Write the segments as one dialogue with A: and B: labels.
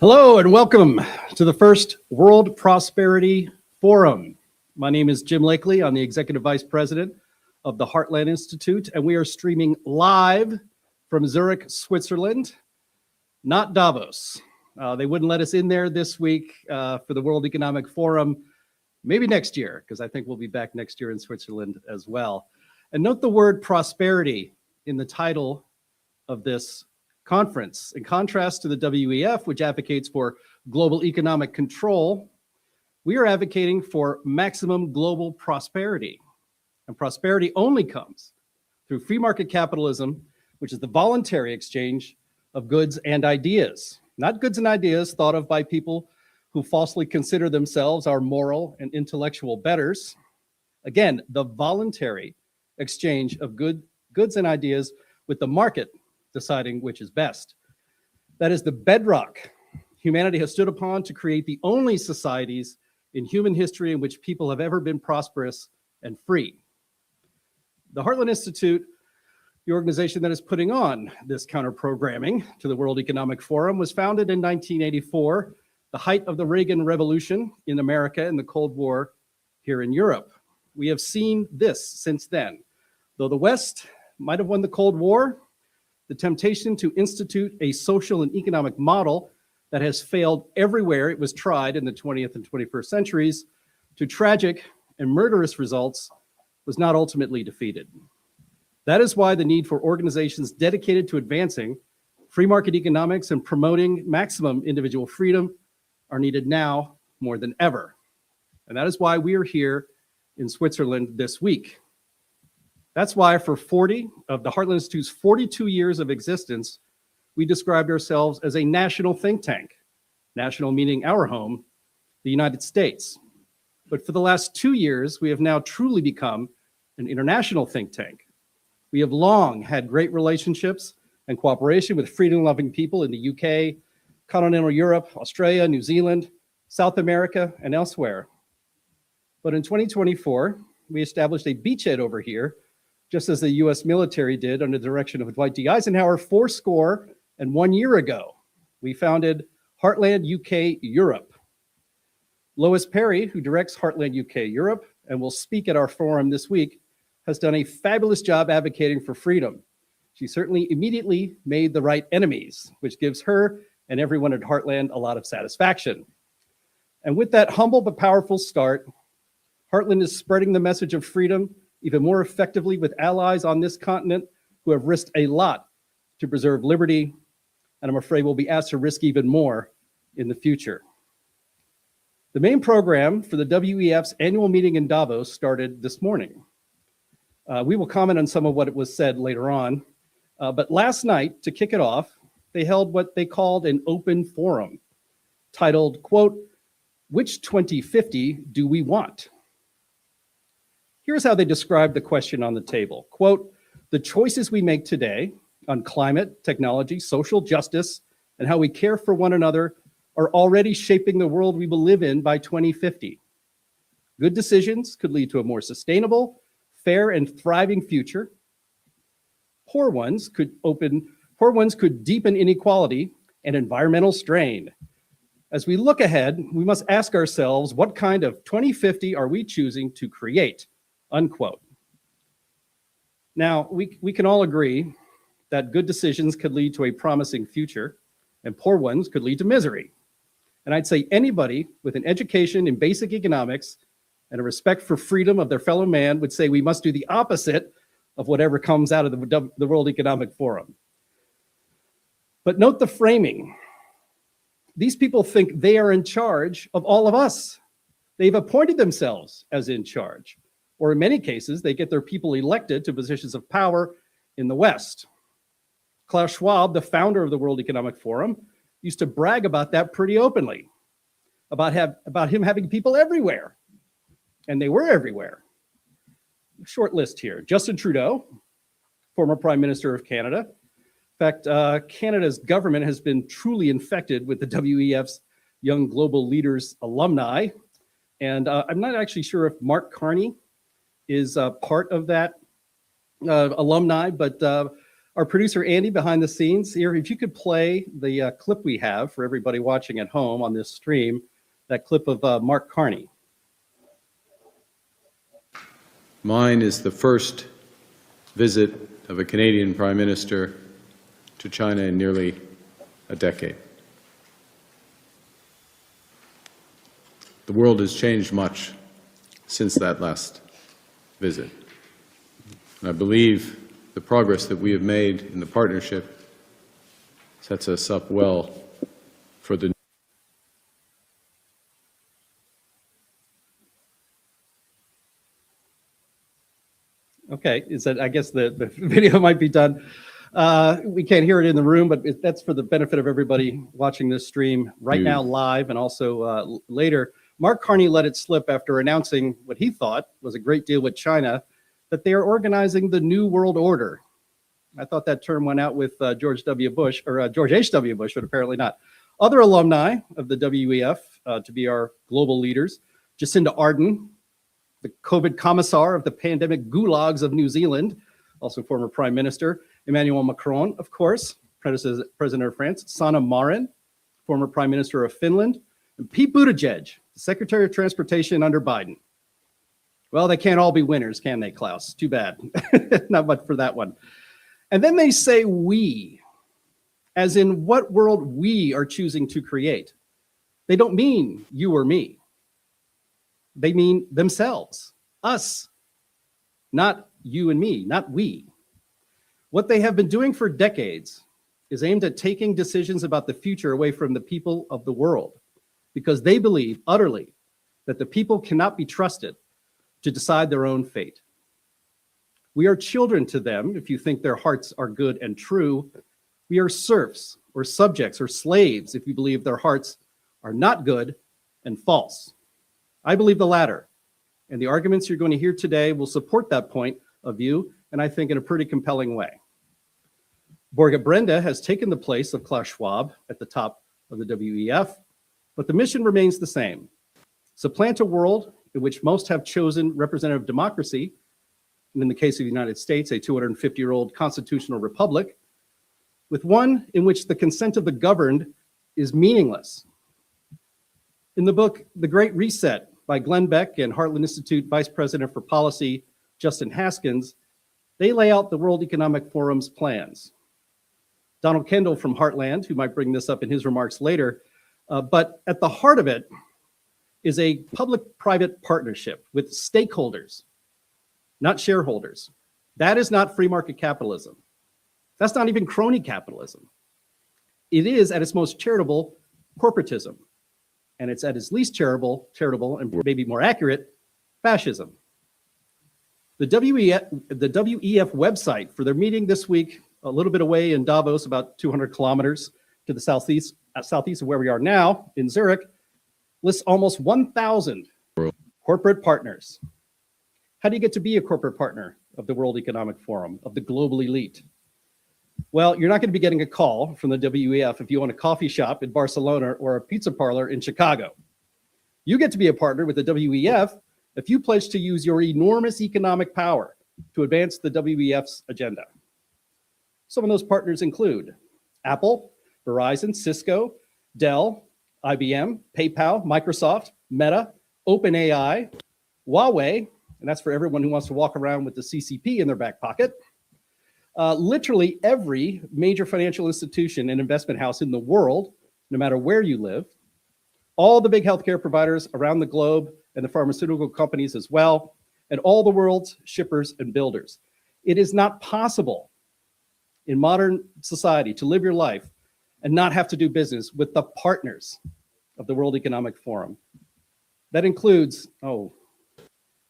A: Hello and welcome to the first World Prosperity Forum. My name is Jim Lakely. I'm the Executive Vice President of the Heartland Institute, and we are streaming live from Zurich, Switzerland, not Davos. They wouldn't let us in there this week for the World Economic Forum, maybe next year, because I think we'll be back next year in Switzerland as well. And note the word prosperity in the title of this conference. In contrast to the WEF, which advocates for global economic control, we are advocating for maximum global prosperity. And prosperity only comes through free market capitalism, which is the voluntary exchange of goods and ideas. Not goods and ideas thought of by people who falsely consider themselves our moral and intellectual betters. Again, the voluntary exchange of goods and ideas with the market deciding which is best. That is the bedrock humanity has stood upon to create the only societies in human history in which people have ever been prosperous and free. The Heartland Institute, the organization that is putting on this counter-programming to the World Economic Forum, was founded in 1984, the height of the Reagan Revolution in America and the Cold War here in Europe. We have seen this since then. Though the West might have won the Cold War, the temptation to institute a social and economic model that has failed everywhere it was tried in the 20th and 21st centuries to tragic and murderous results was not ultimately defeated. That is why the need for organizations dedicated to advancing free market economics and promoting maximum individual freedom are needed now more than ever. And that is why we are here in Switzerland this week. That's why for 40 of the Heartland Institute's 42 years of existence, we described ourselves as a national think tank. National meaning our home, the United States. But for the last 2 years, we have now truly become an international think tank. We have long had great relationships and cooperation with freedom-loving people in the UK, continental Europe, Australia, New Zealand, South America, and elsewhere. But in 2024, we established a beachhead over here, just as the US military did under the direction of Dwight D. Eisenhower 81 years ago. We founded Heartland UK Europe. Lois Perry, who directs Heartland UK Europe and will speak at our forum this week, has done a fabulous job advocating for freedom. She certainly immediately made the right enemies, which gives her and everyone at Heartland a lot of satisfaction. And with that humble but powerful start, Heartland is spreading the message of freedom even more effectively with allies on this continent who have risked a lot to preserve liberty, and I'm afraid we'll be asked to risk even more in the future. The main program for the WEF's annual meeting in Davos started this morning. We will comment on some of what was said later on, but last night, to kick it off, they held what they called an open forum, titled, quote, "Which 2050 do we want?" Here's how they described the question on the table. Quote, "The choices we make today on climate, technology, social justice, and how we care for one another are already shaping the world we will live in by 2050. Good decisions could lead to a more sustainable, fair, and thriving future. Poor ones could deepen inequality and environmental strain. As we look ahead, we must ask ourselves, what kind of 2050 are we choosing to create?" Unquote. Now, we can all agree that good decisions could lead to a promising future, and poor ones could lead to misery. And I'd say anybody with an education in basic economics and a respect for freedom of their fellow man would say we must do the opposite of whatever comes out of the World Economic Forum. But note the framing. These people think they are in charge of all of us. They've appointed themselves as in charge. Or in many cases, they get their people elected to positions of power in the West. Klaus Schwab, the founder of the World Economic Forum, used to brag about that pretty openly, about him having people everywhere. And they were everywhere. Short list here. Justin Trudeau, former Prime Minister of Canada. In fact, Canada's government has been truly infected with the WEF's Young Global Leaders alumni. And I'm not actually sure if Mark Carney is part of that alumni, but Our producer, Andy, behind the scenes here, if you could play the clip we have for everybody watching at home on this stream, that clip of Mark Carney.
B: Mine is the first visit of a Canadian Prime Minister to China in nearly a decade. The world has changed much since that last visit. And I believe the progress that we have made in the partnership sets us up well for the
A: Okay, is that, I guess the video might be done. We can't hear it in the room, but that's for the benefit of everybody watching this stream right now live and also later. Mark Carney let it slip after announcing what he thought was a great deal with China, that they are organizing the New World Order. I thought that term went out with George W. Bush, or George H.W. Bush, but apparently not. Other alumni of the WEF to be our global leaders: Jacinda Ardern, the COVID commissar of the pandemic gulags of New Zealand, also former Prime Minister; Emmanuel Macron, of course, President of France; Sanna Marin, former Prime Minister of Finland; and Pete Buttigieg, the Secretary of Transportation under Biden. Well, they can't all be winners, can they, Klaus? Too bad. Not much for that one. And then they say we, as in what world we are choosing to create. They don't mean you or me. They mean themselves, us, not you and me, not we. What they have been doing for decades is aimed at taking decisions about the future away from the people of the world, because they believe utterly that the people cannot be trusted to decide their own fate. We are children to them if you think their hearts are good and true. We are serfs or subjects or slaves if you believe their hearts are not good and false. I believe the latter, and the arguments you're going to hear today will support that point of view, and I think in a pretty compelling way. Borge Brende has taken the place of Klaus Schwab at the top of the WEF, but the mission remains the same: supplant a world in which most have chosen representative democracy, and in the case of the United States, a 250-year-old constitutional republic, with one in which the consent of the governed is meaningless. In the book, The Great Reset, by Glenn Beck and Heartland Institute Vice President for Policy, Justin Haskins, they lay out the World Economic Forum's plans. Donald Kendall from Heartland, who might bring this up in his remarks later, but at the heart of it is a public-private partnership with stakeholders, not shareholders. That is not free market capitalism. That's not even crony capitalism. It is, at its most charitable, corporatism. And it's at its least charitable, and maybe more accurate, fascism. The WEF website for their meeting this week, a little bit away in Davos, about 200 kilometers to the southeast of where we are now in Zurich, lists almost 1,000 corporate partners. How do you get to be a corporate partner of the World Economic Forum, of the global elite? Well, you're not going to be getting a call from the WEF if you own a coffee shop in Barcelona or a pizza parlor in Chicago. You get to be a partner with the WEF if you pledge to use your enormous economic power to advance the WEF's agenda. Some of those partners include Apple, Verizon, Cisco, Dell, IBM, PayPal, Microsoft, Meta, OpenAI, Huawei, and that's for everyone who wants to walk around with the CCP in their back pocket. Literally every major financial institution and investment house in the world, no matter where you live, all the big healthcare providers around the globe and the pharmaceutical companies as well, and all the world's shippers and builders. It is not possible in modern society to live your life and not have to do business with the partners of the World Economic Forum. That includes Google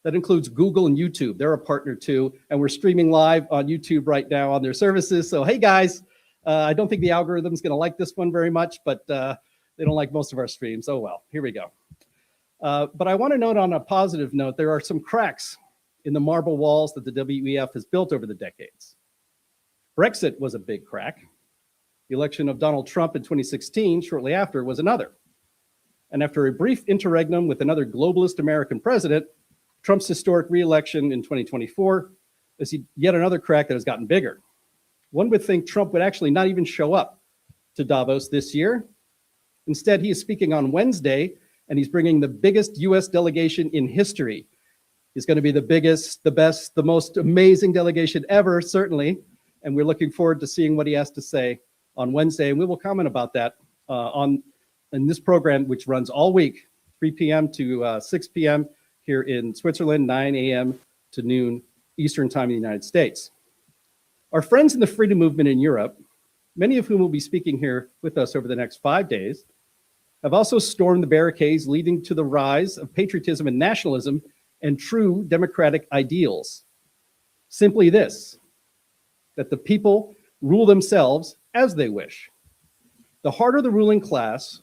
A: and YouTube. They're a partner too, and we're streaming live on YouTube right now on their services. So hey guys, I don't think the algorithm's gonna like this one very much, but they don't like most of our streams. Oh well, here we go. But I wanna note on a positive note, there are some cracks in the marble walls that the WEF has built over the decades. Brexit was a big crack. The election of Donald Trump in 2016, shortly after, was another. And after a brief interregnum with another globalist American president, Trump's historic re-election in 2024 is yet another crack that has gotten bigger. One would think Trump would actually not even show up to Davos this year. Instead, he is speaking on Wednesday, and he's bringing the biggest US delegation in history. He's going to be the biggest, the best, the most amazing delegation ever, certainly. And we're looking forward to seeing what he has to say on Wednesday. And we will comment about that in this program, which runs all week, 3 p.m. to 6 p.m. here in Switzerland, 9 a.m. to noon Eastern time in the United States. Our friends in the freedom movement in Europe, many of whom will be speaking here with us over the next 5 days, have also stormed the barricades, leading to the rise of patriotism and nationalism and true democratic ideals. Simply this, that the people rule themselves as they wish. The harder the ruling class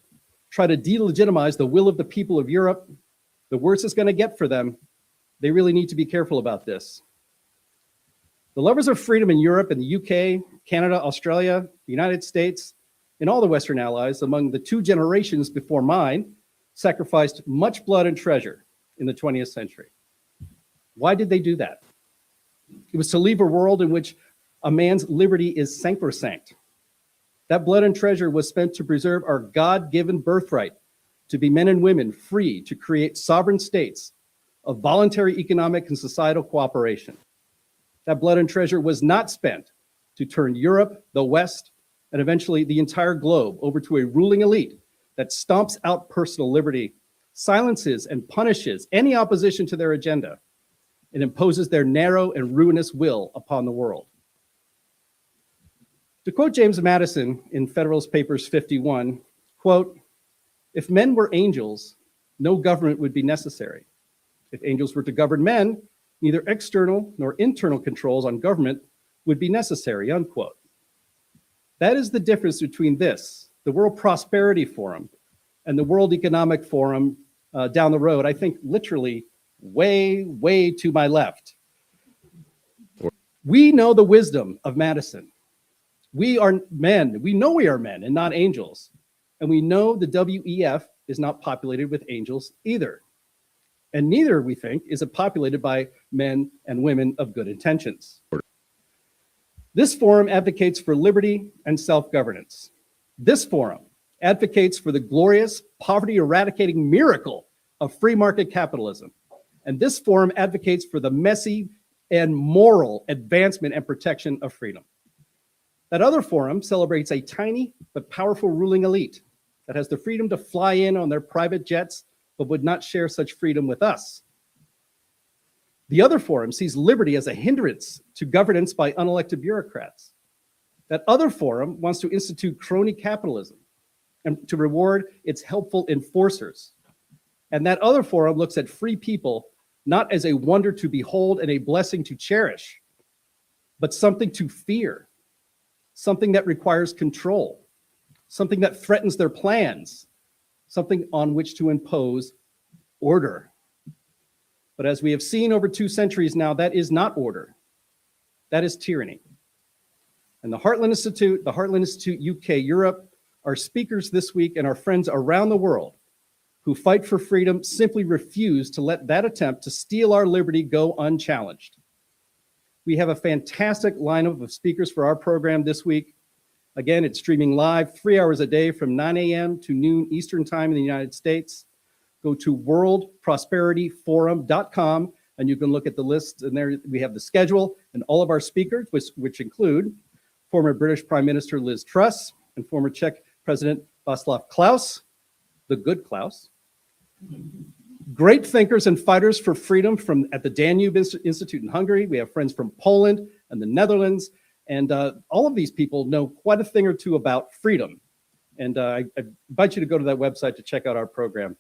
A: try to delegitimize the will of the people of Europe, the worse it's going to get for them. They really need to be careful about this. The lovers of freedom in Europe and the UK, Canada, Australia, the United States, and all the Western allies among the 2 generations before mine sacrificed much blood and treasure in the 20th century. Why did they do that? It was to leave a world in which a man's liberty is sacrosanct. That blood and treasure was spent to preserve our God-given birthright to be men and women free to create sovereign states of voluntary economic and societal cooperation. That blood and treasure was not spent to turn Europe, the West, and eventually the entire globe over to a ruling elite that stomps out personal liberty, silences and punishes any opposition to their agenda, and imposes their narrow and ruinous will upon the world. To quote James Madison in Federalist Papers 51, quote, "If men were angels, no government would be necessary. If angels were to govern men, neither external nor internal controls on government would be necessary," unquote. That is the difference between this, the World Prosperity Forum, and the World Economic Forum down the road, I think literally way, way to my left. We know the wisdom of Madison. We are men. We know we are men and not angels. And we know the WEF is not populated with angels either. And neither, we think, is it populated by men and women of good intentions. This forum advocates for liberty and self-governance. This forum advocates for the glorious poverty-eradicating miracle of free market capitalism. And this forum advocates for the messy and moral advancement and protection of freedom. That other forum celebrates a tiny but powerful ruling elite that has the freedom to fly in on their private jets, but would not share such freedom with us. The other forum sees liberty as a hindrance to governance by unelected bureaucrats. That other forum wants to institute crony capitalism and to reward its helpful enforcers. And that other forum looks at free people not as a wonder to behold and a blessing to cherish, but something to fear, something that requires control, something that threatens their plans, something on which to impose order. But as we have seen over 2 centuries now, that is not order. That is tyranny. And the Heartland Institute UK Europe, our speakers this week and our friends around the world who fight for freedom simply refuse to let that attempt to steal our liberty go unchallenged. We have a fantastic lineup of speakers for our program this week. Again, it's streaming live 3 hours a day from 9 a.m. to noon Eastern time in the United States. Go to worldprosperityforum.com and you can look at the list, and there we have the schedule and all of our speakers, which include former British Prime Minister Liz Truss and former Czech President Václav Klaus, the good Klaus. Great thinkers and fighters for freedom from at the Danube Institute in Hungary. We have friends from Poland and the Netherlands, and all of these people know quite a thing or two about freedom. And I invite you to go to that website to check out our program.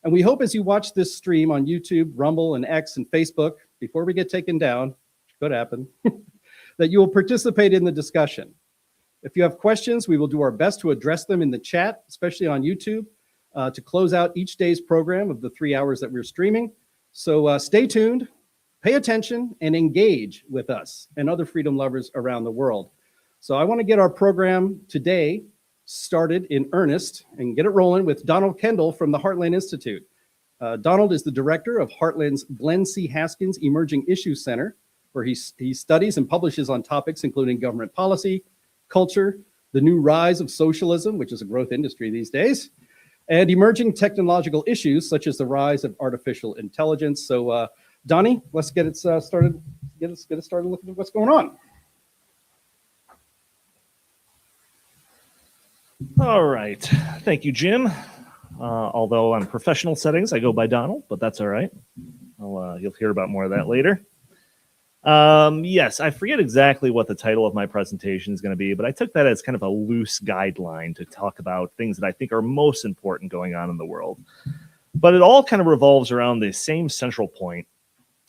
A: And we hope as you watch this stream on YouTube, Rumble, and X, and Facebook, before we get taken down, which could happen, that you will participate in the discussion. If you have questions, we will do our best to address them in the chat, especially on YouTube, to close out each day's program of the 3 hours that we're streaming. So stay tuned, pay attention, and engage with us and other freedom lovers around the world. So I want to get our program today started in earnest and get it rolling with Donald Kendall from the Heartland Institute. Donald is the director of Heartland's Glenn C. Haskins Emerging Issues Center, where he studies and publishes on topics including government policy, culture, the new rise of socialism, which is a growth industry these days, and emerging technological issues such as the rise of artificial intelligence. So, Donnie, let's get it started. Get it started looking at what's going on.
C: All right. Thank you, Jim. Although on professional settings, I go by Donald, but that's all right. You'll hear about more of that later. Yes, I forget exactly what the title of my presentation is going to be, but I took that as kind of a loose guideline to talk about things that I think are most important going on in the world. But it all kind of revolves around the same central point,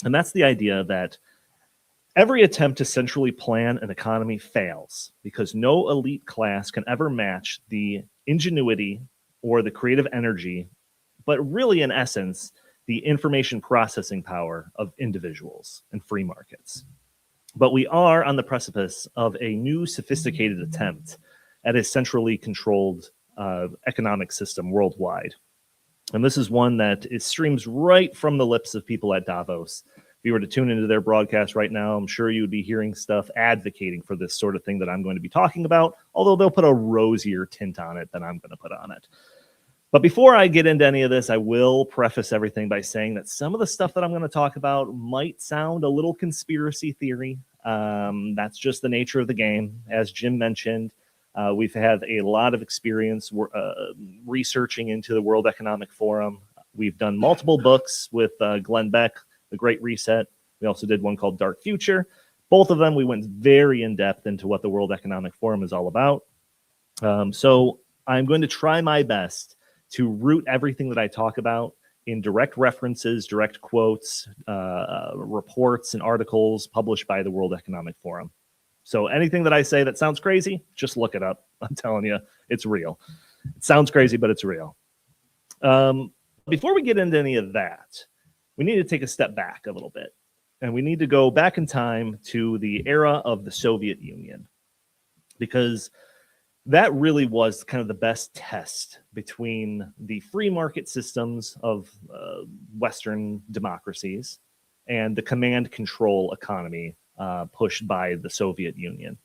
C: and that's the idea that every attempt to centrally plan an economy fails because no elite class can ever match the ingenuity or the creative energy, but really, in essence, the information processing power of individuals and free markets. But we are on the precipice of a new sophisticated attempt at a centrally controlled economic system worldwide. And this is one that it streams right from the lips of people at Davos. If you were to tune into their broadcast right now, I'm sure you would be hearing stuff advocating for this sort of thing that I'm going to be talking about, although they'll put a rosier tint on it than I'm going to put on it. But before I get into any of this, I will preface everything by saying that some of the stuff that I'm going to talk about might sound a little conspiracy theory. That's just the nature of the game. As Jim mentioned, we've had a lot of experience researching into the World Economic Forum. We've done multiple books with Glenn Beck, The Great Reset. We also did one called Dark Future. Both of them, we went very in-depth into what the World Economic Forum is all about. So I'm going to try my best to root everything that I talk about in direct references, direct quotes, reports, and articles published by the World Economic Forum. So anything that I say that sounds crazy, just look it up. I'm telling you, it's real. It sounds crazy, but it's real. Before we get into any of that, we need to take a step back a little bit. And we need to go back in time to the era of the Soviet Union, because that really was kind of the best test between the free market systems of Western democracies and the command control economy pushed by the Soviet Union.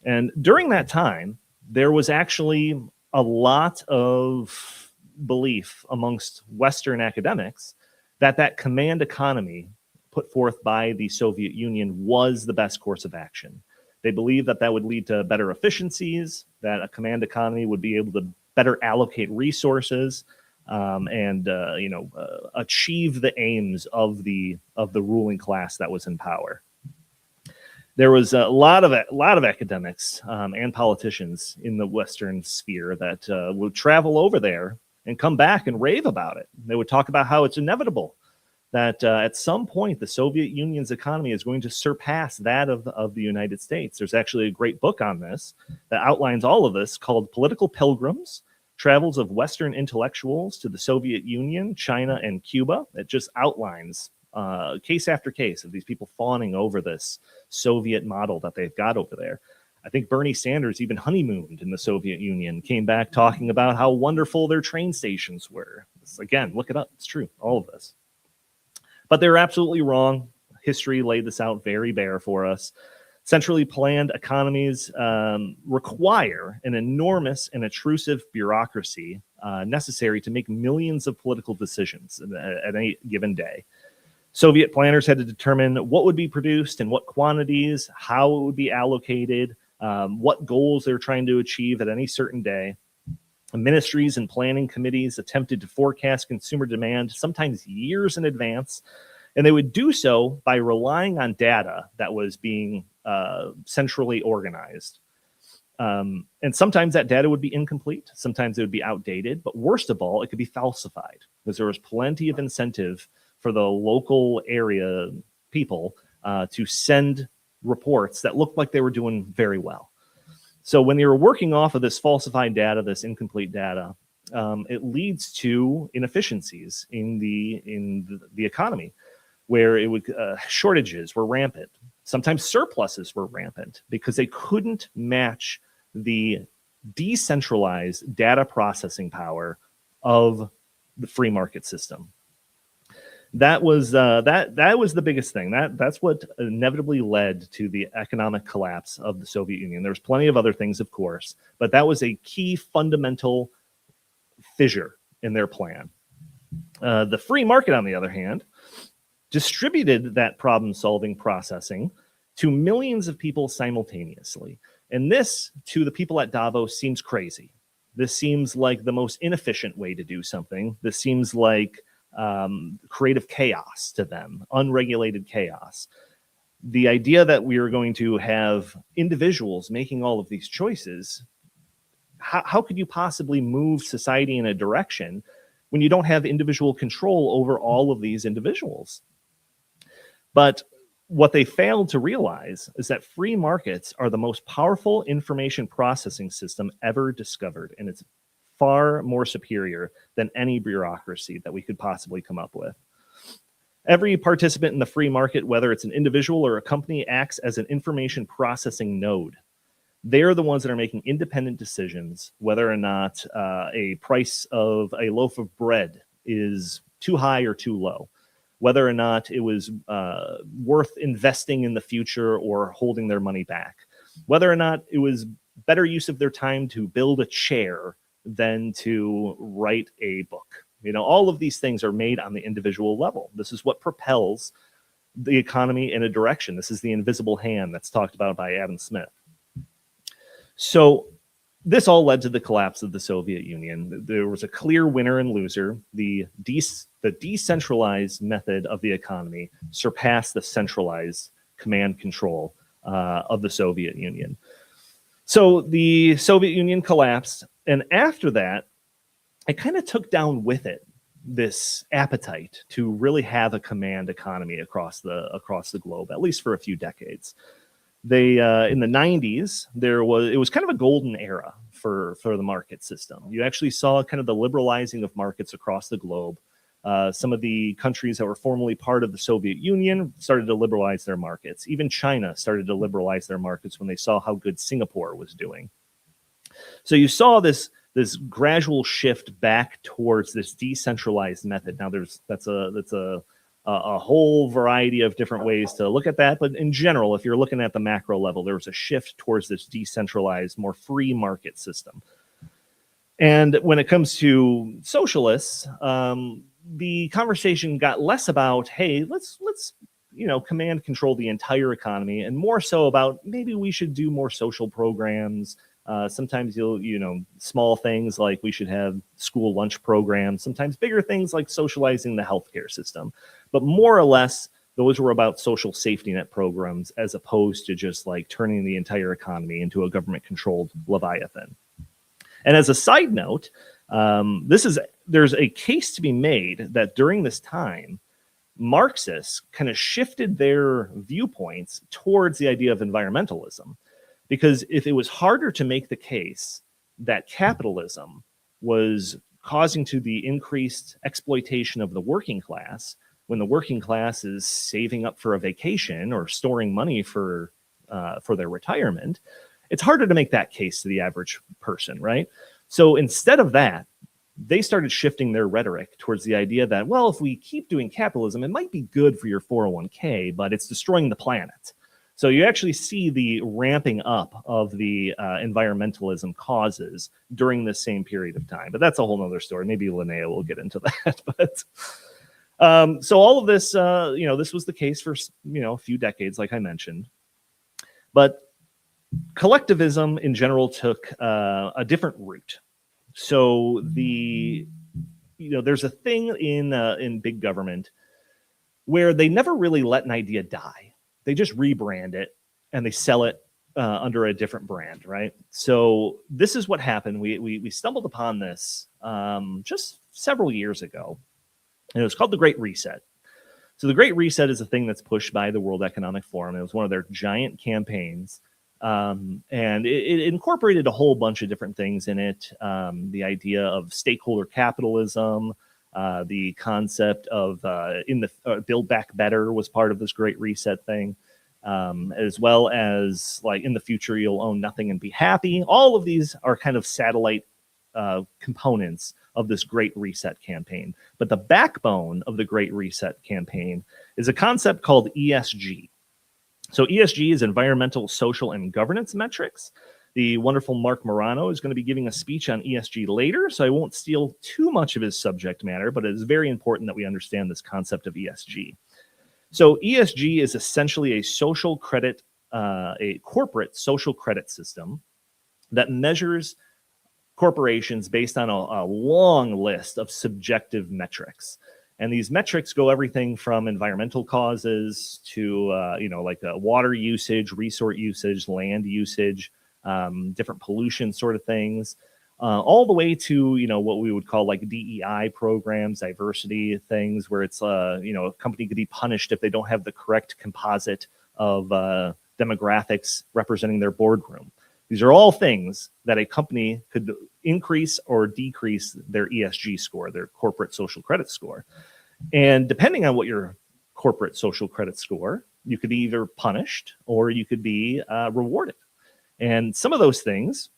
C: And during that time, there was actually a lot of belief amongst Western academics that command economy put forth by the Soviet Union was the best course of action. They believed that would lead to better efficiencies, that a command economy would be able to better allocate resources, and achieve the aims of the ruling class that was in power. There was a lot of academics and politicians in the Western sphere that would travel over there and come back and rave about it. They would talk about how it's inevitable that at some point the Soviet Union's economy is going to surpass that of the United States. There's actually a great book on this that outlines all of this called Political Pilgrims, Travels of Western Intellectuals to the Soviet Union, China, and Cuba. It just outlines case after case of these people fawning over this Soviet model that they've got over there. I think Bernie Sanders even honeymooned in the Soviet Union, came back talking about how wonderful their train stations were. Again, look it up. It's true, all of this. But they're absolutely wrong. History laid this out very bare for us. Centrally planned economies require an enormous and intrusive bureaucracy necessary to make millions of political decisions at any given day. Soviet planners had to determine what would be produced in what quantities, how it would be allocated, what goals they're trying to achieve at any certain day. Ministries and planning committees attempted to forecast consumer demand sometimes years in advance, and they would do so by relying on data that was being centrally organized. And sometimes that data would be incomplete, sometimes it would be outdated, but worst of all, it could be falsified, because there was plenty of incentive for the local area people to send reports that looked like they were doing very well. So when they were working off of this falsified data, this incomplete data, it leads to inefficiencies in the economy, where it would shortages were rampant. Sometimes surpluses were rampant because they couldn't match the decentralized data processing power of the free market system. That was that was the biggest thing. That's what inevitably led to the economic collapse of the Soviet Union. There's plenty of other things, of course, but that was a key fundamental fissure in their plan. The free market, on the other hand, distributed that problem-solving processing to millions of people simultaneously. And this, to the people at Davos, seems crazy. This seems like the most inefficient way to do something. This seems like creative chaos to them, unregulated chaos. The idea that we are going to have individuals making all of these choices, how could you possibly move society in a direction when you don't have individual control over all of these individuals? But what they failed to realize is that free markets are the most powerful information processing system ever discovered, and it's far more superior than any bureaucracy that we could possibly come up with. Every participant in the free market, whether it's an individual or a company, acts as an information processing node. They're the ones that are making independent decisions whether or not a price of a loaf of bread is too high or too low, whether or not it was worth investing in the future or holding their money back, whether or not it was better use of their time to build a chair than to write a book. You know, all of these things are made on the individual level. This is what propels the economy in a direction. This is the invisible hand that's talked about by Adam Smith. So this all led to the collapse of the Soviet Union. There was a clear winner and loser. The decentralized method of the economy surpassed the centralized command control of the Soviet Union. So the Soviet Union collapsed, and after that, it kind of took down with it this appetite to really have a command economy across the globe, at least for a few decades. They in the 90s, it was kind of a golden era for the market system. You actually saw kind of the liberalizing of markets across the globe. Some of the countries that were formerly part of the Soviet Union started to liberalize their markets. Even China started to liberalize their markets when they saw how good Singapore was doing. So you saw this gradual shift back towards this decentralized method. Now that's a whole variety of different ways to look at that, but in general, if you're looking at the macro level, there was a shift towards this decentralized, more free market system. And when it comes to socialists, the conversation got less about, hey, let's command control the entire economy, and more so about maybe we should do more social programs. Sometimes small things like we should have school lunch programs, sometimes bigger things like socializing the healthcare system. But more or less, those were about social safety net programs as opposed to just like turning the entire economy into a government controlled Leviathan. And as a side note, there's a case to be made that during this time, Marxists kind of shifted their viewpoints towards the idea of environmentalism. Because if it was harder to make the case that capitalism was causing to the increased exploitation of the working class, when the working class is saving up for a vacation or storing money for their retirement, it's harder to make that case to the average person, right? So instead of that, they started shifting their rhetoric towards the idea that, well, if we keep doing capitalism, it might be good for your 401k, but it's destroying the planet. So you actually see the ramping up of the environmentalism causes during this same period of time. But that's a whole other story. Maybe Linnea will get into that. But so all of this, this was the case for, a few decades, like I mentioned. But collectivism in general took a different route. So there's a thing in big government where they never really let an idea die. They just rebrand it and they sell it under a different brand, right? So this is what happened. We stumbled upon this just several years ago, and it was called the Great Reset. So the Great Reset is a thing that's pushed by the World Economic Forum. It was one of their giant campaigns, and it incorporated a whole bunch of different things in it. The idea of stakeholder capitalism, the concept of Build Back Better was part of this Great Reset thing, as well as like in the future you'll own nothing and be happy. All of these are kind of satellite components of this Great Reset campaign. But the backbone of the Great Reset campaign is a concept called ESG. So ESG is environmental, social, and governance metrics. The wonderful Mark Morano is going to be giving a speech on ESG later, so I won't steal too much of his subject matter, but it is very important that we understand this concept of ESG. So ESG is essentially a social credit, a corporate social credit system that measures corporations based on a long list of subjective metrics. And these metrics go everything from environmental causes to, like water usage, resource usage, land usage, different pollution sort of things, all the way to, what we would call like DEI programs, diversity things, where it's, a company could be punished if they don't have the correct composite of demographics representing their boardroom. These are all things that a company could increase or decrease their ESG score, their corporate social credit score. And depending on what your corporate social credit score, you could be either punished or you could be rewarded. And some of those things,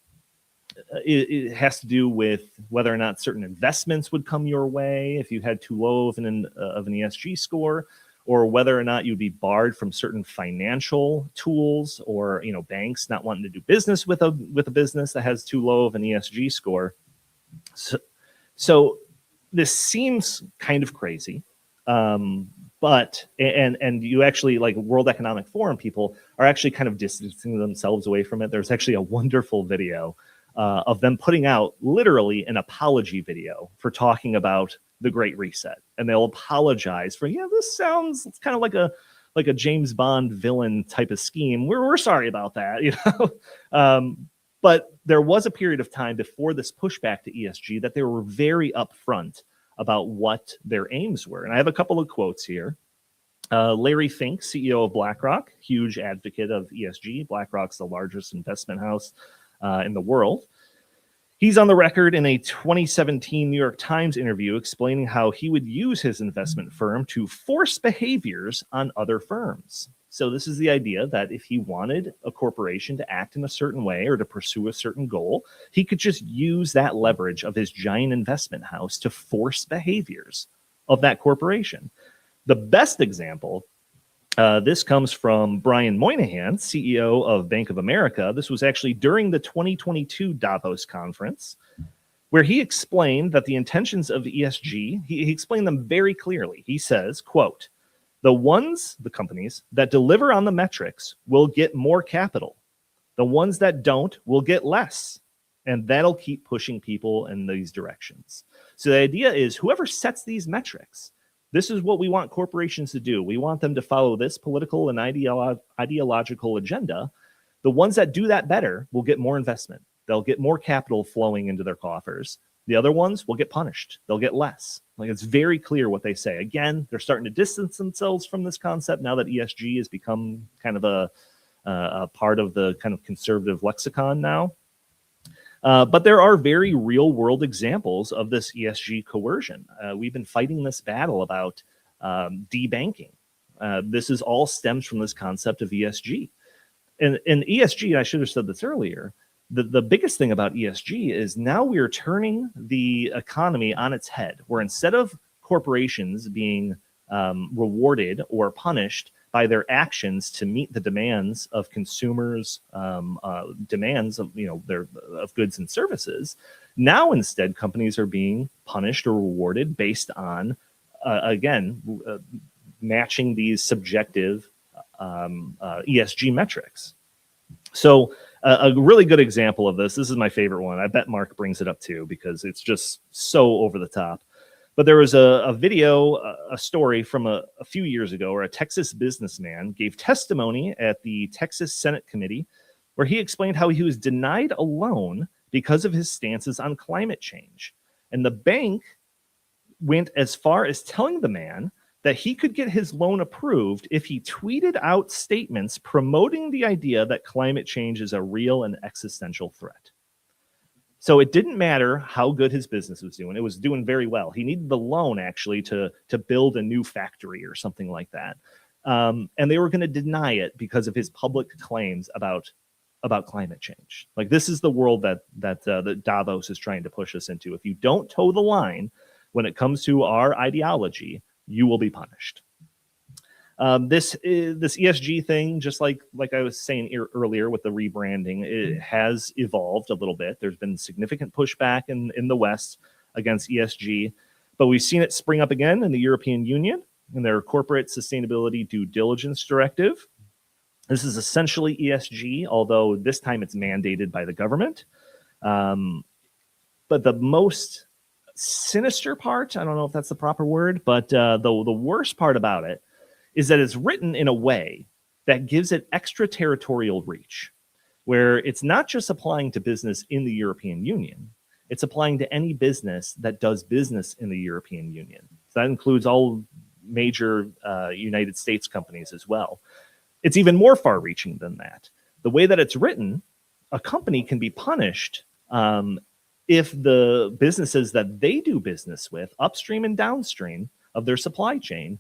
C: it has to do with whether or not certain investments would come your way if you had too low of an ESG score, or whether or not you'd be barred from certain financial tools, or banks not wanting to do business with a business that has too low of an ESG score. So this seems kind of crazy, but you actually, like World Economic Forum people are actually kind of distancing themselves away from it. There's actually a wonderful video of them putting out literally an apology video for talking about the Great Reset, and they'll apologize for, this sounds kind of like a James Bond villain type of scheme. We're sorry about that, But there was a period of time before this pushback to ESG that they were very upfront about what their aims were. And I have a couple of quotes here. Larry Fink, CEO of BlackRock, huge advocate of ESG. BlackRock's the largest investment house in the world. He's on the record in a 2017 New York Times interview explaining how he would use his investment firm to force behaviors on other firms. So this is the idea that if he wanted a corporation to act in a certain way or to pursue a certain goal, he could just use that leverage of his giant investment house to force behaviors of that corporation. The best example, this comes from Brian Moynihan, CEO of Bank of America. This was actually during the 2022 Davos conference, where he explained that the intentions of ESG, he explained them very clearly. He says, quote, the companies that deliver on the metrics will get more capital. The ones that don't will get less. And that'll keep pushing people in these directions. So the idea is whoever sets these metrics, this is what we want corporations to do. We want them to follow this political and ideological agenda. The ones that do that better will get more investment. They'll get more capital flowing into their coffers. The other ones will get punished. They'll get less. Like, it's very clear what they say. Again, they're starting to distance themselves from this concept now that ESG has become kind of a part of the kind of conservative lexicon now. But there are very real world examples of this ESG coercion. We've been fighting this battle about debanking. This is all stems from this concept of ESG. And ESG, I should have said this earlier, the biggest thing about ESG is now we are turning the economy on its head, where instead of corporations being rewarded or punished by their actions to meet the demands of consumers, demands of of goods and services, now instead companies are being punished or rewarded based on matching these subjective ESG metrics. So a really good example of this is my favorite one. I bet Mark brings it up too, because it's just so over the top. But there was a video, a story from a few years ago where a Texas businessman gave testimony at the Texas Senate committee where he explained how he was denied a loan because of his stances on climate change. And the bank went as far as telling the man that he could get his loan approved if he tweeted out statements promoting the idea that climate change is a real and existential threat. So it didn't matter how good his business was doing. It was doing very well. He needed the loan actually to build a new factory or something like that. And they were going to deny it because of his public claims about about climate change. Like, this is the world that Davos is trying to push us into. If you don't toe the line when it comes to our ideology, you will be punished. This ESG thing, just like I was saying earlier with the rebranding, it has evolved a little bit. There's been significant pushback in the West against ESG, but we've seen it spring up again in the European Union in their Corporate Sustainability Due Diligence Directive. This is essentially ESG, although this time it's mandated by the government. But the most sinister part, I don't know if that's the proper word, but the worst part about it is that it's written in a way that gives it extraterritorial reach, where it's not just applying to business in the European Union, it's applying to any business that does business in the European Union. So that includes all major United States companies as well. It's even more far-reaching than that. The way that it's written, a company can be punished if the businesses that they do business with, upstream and downstream of their supply chain,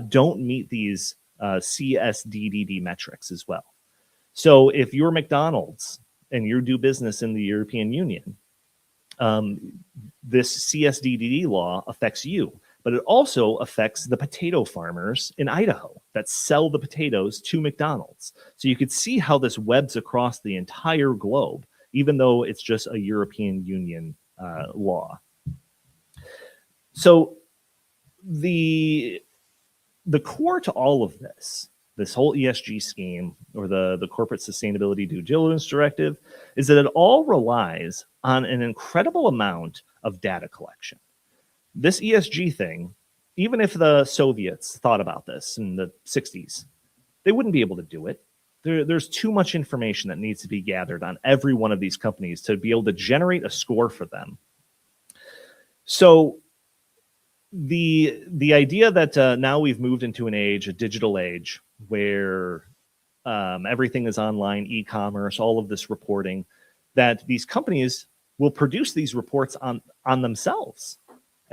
C: don't meet these CSDDD metrics as well. So if you're McDonald's and you do business in the European Union, this CSDDD law affects you, but it also affects the potato farmers in Idaho that sell the potatoes to McDonald's. So you could see how this webs across the entire globe, even though it's just a European Union law. So the core to all of this whole ESG scheme, or the Corporate Sustainability Due Diligence Directive, is that it all relies on an incredible amount of data collection. This ESG thing, even if the Soviets thought about this in the 60s, they wouldn't be able to do it. There's too much information that needs to be gathered on every one of these companies to be able to generate a score for them. So the idea that now we've moved into a digital age, where everything is online, e-commerce, all of this reporting, that these companies will produce these reports on themselves.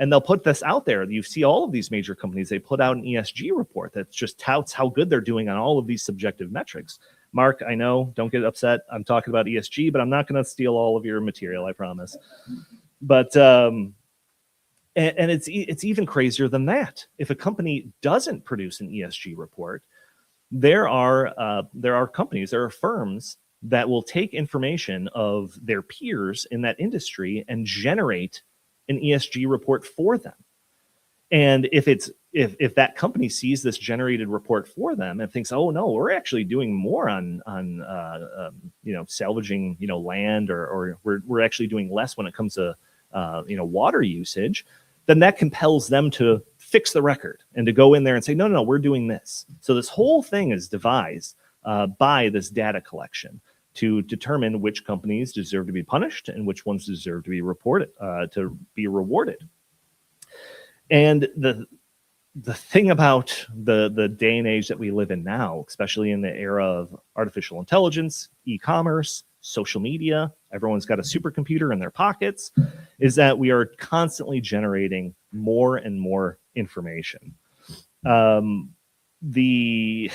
C: And they'll put this out there. You see all of these major companies, they put out an ESG report that just touts how good they're doing on all of these subjective metrics. Mark, I know, don't get upset. I'm talking about ESG, but I'm not going to steal all of your material, I promise. But and it's even crazier than that. If a company doesn't produce an ESG report, there are companies, there are firms that will take information of their peers in that industry and generate an ESG report for them. And if that company sees this generated report for them and thinks, oh no, we're actually doing more on salvaging land, or we're actually doing less when it comes to water usage, then that compels them to fix the record and to go in there and say, no, we're doing this. So this whole thing is devised by this data collection to determine which companies deserve to be punished and which ones deserve to be rewarded. And the thing about the day and age that we live in now, especially in the era of artificial intelligence, e-commerce, social media, everyone's got a supercomputer in their pockets, is that we are constantly generating more and more information. This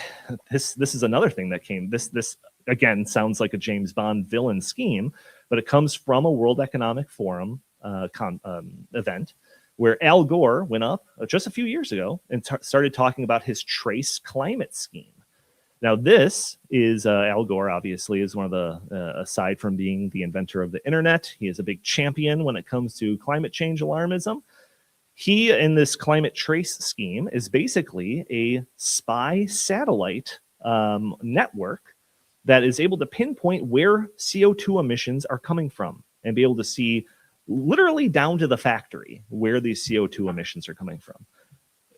C: is another thing that came. This again sounds like a James Bond villain scheme, but it comes from a World Economic Forum event where Al Gore went up just a few years ago and started talking about his trace climate scheme. Now, this is Al Gore, obviously, is one of the, aside from being the inventor of the internet, he is a big champion when it comes to climate change alarmism. He, in this climate trace scheme, is basically a spy satellite network that is able to pinpoint where CO2 emissions are coming from and be able to see literally down to the factory where these CO2 emissions are coming from.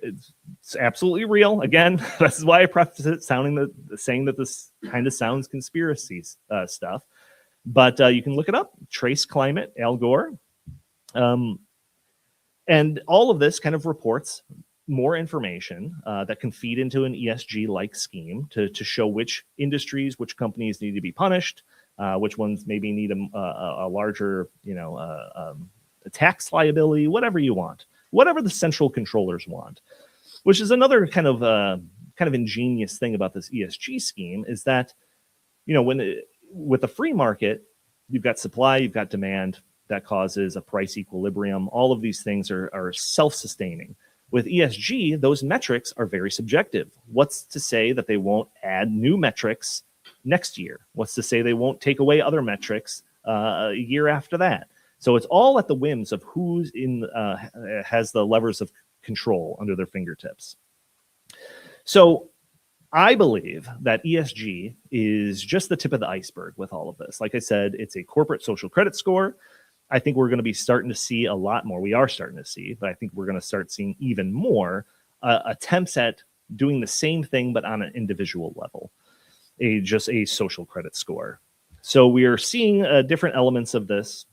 C: It's absolutely real. Again, this is why I preface it saying that this kind of sounds conspiracy stuff. But you can look it up, Trace Climate, Al Gore. And all of this kind of reports more information that can feed into an ESG-like scheme to show which industries, which companies need to be punished, which ones maybe need a larger, a tax liability, whatever you want, whatever the central controllers want. Which is another kind of ingenious thing about this ESG scheme is that, when with a free market, you've got supply, you've got demand that causes a price equilibrium. All of these things are self-sustaining. With ESG, those metrics are very subjective. What's to say that they won't add new metrics next year? What's to say they won't take away other metrics a year after that? So it's all at the whims of who's has the levers of control under their fingertips. So I believe that ESG is just the tip of the iceberg with all of this. Like I said, it's a corporate social credit score. I think we're going to be starting to see a lot more. We are starting to see, but I think we're going to start seeing even more attempts at doing the same thing, but on an individual level, just a social credit score. So we are seeing different elements of this.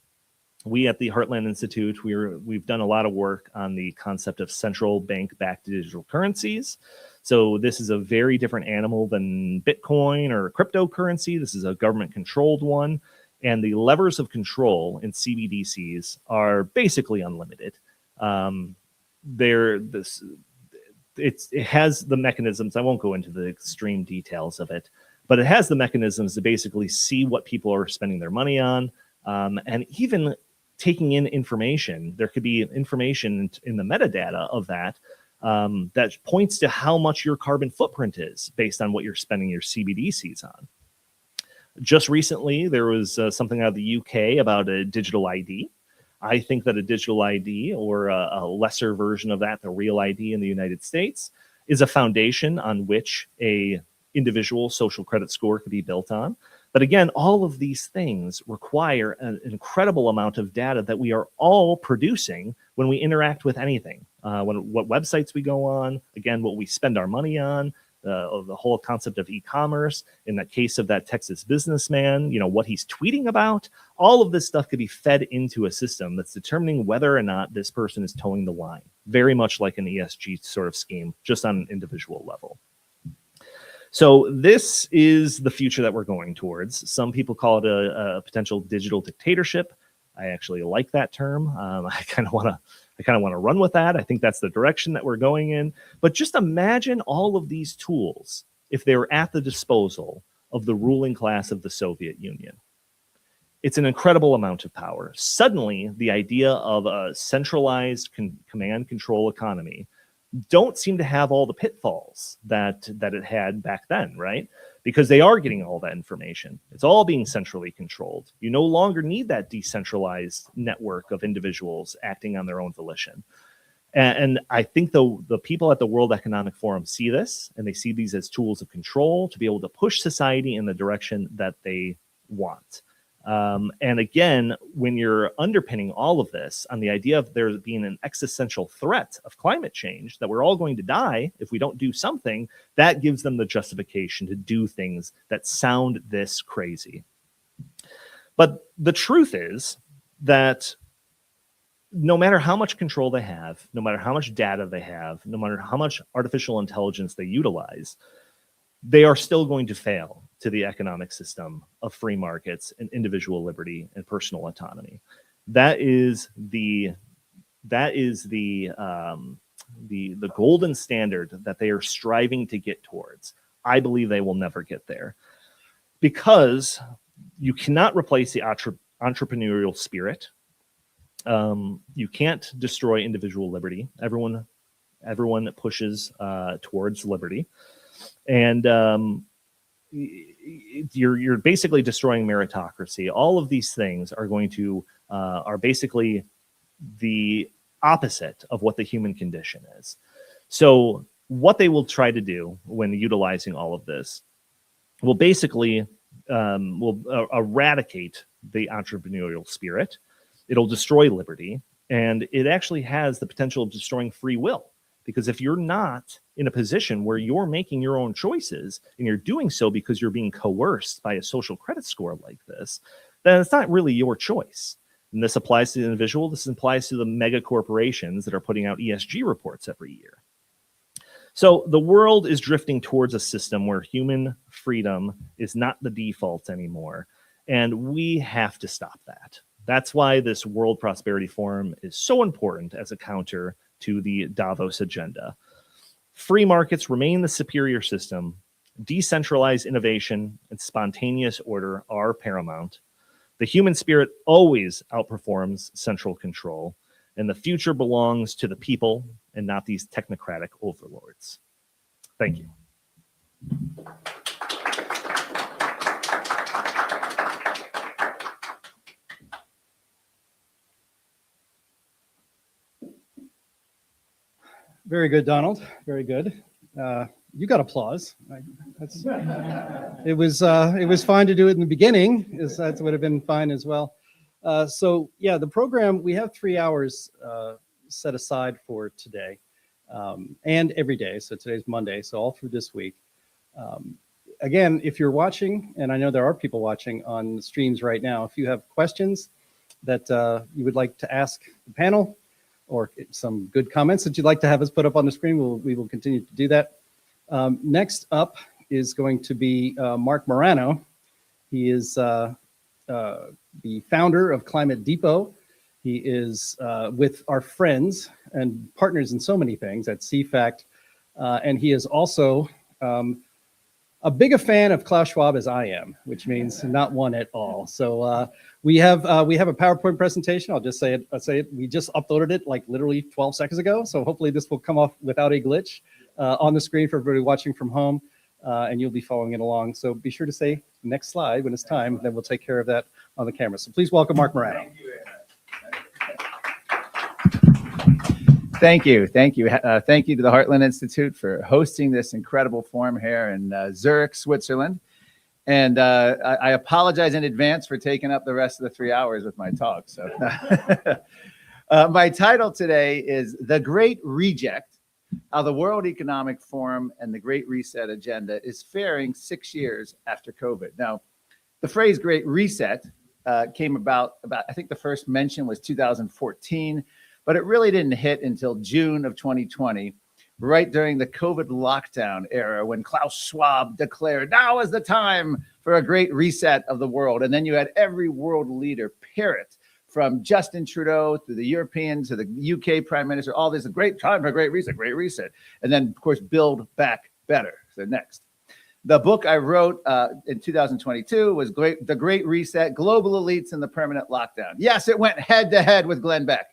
C: We at the Heartland Institute, we've done a lot of work on the concept of central bank-backed digital currencies. So this is a very different animal than Bitcoin or cryptocurrency. This is a government-controlled one. And the levers of control in CBDCs are basically unlimited. It has the mechanisms. I won't go into the extreme details of it, but it has the mechanisms to basically see what people are spending their money on, and even taking in information. There could be information in the metadata of that that points to how much your carbon footprint is based on what you're spending your CBDCs on. Just recently, there was something out of the UK about a digital ID. I think that a digital ID, or a lesser version of that, the real ID in the United States, is a foundation on which a individual social credit score could be built on. But again, all of these things require an incredible amount of data that we are all producing when we interact with anything. What websites we go on, again, what we spend our money on, the whole concept of e-commerce. In that case of that Texas businessman, what he's tweeting about, all of this stuff could be fed into a system that's determining whether or not this person is towing the line. Very much like an ESG sort of scheme, just on an individual level. So this is the future that we're going towards. Some people call it a potential digital dictatorship. I actually like that term. I kind of want to run with that. I think that's the direction that we're going in. But just imagine all of these tools if they were at the disposal of the ruling class of the Soviet Union. It's an incredible amount of power. Suddenly, the idea of a centralized command control economy don't seem to have all the pitfalls that it had back then, right? Because they are getting all that information. It's all being centrally controlled. You no longer need that decentralized network of individuals acting on their own volition. And I think the people at the World Economic Forum see this, and they see these as tools of control to be able to push society in the direction that they want. And again, when you're underpinning all of this on the idea of there being an existential threat of climate change, that we're all going to die if we don't do something, that gives them the justification to do things that sound this crazy. But the truth is that no matter how much control they have, no matter how much data they have, no matter how much artificial intelligence they utilize, they are still going to fail to the economic system of free markets and individual liberty and personal autonomy. That is the golden standard that they are striving to get towards. I believe they will never get there, because you cannot replace the entrepreneurial spirit. You can't destroy individual liberty. Everyone pushes towards liberty, and you're basically destroying meritocracy. All of these things are basically the opposite of what the human condition is. So what they will try to do when utilizing all of this will basically eradicate the entrepreneurial spirit. It'll destroy liberty, and it actually has the potential of destroying free will. Because if you're not in a position where you're making your own choices, and you're doing so because you're being coerced by a social credit score like this, then it's not really your choice. And this applies to the individual. This applies to the mega corporations that are putting out ESG reports every year. So the world is drifting towards a system where human freedom is not the default anymore. And we have to stop that. That's why this World Prosperity Forum is so important as a counter to the Davos agenda. Free markets remain the superior system. Decentralized innovation and spontaneous order are paramount. The human spirit always outperforms central control, and the future belongs to the people and not these technocratic overlords. Thank you.
A: Very good, Donald. Very good. You got applause. It was fine to do it in the beginning. That would have been fine as well. So yeah, the program, we have 3 hours set aside for today and every day. So today's Monday, so all through this week. Again, if you're watching, and I know there are people watching on the streams right now, if you have questions that you would like to ask the panel, or some good comments that you'd like to have us put up on the screen, we will continue to do that. Next up is going to be Mark Morano. He is the founder of Climate Depot. He is with our friends and partners in so many things at CFACT, and he is also a big a fan of Klaus Schwab as I am, which means not one at all. So we have a PowerPoint presentation. I'll just say it. We just uploaded it like literally 12 seconds ago. So hopefully this will come off without a glitch on the screen for everybody watching from home, and you'll be following it along. So be sure to say next slide when it's time. Then we'll take care of that on the camera. So please welcome Mark Morano.
D: Thank you. Thank you. Thank you to the Heartland Institute for hosting this incredible forum here in Zurich, Switzerland. And I apologize in advance for taking up the rest of the 3 hours with my talk. So my title today is The Great Reject, How the World Economic Forum and the Great Reset Agenda is Faring 6 years after COVID. Now, the phrase Great Reset came about, I think the first mention was 2014. But it really didn't hit until June of 2020, right during the COVID lockdown era, when Klaus Schwab declared, now is the time for a great reset of the world. And then you had every world leader parrot, from Justin Trudeau to the Europeans to the UK Prime Minister, all this, a great time for a great reset. And then, of course, build back better. So next. The book I wrote in 2022 was The Great Reset, Global Elites and the Permanent Lockdown. Yes, it went head to head with Glenn Beck.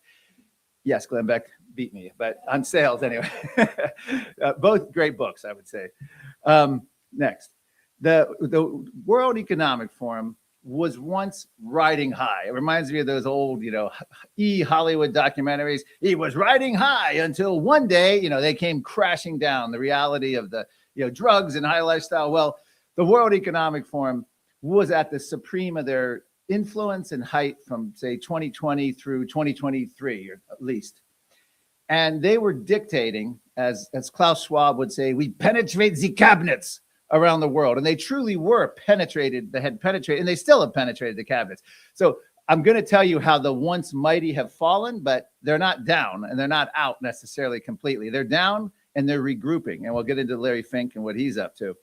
D: Yes, Glenn Beck beat me, but on sales anyway. Both great books, I would say. Next, the World Economic Forum was once riding high. It reminds me of those old, Hollywood documentaries. He was riding high until one day, they came crashing down. The reality of the, drugs and high lifestyle. Well, the World Economic Forum was at the supreme of their influence and height from, say, 2020 through 2023, or at least. And they were dictating, as Klaus Schwab would say, we penetrate the cabinets around the world. And they truly were penetrated. They had penetrated, and they still have penetrated the cabinets. So I'm going to tell you how the once mighty have fallen, but they're not down, and they're not out necessarily completely. They're down, and they're regrouping. And we'll get into Larry Fink and what he's up to.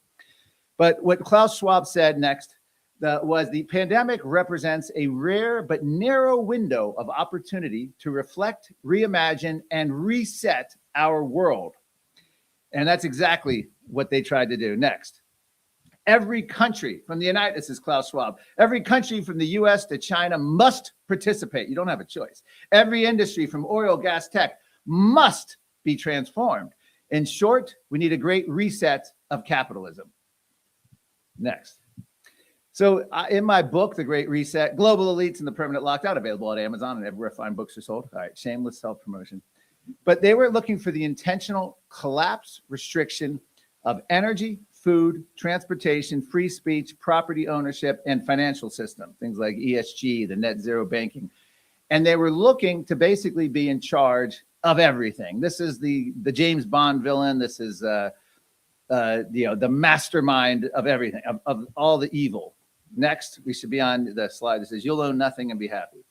D: But what Klaus Schwab said next was the pandemic represents a rare but narrow window of opportunity to reflect, reimagine, and reset our world. And that's exactly what they tried to do. Next. Every country from the United, this is Klaus Schwab, every country from the US to China must participate. You don't have a choice. Every industry from oil, gas, tech must be transformed. In short, we need a great reset of capitalism. Next. So in my book, The Great Reset, Global Elites and the Permanent Lockdown, available at Amazon and everywhere fine books are sold. All right, shameless self-promotion. But they were looking for the intentional collapse, restriction of energy, food, transportation, free speech, property ownership, and financial system, things like ESG, the net zero banking. And they were looking to basically be in charge of everything. This is the James Bond villain. This is the mastermind of everything, of all the evil. Next, we should be on the slide that says, you'll own nothing and be happy.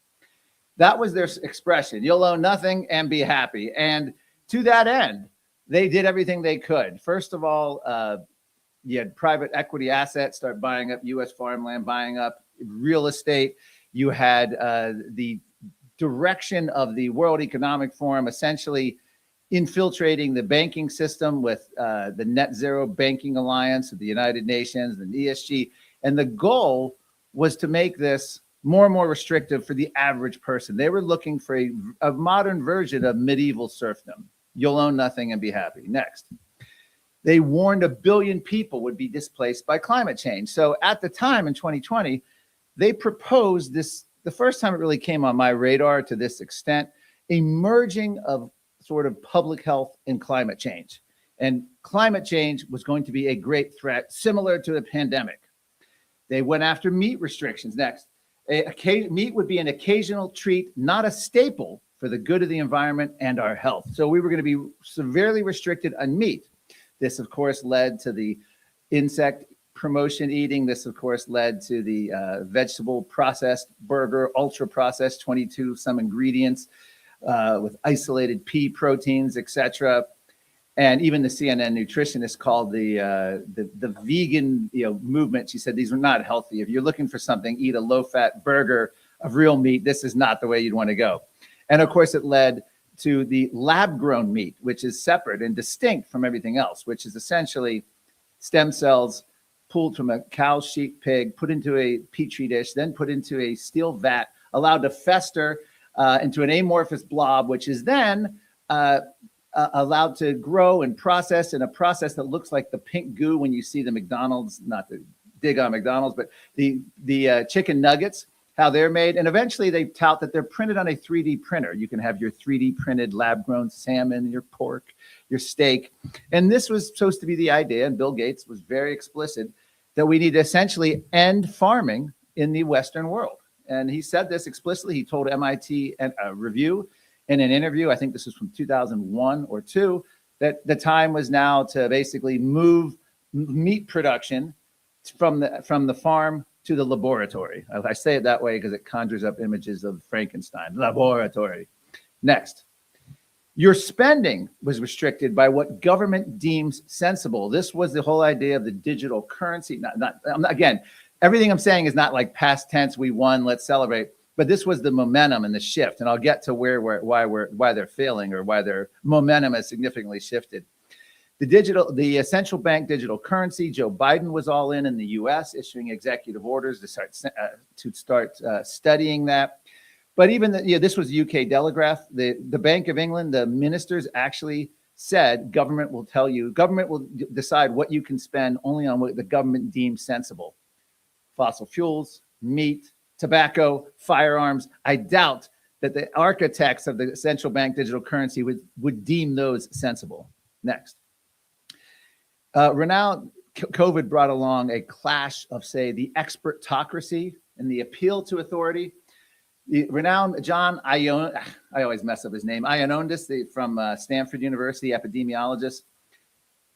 D: That was their expression. You'll own nothing and be happy. And to that end, they did everything they could. First of all, you had private equity assets start buying up U.S. farmland, buying up real estate. You had the direction of the World Economic Forum essentially infiltrating the banking system with the Net Zero Banking Alliance of the United Nations and ESG. And the goal was to make this more and more restrictive for the average person. They were looking for a modern version of medieval serfdom. You'll own nothing and be happy. Next. They warned 1 billion people would be displaced by climate change. So at the time in 2020, they proposed this, the first time it really came on my radar to this extent, a merging of sort of public health and climate change. And climate change was going to be a great threat, similar to the pandemic. They went after meat restrictions. Next, meat would be an occasional treat, not a staple for the good of the environment and our health. So we were going to be severely restricted on meat. This, of course, led to the insect promotion eating. This, of course, led to the vegetable processed burger, ultra processed, 22 some ingredients with isolated pea proteins, etc. And even the CNN nutritionist called the vegan movement. She said these are not healthy. If you're looking for something, eat a low-fat burger of real meat. This is not the way you'd want to go. And of course, it led to the lab-grown meat, which is separate and distinct from everything else, which is essentially stem cells pulled from a cow, sheep, pig, put into a petri dish, then put into a steel vat, allowed to fester into an amorphous blob, which is then allowed to grow and process in a process that looks like the pink goo when you see the McDonald's, not to dig on McDonald's, but the chicken nuggets, how they're made. And eventually they tout that they're printed on a 3D printer. You can have your 3D printed lab-grown salmon, your pork, your steak. And this was supposed to be the idea, and Bill Gates was very explicit, that we need to essentially end farming in the Western world. And he said this explicitly. He told MIT Review in an interview, I think this was from 2001 or 2, that the time was now to basically move meat production from the farm to the laboratory. I say it that way because it conjures up images of Frankenstein, laboratory. Next, your spending was restricted by what government deems sensible. This was the whole idea of the digital currency. Again, everything I'm saying is not like past tense, we won, let's celebrate. But this was the momentum and the shift. And I'll get to why they're failing or why their momentum has significantly shifted. The central bank digital currency, Joe Biden was all in the US, issuing executive orders to start studying that. But even this was UK Telegraph, the Bank of England, the ministers actually said government will decide what you can spend only on what the government deems sensible. Fossil fuels, meat, tobacco, firearms. I doubt that the architects of the central bank digital currency would deem those sensible. Next. Renowned COVID brought along a clash of, say, the expertocracy and the appeal to authority. The renowned John Ioannidis, I always mess up his name, Ioannidis from Stanford University, epidemiologist.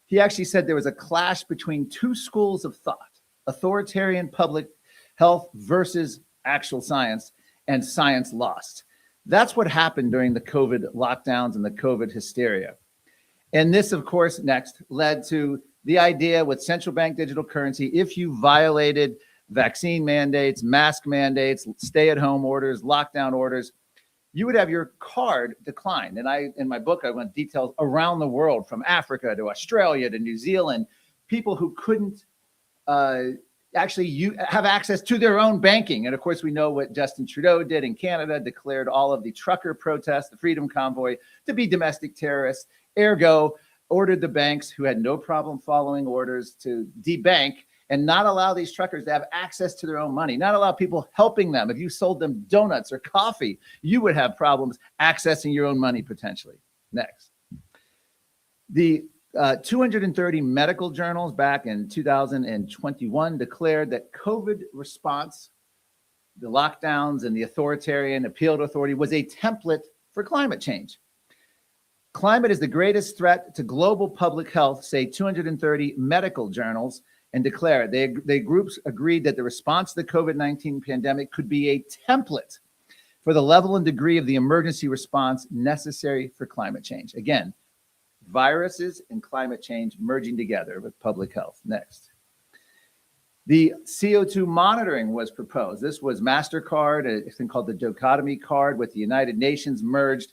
D: He actually said there was a clash between two schools of thought, authoritarian public health versus actual science, and science lost. That's what happened during the COVID lockdowns and the COVID hysteria. And this, of course, next led to the idea with central bank digital currency, if you violated vaccine mandates, mask mandates, stay-at-home orders, lockdown orders, you would have your card declined. And in my book, I went details around the world, from Africa to Australia to New Zealand, people who couldn't actually have access to their own banking. And of course, we know what Justin Trudeau did in Canada, declared all of the trucker protests, the Freedom Convoy, to be domestic terrorists, ergo ordered the banks, who had no problem following orders, to debank and not allow these truckers to have access to their own money, not allow people helping them. If you sold them donuts or coffee, you would have problems accessing your own money potentially. Next. The 230 medical journals back in 2021 declared that COVID response, the lockdowns and the authoritarian appeal to authority, was a template for climate change. Climate is the greatest threat to global public health, say 230 medical journals, and declare they groups agreed that the response to the COVID-19 pandemic could be a template for the level and degree of the emergency response necessary for climate change. Again, viruses and climate change merging together with public health. Next. The CO2 monitoring was proposed. This was MasterCard, a thing called the dichotomy card with the United Nations merged.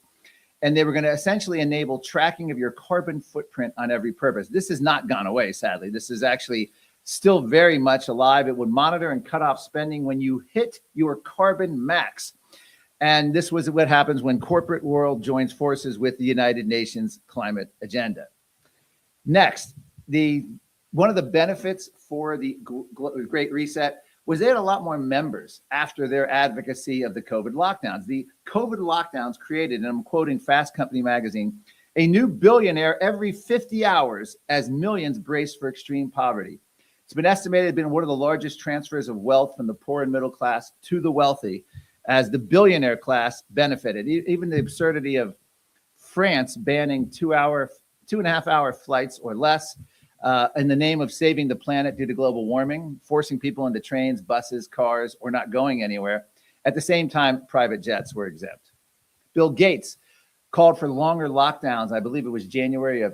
D: And they were going to essentially enable tracking of your carbon footprint on every purpose. This has not gone away, sadly. This is actually still very much alive. It would monitor and cut off spending when you hit your carbon max. And this was what happens when corporate world joins forces with the United Nations climate agenda. Next, one of the benefits for the Great Reset was they had a lot more members after their advocacy of the COVID lockdowns. The COVID lockdowns created, and I'm quoting Fast Company magazine, a new billionaire every 50 hours as millions brace for extreme poverty. It's been estimated to have been one of the largest transfers of wealth from the poor and middle class to the wealthy, as the billionaire class benefited. Even the absurdity of France banning 2.5 hour flights or less in the name of saving the planet due to global warming, forcing people into trains, buses, cars, or not going anywhere. At the same time, private jets were exempt. Bill Gates called for longer lockdowns. I believe it was January of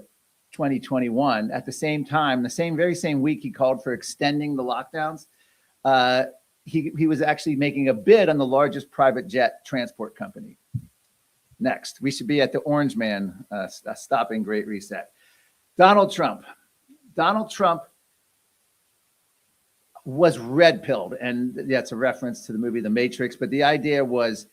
D: 2021. At the same time, the very same week, he called for extending the lockdowns. He was actually making a bid on the largest private jet transport company. Next, we should be at the Orange Man stopping Great Reset. Donald Trump. Donald Trump was red-pilled, and that's a reference to the movie The Matrix, but the idea was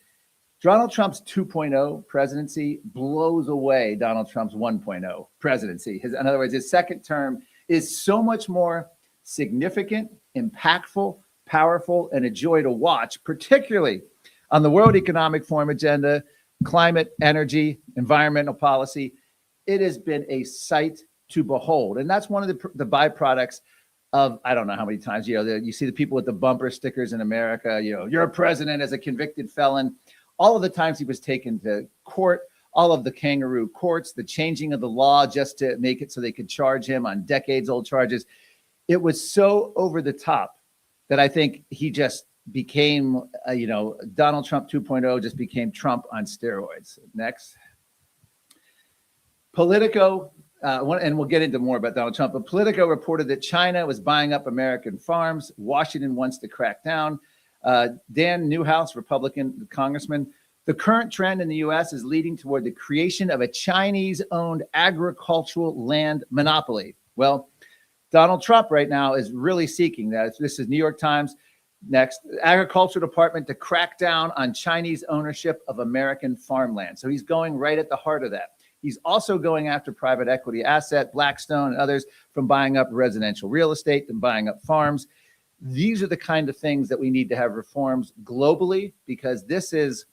D: Donald Trump's 2.0 presidency blows away Donald Trump's 1.0 presidency. In other words, his second term is so much more significant, impactful, powerful, and a joy to watch, particularly on the World Economic Forum agenda, climate, energy, environmental policy. It has been a sight to behold. And that's one of the byproducts of, I don't know how many times, you see the people with the bumper stickers in America, you're a president as a convicted felon. All of the times he was taken to court, all of the kangaroo courts, the changing of the law just to make it so they could charge him on decades-old charges. It was so over the top that I think he just became, Donald Trump 2.0 just became Trump on steroids. Next. Politico, and we'll get into more about Donald Trump, but Politico reported that China was buying up American farms. Washington wants to crack down. Dan Newhouse, Republican congressman, the current trend in the U.S. is leading toward the creation of a Chinese-owned agricultural land monopoly. Well, Donald Trump right now is really seeking that. This is New York Times. Next, Agriculture Department to crack down on Chinese ownership of American farmland. So he's going right at the heart of that. He's also going after private equity asset, Blackstone and others, from buying up residential real estate and buying up farms. These are the kind of things that we need to have reforms globally, because this is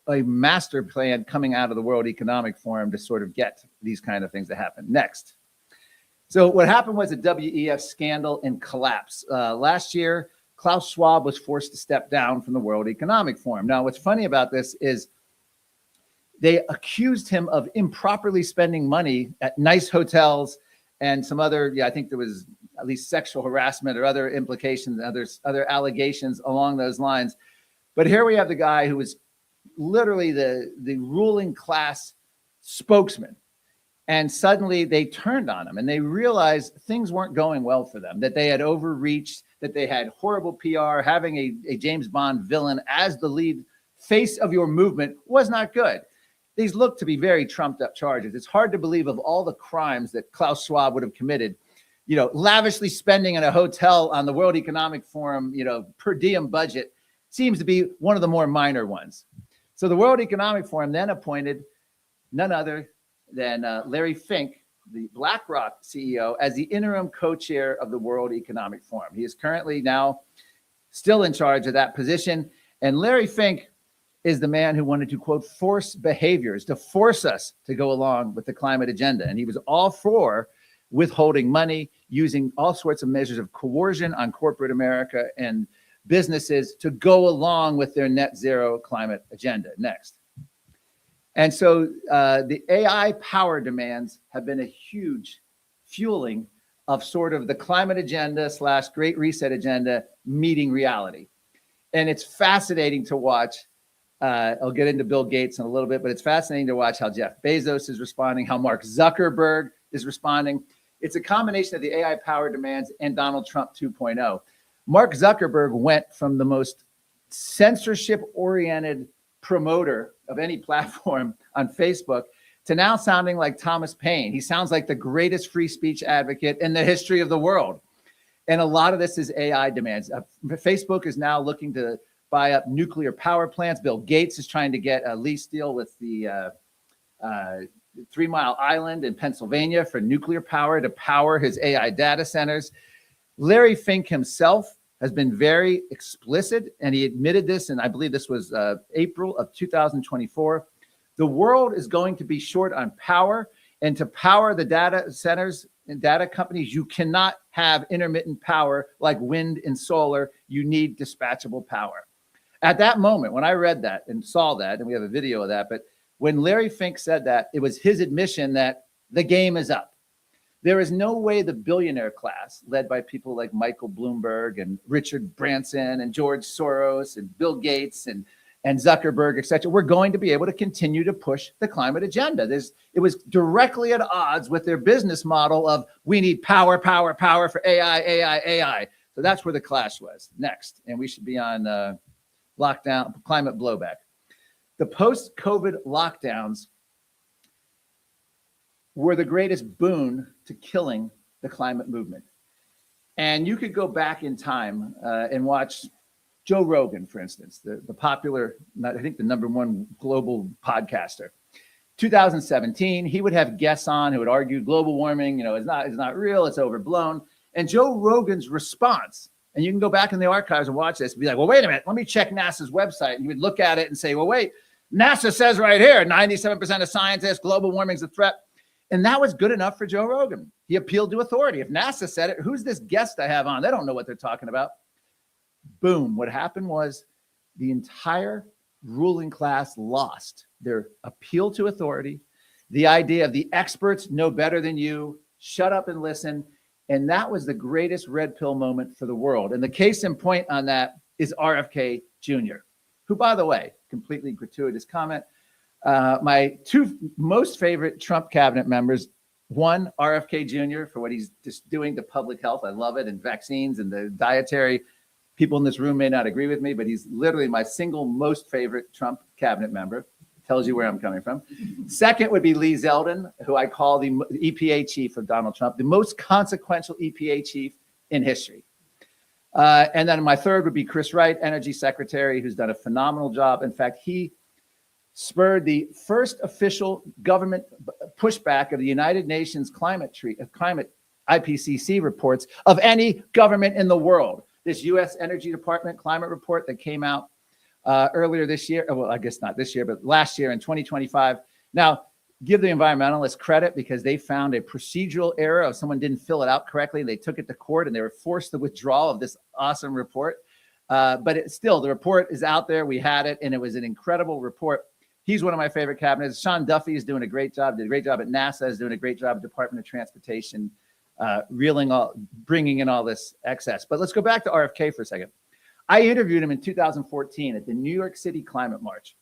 D: a master plan coming out of the World Economic Forum to sort of get these kind of things to happen. Next. So what happened was a WEF scandal and collapse. Last year, Klaus Schwab was forced to step down from the World Economic Forum. Now, what's funny about this is they accused him of improperly spending money at nice hotels and some other, I think there was at least sexual harassment or other implications, other allegations along those lines. But here we have the guy who was literally the ruling class spokesman. And suddenly they turned on him and they realized things weren't going well for them, that they had overreached, that they had horrible PR. Having a James Bond villain as the lead face of your movement was not good. These look to be very trumped up charges. It's hard to believe, of all the crimes that Klaus Schwab would have committed, lavishly spending in a hotel on the World Economic Forum, per diem budget seems to be one of the more minor ones. So the World Economic Forum then appointed none other than Larry Fink, the BlackRock CEO, as the interim co-chair of the World Economic Forum. He is currently now still in charge of that position. And Larry Fink is the man who wanted to, quote, force behaviors, to force us to go along with the climate agenda. And he was all for withholding money, using all sorts of measures of coercion on corporate America and businesses to go along with their net zero climate agenda. Next. And so the AI power demands have been a huge fueling of sort of the climate agenda / Great Reset agenda meeting reality. And it's fascinating to watch. I'll get into Bill Gates in a little bit, but it's fascinating to watch how Jeff Bezos is responding, how Mark Zuckerberg is responding. It's a combination of the AI power demands and Donald Trump 2.0. Mark Zuckerberg went from the most censorship-oriented promoter of any platform on Facebook to now sounding like Thomas Paine. He sounds like the greatest free speech advocate in the history of the world. And a lot of this is AI demands. Facebook is now looking to buy up nuclear power plants. Bill Gates is trying to get a lease deal with the 3 Mile Island in Pennsylvania for nuclear power to power his AI data centers. Larry Fink himself has been very explicit, and he admitted this, and I believe this was April of 2024. The world is going to be short on power, and to power the data centers and data companies, you cannot have intermittent power like wind and solar. You need dispatchable power. At that moment, when I read that and saw that, and we have a video of that, but when Larry Fink said that, it was his admission that the game is up. There is no way the billionaire class, led by people like Michael Bloomberg and Richard Branson and George Soros and Bill Gates and Zuckerberg, et cetera, we're going to be able to continue to push the climate agenda. It was directly at odds with their business model of we need power, power, power for AI, AI, AI. So that's where the clash was next. And we should be on lockdown, climate blowback. The post-COVID lockdowns were the greatest boon to killing the climate movement. And you could go back in time and watch Joe Rogan, for instance, the popular, I think the #1 global podcaster. 2017, he would have guests on who would argue global warming, is not real, it's overblown. And Joe Rogan's response, and you can go back in the archives and watch this, and be like, well, wait a minute, let me check NASA's website. And you would look at it and say, well, wait, NASA says right here, 97% of scientists, global warming's a threat. And that was good enough for Joe Rogan. He appealed to authority. If NASA said it, who's this guest I have on? They don't know what they're talking about. Boom. What happened was the entire ruling class lost their appeal to authority, the idea of the experts know better than you, shut up and listen. And that was the greatest red pill moment for the world. And the case in point on that is RFK Jr., who, by the way, completely gratuitous comment, my two most favorite Trump cabinet members, one, RFK Jr. for what he's just doing to public health. I love it. And vaccines and the dietary. People in this room may not agree with me, but he's literally my single most favorite Trump cabinet member. Tells you where I'm coming from. Second would be Lee Zeldin, who I call the EPA chief of Donald Trump, the most consequential EPA chief in history. And then my third would be Chris Wright, energy secretary, who's done a phenomenal job. In fact, he spurred the first official government pushback of the United Nations climate IPCC reports of any government in the world. This U.S. Energy Department climate report that came out earlier this year. Well, I guess not this year, but last year in 2025. Now, give the environmentalists credit because they found a procedural error of someone didn't fill it out correctly. They took it to court and they were forced to withdraw of this awesome report. But still, the report is out there. We had it, and it was an incredible report. He's one of my favorite cabinets. Sean Duffy is doing a great job, did a great job at NASA, is doing a great job at Department of Transportation, bringing in all this excess. But let's go back to RFK for a second. I interviewed him in 2014 at the New York City Climate March.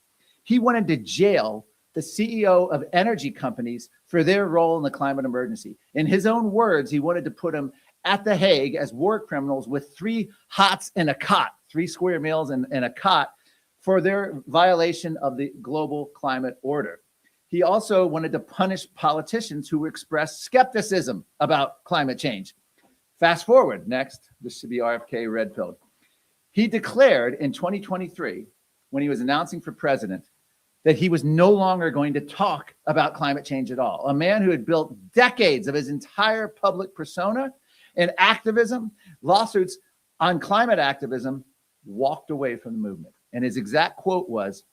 D: He wanted to jail the CEO of energy companies for their role in the climate emergency. In his own words, he wanted to put them at The Hague as war criminals with 3 hots and a cot, 3 square meals and a cot for their violation of the global climate order. He also wanted to punish politicians who expressed skepticism about climate change. Fast forward, next, this should be RFK red-pilled. He declared in 2023, when he was announcing for president, that he was no longer going to talk about climate change at all. A man who had built decades of his entire public persona and activism, lawsuits on climate activism, walked away from the movement. And his exact quote was,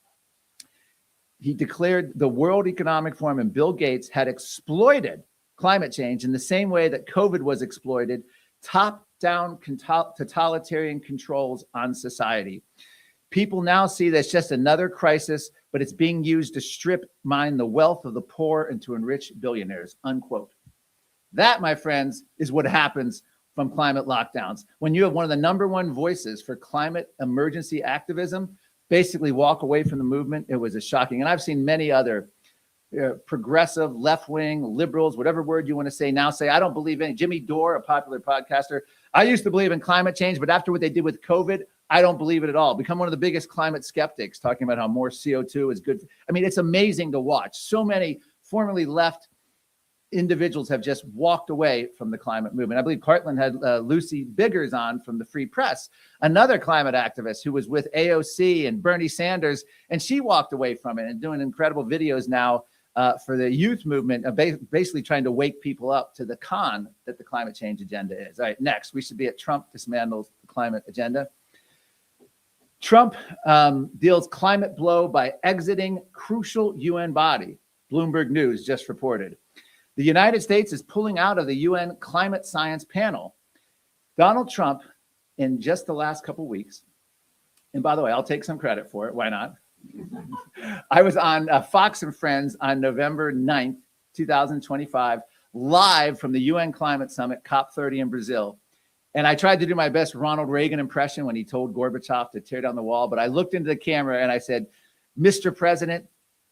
D: he declared the World Economic Forum and Bill Gates had exploited climate change in the same way that COVID was exploited, top-down totalitarian controls on society. People now see that's just another crisis, but it's being used to strip mine the wealth of the poor and to enrich billionaires, unquote. That, my friends, is what happens from climate lockdowns. When you have one of the #1 voices for climate emergency activism basically walk away from the movement, it was a shocking. And I've seen many other progressive, left-wing, liberals, whatever word you want to say, now say, I don't believe in it. Jimmy Dore, a popular podcaster, I used to believe in climate change, but after what they did with COVID, I don't believe it at all. Become one of the biggest climate skeptics, talking about how more CO2 is good. I mean, it's amazing to watch. So many formerly left individuals have just walked away from the climate movement. I believe Heartland had Lucy Biggers on from the Free Press, another climate activist who was with AOC and Bernie Sanders, and she walked away from it and doing incredible videos now for the youth movement, basically trying to wake people up to the con that the climate change agenda is. All right, next, we should be at Trump dismantles the climate agenda. Trump deals climate blow by exiting crucial UN body. Bloomberg News just reported. The United States is pulling out of the UN climate science panel. Donald Trump, in just the last couple of weeks, and by the way, I'll take some credit for it. Why not? I was on Fox and Friends on November 9th, 2025, live from the UN Climate Summit, COP30 in Brazil. And I tried to do my best Ronald Reagan impression when he told Gorbachev to tear down the wall. But I looked into the camera and I said, Mr. President,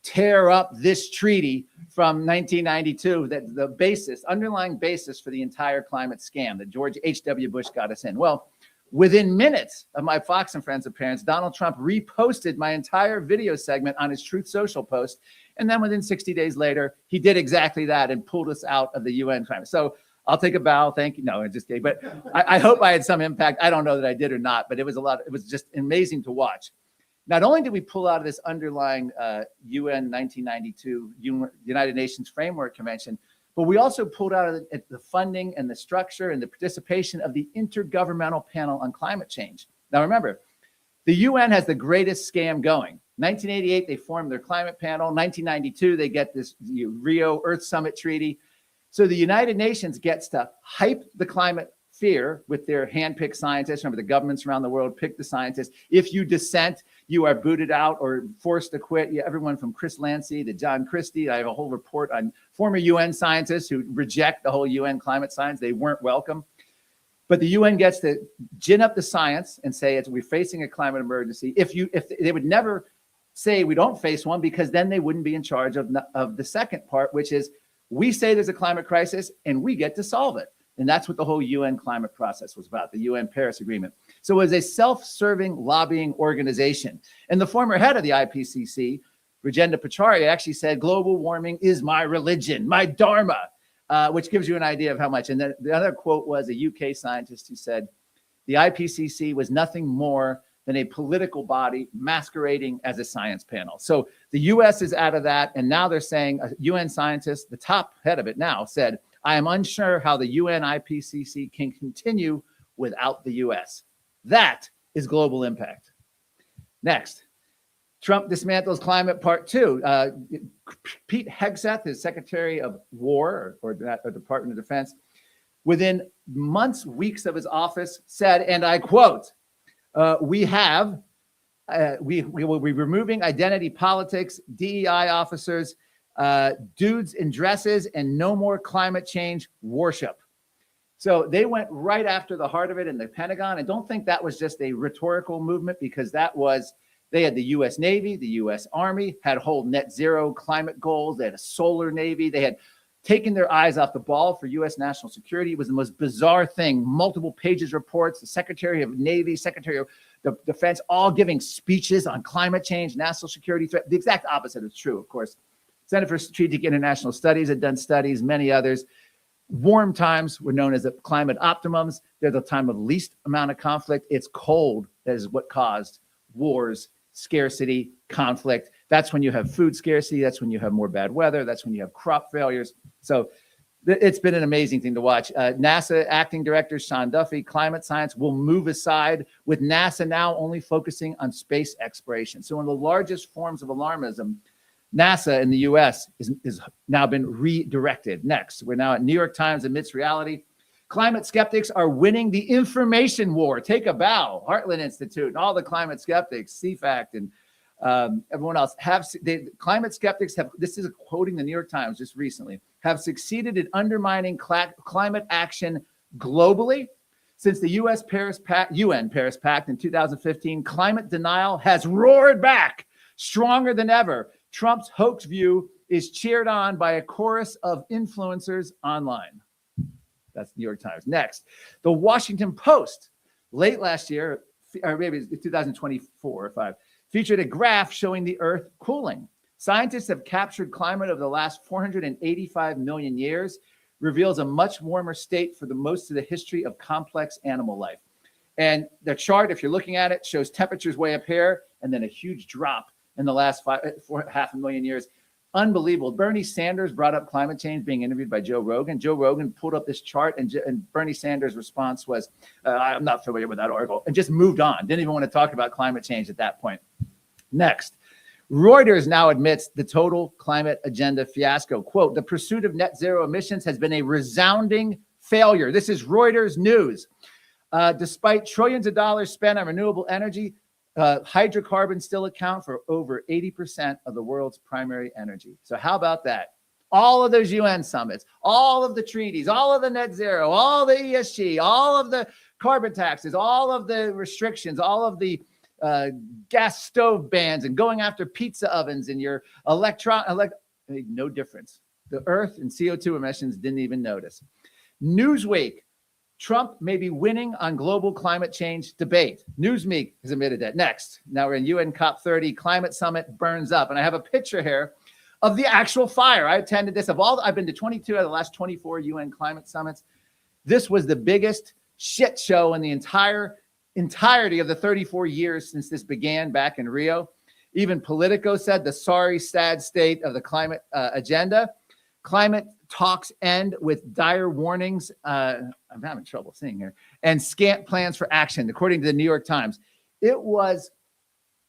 D: tear up this treaty from 1992, that the basis, underlying basis for the entire climate scam that George H.W. Bush got us in. Well, within minutes of my Fox and Friends appearance, Donald Trump reposted my entire video segment on his Truth Social post. And then within 60 days later, he did exactly that and pulled us out of the UN climate. So I'll take a bow. Thank you. No, I'm just kidding. But I hope I had some impact. I don't know that I did or not, but it was a lot. It was just amazing to watch. Not only did we pull out of this underlying UN 1992 United Nations Framework Convention, but we also pulled out of the funding and the structure and the participation of the Intergovernmental Panel on Climate Change. Now, remember, the UN has the greatest scam going. 1988, they formed their climate panel. 1992, they get this Rio Earth Summit Treaty. So the United Nations gets to hype the climate fear with their hand-picked scientists. Remember, the governments around the world pick the scientists. If you dissent, you are booted out or forced to quit. Everyone from Chris Lancy to John Christie. I have a whole report on former UN scientists who reject the whole UN climate science. They weren't welcome. But the UN gets to gin up the science and say we're facing a climate emergency. If they would never say we don't face one, because then they wouldn't be in charge of the second part, which is we say there's a climate crisis and we get to solve it. And that's what the whole UN climate process was about, the UN Paris Agreement. So it was a self-serving lobbying organization. And the former head of the IPCC, Rajendra Pachauri, actually said, global warming is my religion, my dharma, which gives you an idea of how much. And then the other quote was a UK scientist who said, the IPCC was nothing more than a political body masquerading as a science panel. So the US is out of that. And now they're saying, a UN scientist, the top head of it now, said, I am unsure how the UN IPCC can continue without the US. That is global impact. Next, Trump dismantles climate part 2. Pete Hegseth, his Secretary of War or Department of Defense, within months, weeks of his office said, and I quote, we will be removing identity politics, DEI officers, dudes in dresses, and no more climate change worship. So they went right after the heart of it in the Pentagon. And don't think that was just a rhetorical movement, because they had the US Navy, the US Army, had whole net zero climate goals. They had a solar Navy. They had taken their eyes off the ball for US national security. It was the most bizarre thing. Multiple pages reports, the Secretary of Navy, Secretary of the Defense, all giving speeches on climate change, national security threat. The exact opposite is true, of course. Center for Strategic International Studies had done studies, many others. Warm times were known as the climate optimums. They're the time of least amount of conflict. It's cold that is what caused wars, scarcity, conflict. That's when you have food scarcity. That's when you have more bad weather. That's when you have crop failures. So it's been an amazing thing to watch. NASA acting director Sean Duffy, climate science will move aside, with NASA now only focusing on space exploration. So one of the largest forms of alarmism, NASA in the US is now been redirected. Next, we're now at New York Times amidst reality. Climate skeptics are winning the information war. Take a bow. Heartland Institute and all the climate skeptics, CFACT and everyone else climate skeptics have, this is quoting the New York Times just recently, have succeeded in undermining climate action globally. Since the UN Paris Pact in 2015, climate denial has roared back stronger than ever. Trump's hoax view is cheered on by a chorus of influencers online. That's New York Times. Next, the Washington Post. Late last year, or maybe it's 2024 or 5, featured a graph showing the Earth cooling. Scientists have captured climate over the last 485 million years, reveals a much warmer state for the most of the history of complex animal life. And the chart, if you're looking at it, shows temperatures way up here and then a huge drop in the last half a million years. Unbelievable. Bernie Sanders brought up climate change being interviewed by Joe Rogan. Joe Rogan pulled up this chart and Bernie Sanders' response was, I'm not familiar with that article, and just moved on. Didn't even want to talk about climate change at that point. Next, Reuters now admits the total climate agenda fiasco. Quote, the pursuit of net zero emissions has been a resounding failure. This is Reuters news. Despite trillions of dollars spent on renewable energy, hydrocarbons still account for over 80% of the world's primary energy. So how about that? All of those UN summits, all of the treaties, all of the net zero, all the ESG, all of the carbon taxes, all of the restrictions, all of the gas stove bans and going after pizza ovens and your no difference. The Earth and CO2 emissions didn't even notice. Newsweek, Trump may be winning on global climate change debate. Newsweek has admitted that. Next, now we're in UN COP30, climate summit burns up. And I have a picture here of the actual fire. I attended this. I've been to 22 out of the last 24 UN climate summits. This was the biggest shit show in the entirety of the 34 years since this began back in Rio. Even Politico said the sorry, sad state of the climate agenda. Climate talks end with dire warnings. I'm having trouble seeing here. And scant plans for action, according to the New York Times. It was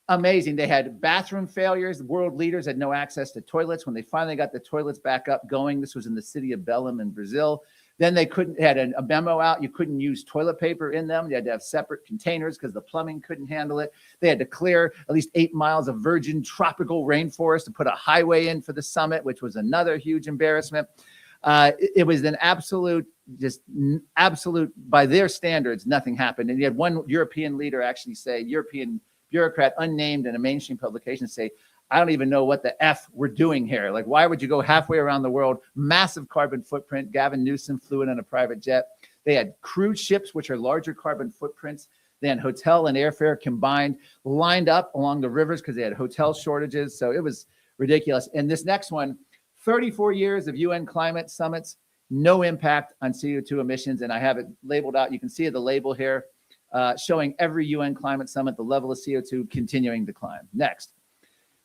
D: amazing. They had bathroom failures. World leaders had no access to toilets. When they finally got the toilets back up going, this was in the city of Belém in Brazil. Then they had a memo out. You couldn't use toilet paper in them. You had to have separate containers because the plumbing couldn't handle it. They had to clear at least 8 miles of virgin tropical rainforest to put a highway in for the summit, which was another huge embarrassment. It was an absolute, by their standards, nothing happened. And you had one European leader actually say, European bureaucrat, unnamed in a mainstream publication, say, I don't even know what the F we're doing here. Like, why would you go halfway around the world? Massive carbon footprint. Gavin Newsom flew in on a private jet. They had cruise ships, which are larger carbon footprints than hotel and airfare combined, lined up along the rivers because they had hotel shortages. So it was ridiculous. And this next one, 34 years of UN climate summits, no impact on CO2 emissions. And I have it labeled out. You can see the label here showing every UN climate summit, the level of CO2 continuing to climb. Next.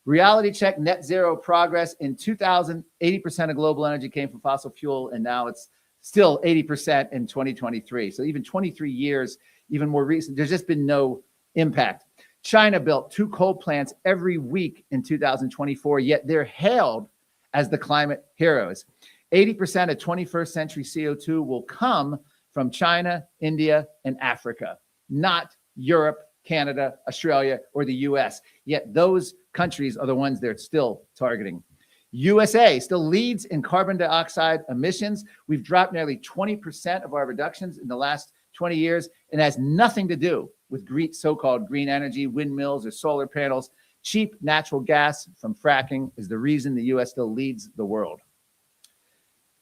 D: Reality check, net zero progress. In 2000, 80% of global energy came from fossil fuel, and now it's still 80% in 2023. So even 23 years, even more recent, there's just been no impact. China built 2 coal plants every week in 2024, yet they're hailed as the climate heroes. 80% of 21st century CO2 will come from China, India, and Africa, not Europe, Canada, Australia, or the US. Yet those countries are the ones they're still targeting. USA still leads in carbon dioxide emissions. We've dropped nearly 20% of our reductions in the last 20 years, and has nothing to do with so-called green energy, windmills, or solar panels. Cheap natural gas from fracking is the reason the US still leads the world.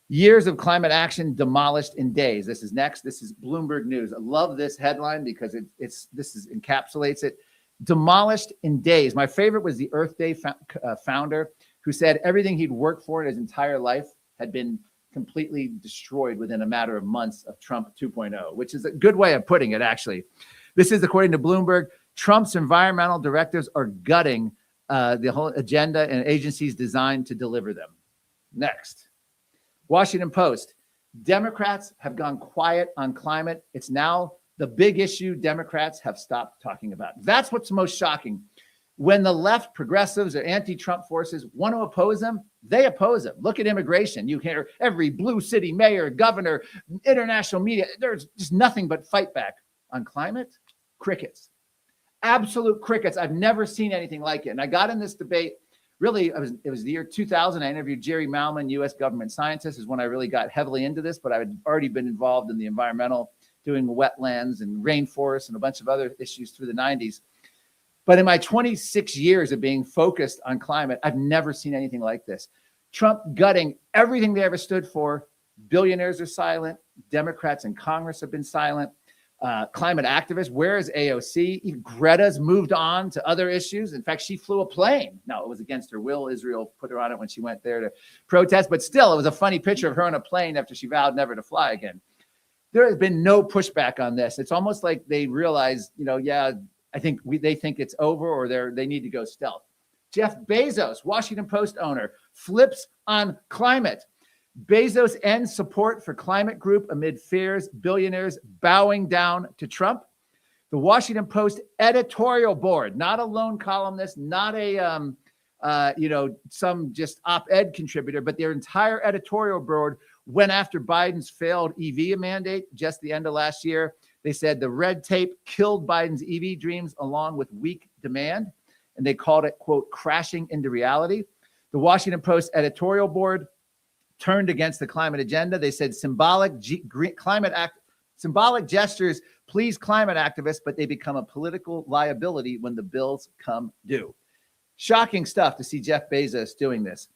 D: Years of climate action demolished in days. This is next. This is Bloomberg News. I love this headline because this encapsulates it. Demolished in days. My favorite was the Earth Day founder who said everything he'd worked for in his entire life had been completely destroyed within a matter of months of Trump 2.0, which is a good way of putting it, actually. This is according to Bloomberg. Trump's environmental directives are gutting the whole agenda and agencies designed to deliver them. Next. Washington Post. Democrats have gone quiet on climate. It's now the big issue Democrats have stopped talking about. That's what's most shocking. When the left, progressives, or anti-Trump forces want to oppose them, they oppose them. Look at immigration. You hear every blue city mayor, governor, international media. There's just nothing but fight back. On climate, crickets. Absolute crickets. I've never seen anything like it. And I got in this debate. Really, it was the year 2000. I interviewed Jerry Malman, U.S. government scientist, is when I really got heavily into this, but I had already been involved in the environmental, doing wetlands and rainforests and a bunch of other issues through the 90s. But in my 26 years of being focused on climate, I've never seen anything like this. Trump gutting everything they ever stood for. Billionaires are silent. Democrats in Congress have been silent. climate activists. Where is AOC? Even Greta's moved on to other issues. In fact, she flew a plane. No, it was against her will. Israel put her on it when she went there to protest. But still, it was a funny picture of her on a plane after she vowed never to fly again. There has been no pushback on this. It's almost like they realize, yeah, I think they think it's over, or they need to go stealth. Jeff Bezos, Washington Post owner, flips on climate. Bezos ends support for climate group amid fears, billionaires bowing down to Trump. The Washington Post editorial board, not a lone columnist, not a some just op-ed contributor, but their entire editorial board went after Biden's failed EV mandate just the end of last year. They said the red tape killed Biden's EV dreams along with weak demand, and they called it, quote, crashing into reality. The Washington Post editorial board turned against the climate agenda. They said symbolic gestures please climate activists, but they become a political liability when the bills come due. Shocking stuff to see Jeff Bezos doing this.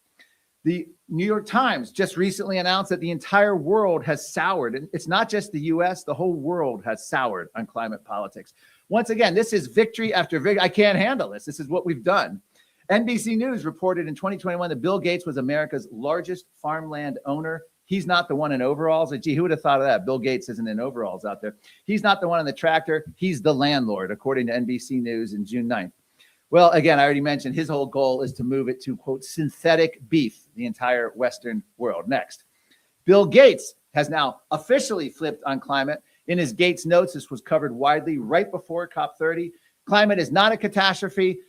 D: The New York Times just recently announced that the entire world has soured. And it's not just the US, the whole world has soured on climate politics. Once again, this is victory after victory. I can't handle this. This is what we've done. NBC News reported in 2021 that Bill Gates was America's largest farmland owner. He's not the one in overalls. Gee, who would have thought of that? Bill Gates isn't in overalls out there. He's not the one in the tractor. He's the landlord, according to NBC News in June 9th. Well, again, I already mentioned his whole goal is to move it to, quote, synthetic beef, the entire Western world. Next, Bill Gates has now officially flipped on climate. In his Gates notes, this was covered widely right before COP30. Climate is not a catastrophe.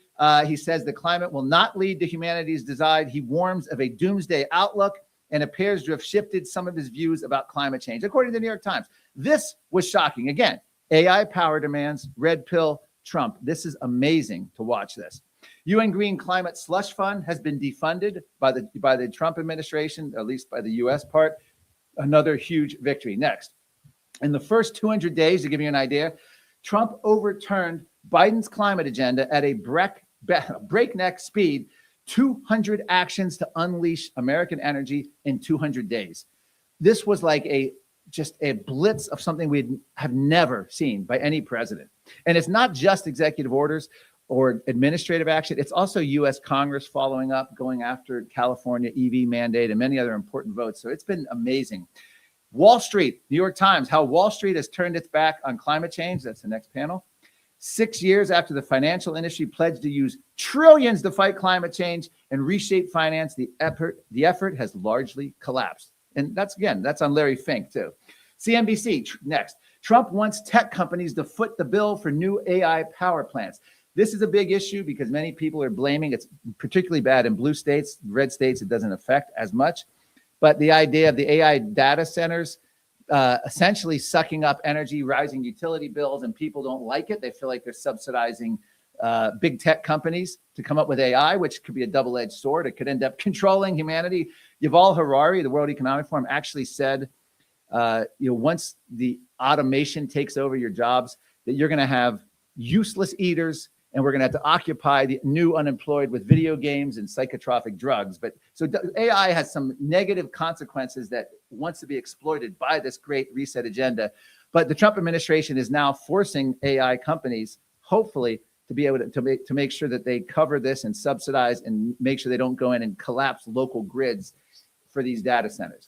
D: He says the climate will not lead to humanity's design. He warns of a doomsday outlook and appears to have shifted some of his views about climate change, according to the New York Times. This was shocking. Again, AI power demands, red pill, Trump. This is amazing to watch this. UN Green Climate Slush Fund has been defunded by the Trump administration, at least by the US part. Another huge victory. Next, in the first 200 days, to give you an idea, Trump overturned Biden's climate agenda at a breakneck speed, 200 actions to unleash American energy in 200 days. This was like just a blitz of something we have never seen by any president. And it's not just executive orders or administrative action. It's also U.S. Congress following up, going after California EV mandate and many other important votes. So it's been amazing. Wall Street, New York Times, how Wall Street has turned its back on climate change. That's the next panel. 6 years after the financial industry pledged to use trillions to fight climate change and reshape finance, the effort has largely collapsed. And that's on Larry Fink too. CNBC, next. Trump wants tech companies to foot the bill for new AI power plants. This is a big issue because many people are blaming it's particularly bad in blue states. Red states, it doesn't affect as much. But the idea of the AI data centers essentially sucking up energy, rising utility bills, and people don't like it. They feel like they're subsidizing big tech companies to come up with AI, which could be a double-edged sword. It could end up controlling humanity. Yuval Harari, the World Economic Forum, actually said, once the automation takes over your jobs, that you're going to have useless eaters, and we're going to have to occupy the new unemployed with video games and psychotropic drugs. But so AI has some negative consequences that wants to be exploited by this great reset agenda. But the Trump administration is now forcing AI companies, hopefully, to be able to make sure that they cover this and subsidize and make sure they don't go in and collapse local grids for these data centers.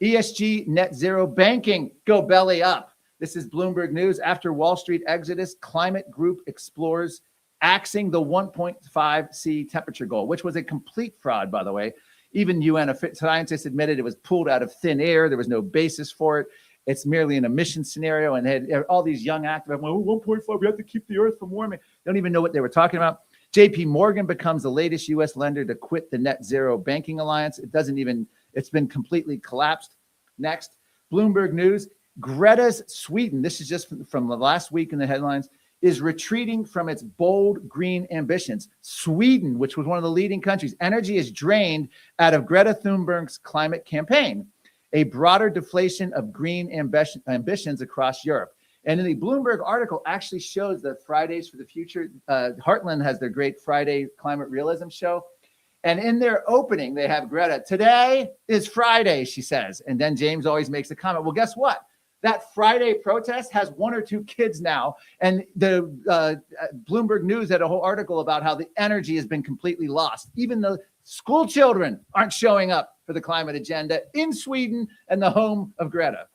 D: ESG net zero banking, go belly up. This is Bloomberg News. After Wall Street exodus, climate group explores axing the 1.5C temperature goal, which was a complete fraud, by the way. Even UN scientists admitted it was pulled out of thin air. There was no basis for it. It's merely an emission scenario. And they had all these young activists, well, 1.5, we have to keep the earth from warming. They don't even know what they were talking about. JP Morgan becomes the latest US lender to quit the net zero banking alliance. It's been completely collapsed. Next, Bloomberg News, Greta's Sweden, this is just from the last week in the headlines, is retreating from its bold green ambitions. Sweden, which was one of the leading countries, energy is drained out of Greta Thunberg's climate campaign, a broader deflation of green ambitions across Europe. And in the Bloomberg article actually shows that Fridays for the Future, Heartland has their great Friday climate realism show. And in their opening, they have Greta, today is Friday, she says. And then James always makes a comment. Well, guess what? That Friday protest has 1 or 2 kids now. And the Bloomberg News had a whole article about how the energy has been completely lost. Even the school children aren't showing up for the climate agenda in Sweden and the home of Greta.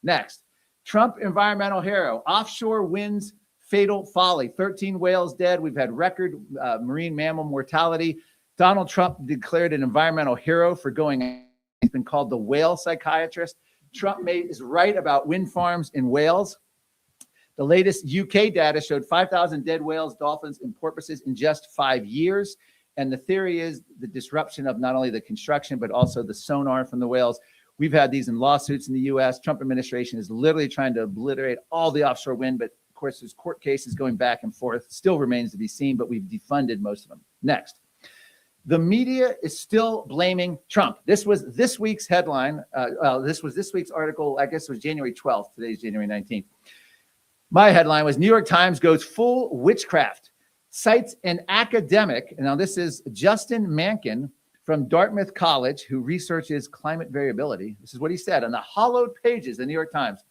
D: Next, Trump environmental hero, offshore winds, fatal folly, 13 whales dead. We've had record marine mammal mortality. Donald Trump declared an environmental hero for going, he's been called the whale psychiatrist. Trump is right about wind farms in Wales. The latest UK data showed 5,000 dead whales, dolphins, and porpoises in just 5 years. And the theory is the disruption of not only the construction, but also the sonar from the whales. We've had these in lawsuits in the US. Trump administration is literally trying to obliterate all the offshore wind, but of course there's court cases going back and forth. Still remains to be seen, but we've defunded most of them. Next. The media is still blaming Trump. This was this week's headline. This was this week's article. I guess it was January 12th. Today's January 19th. My headline was New York Times goes full witchcraft, cites an academic. And now this is Justin Mankin from Dartmouth College, who researches climate variability. This is what he said on the hollowed pages of the New York Times.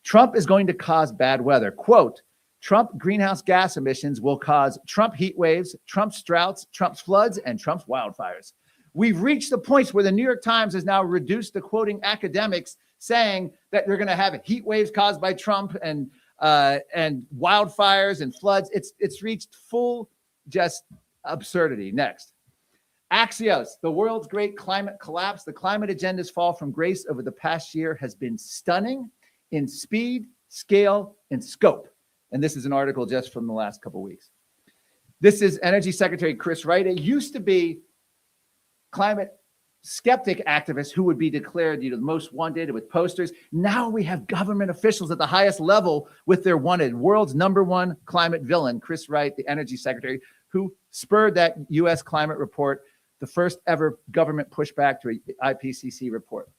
D: Trump is going to cause bad weather. Quote, Trump greenhouse gas emissions will cause Trump heat waves, Trump's droughts, Trump's floods, and Trump's wildfires. We've reached the points where the New York Times has now reduced to quoting academics saying that they're going to have heat waves caused by Trump and wildfires and floods. It's reached full just absurdity. Next. Axios, the world's great climate collapse. The climate agenda's fall from grace over the past year has been stunning in speed, scale, and scope. And this is an article just from the last couple of weeks. This is Energy Secretary Chris Wright. It used to be climate skeptic activists who would be declared, the most wanted with posters. Now we have government officials at the highest level with their wanted. World's #1 climate villain, Chris Wright, the Energy Secretary, who spurred that U.S. climate report, the first ever government pushback to an IPCC report.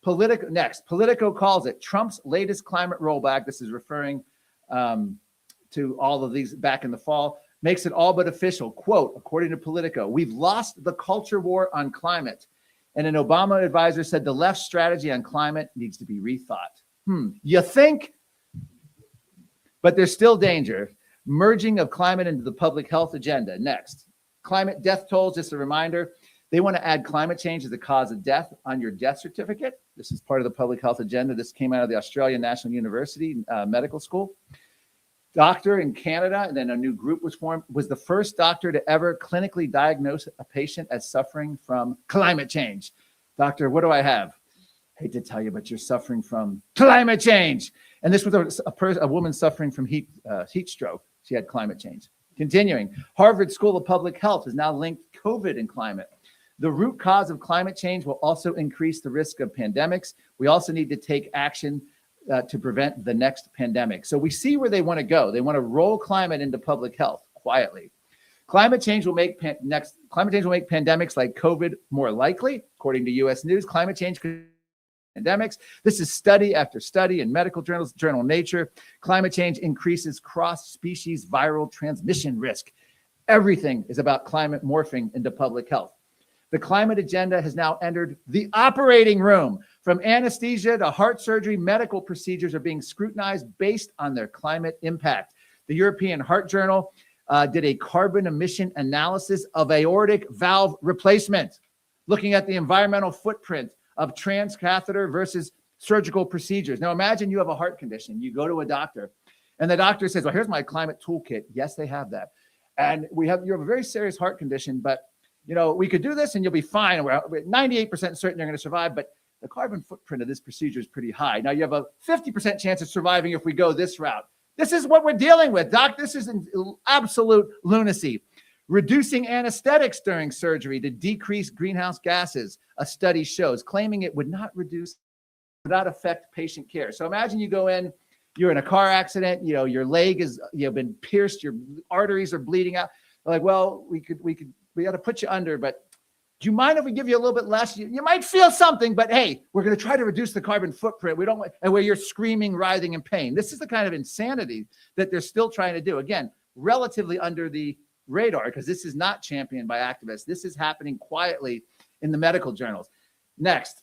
D: Politico calls it Trump's latest climate rollback. This is referring to all of these back in the fall, makes it all but official. Quote, according to Politico, we've lost the culture war on climate. And an Obama advisor said the left's strategy on climate needs to be rethought. You think? But there's still danger. Merging of climate into the public health agenda. Next, climate death tolls, just a reminder. They want to add climate change as the cause of death on your death certificate. This is part of the public health agenda. This came out of the Australian National University Medical School. Doctor in Canada, and then a new group was formed, was the first doctor to ever clinically diagnose a patient as suffering from climate change. Doctor, what do I have? Hate to tell you, but you're suffering from climate change. And this was a woman suffering from heat stroke. She had climate change. Continuing, Harvard School of Public Health has now linked COVID and climate. The root cause of climate change will also increase the risk of pandemics. We also need to take action to prevent the next pandemic. So we see where they want to go. They want to roll climate into public health quietly. Climate change will make pandemics like COVID more likely, according to U.S. News. Climate change pandemics. This is study after study in medical journals, journal Nature. Climate change increases cross-species viral transmission risk. Everything is about climate morphing into public health. The climate agenda has now entered the operating room. From anesthesia to heart surgery, medical procedures are being scrutinized based on their climate impact. The European Heart Journal did a carbon emission analysis of aortic valve replacement, looking at the environmental footprint of transcatheter versus surgical procedures. Now imagine you have a heart condition. You go to a doctor and the doctor says, well, here's my climate toolkit. Yes, they have that. And you have a very serious heart condition, but we could do this and you'll be fine. We're 98% certain you're going to survive, but the carbon footprint of this procedure is pretty high. Now you have a 50% chance of surviving if we go this route. This is what we're dealing with, Doc. This is absolute lunacy. Reducing anesthetics during surgery to decrease greenhouse gases, a study shows, claiming it would not affect patient care. So imagine you go in, you're in a car accident, your leg is been pierced, your arteries are bleeding out. They're like, well, we got to put you under, but do you mind if we give you a little bit less? You might feel something, but hey, we're going to try to reduce the carbon footprint. We don't want, and where you're screaming, writhing in pain. This is the kind of insanity that they're still trying to do. Again, relatively under the radar, because this is not championed by activists. This is happening quietly in the medical journals. Next,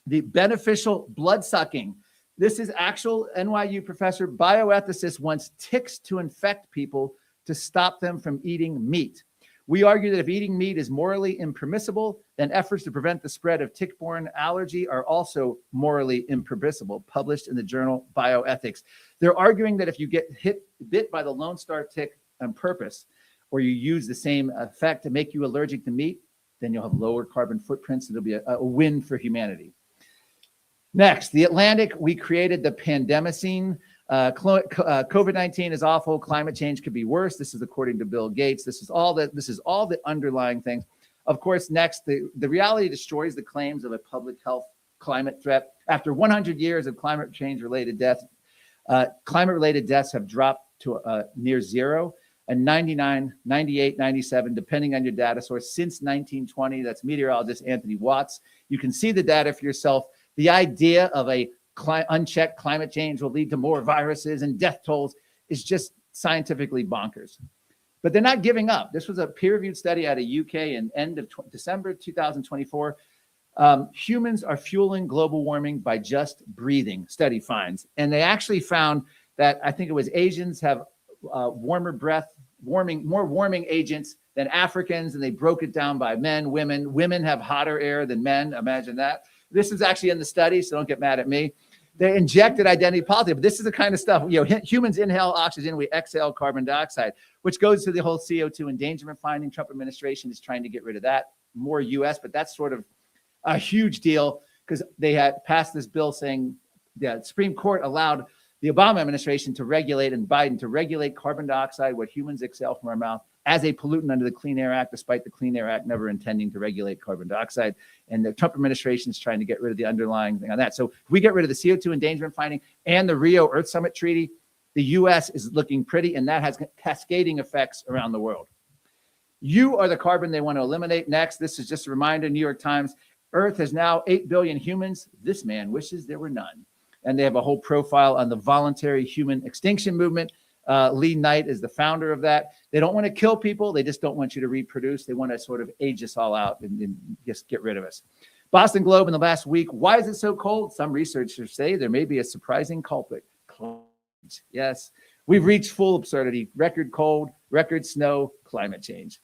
D: the beneficial blood sucking. This is actual NYU professor. Bioethicists wants ticks to infect people to stop them from eating meat. We argue that if eating meat is morally impermissible, then efforts to prevent the spread of tick-borne allergy are also morally impermissible, published in the journal Bioethics. They're arguing that if you get bit by the Lone Star tick on purpose, or you use the same effect to make you allergic to meat, then you'll have lower carbon footprints. It'll be a win for humanity. Next, the Atlantic, we created the pandemicine. COVID-19 is awful. Climate change could be worse. This is according to Bill Gates. This is all the underlying things. Of course, next, the reality destroys the claims of a public health climate threat. After 100 years of climate change-related deaths, climate-related deaths have dropped to near zero. And 99, 98, 97, depending on your data source, since 1920, that's meteorologist Anthony Watts. You can see the data for yourself. The idea of a unchecked climate change will lead to more viruses and death tolls is just scientifically bonkers. But they're not giving up. This was a peer-reviewed study out of UK in end of December 2024. Humans are fueling global warming by just breathing, study finds. And they actually found that, I think it was Asians have more warming agents than Africans, and they broke it down by men, women. Women have hotter air than men. Imagine that. This is actually in the study, so don't get mad at me. They injected identity politics, but this is the kind of stuff, humans inhale oxygen, we exhale carbon dioxide, which goes to the whole CO2 endangerment finding. Trump administration is trying to get rid of that, more US, but that's sort of a huge deal because they had passed this bill saying the Supreme Court allowed the Obama administration to regulate, and Biden to regulate carbon dioxide, what humans exhale from our mouth, as a pollutant under the Clean Air Act, despite the Clean Air Act never intending to regulate carbon dioxide. And the Trump administration is trying to get rid of the underlying thing on that. So if we get rid of the CO2 endangerment finding and the Rio Earth Summit Treaty, the US is looking pretty, and that has cascading effects around the world. You are the carbon they want to eliminate. Next, this is just a reminder, New York Times, Earth has now 8 billion humans. This man wishes there were none. And they have a whole profile on the voluntary human extinction movement. Lee Knight is the founder of that. They don't want to kill people. They just don't want you to reproduce. They want to sort of age us all out and just get rid of us. Boston Globe in the last week. Why is it so cold? Some researchers say there may be a surprising culprit. Yes, we've reached full absurdity. Record cold, record snow, climate change.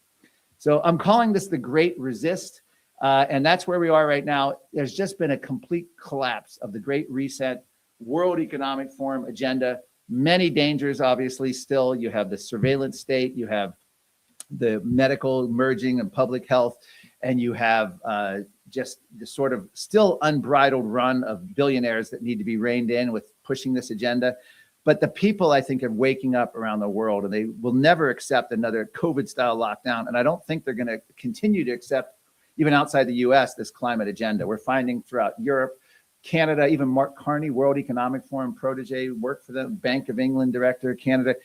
D: So I'm calling this the Great Resist. And that's where we are right now. There's just been a complete collapse of the Great Reset, World Economic Forum agenda. Many dangers, obviously, still. You have the surveillance state, you have the medical merging and public health, and you have just the sort of still unbridled run of billionaires that need to be reined in with pushing this agenda. But the people, I think, are waking up around the world, and they will never accept another COVID-style lockdown. And I don't think they're going to continue to accept, even outside the US, this climate agenda. We're finding throughout Europe, Canada, even Mark Carney, World Economic Forum protege, worked for the Bank of England director, Canada.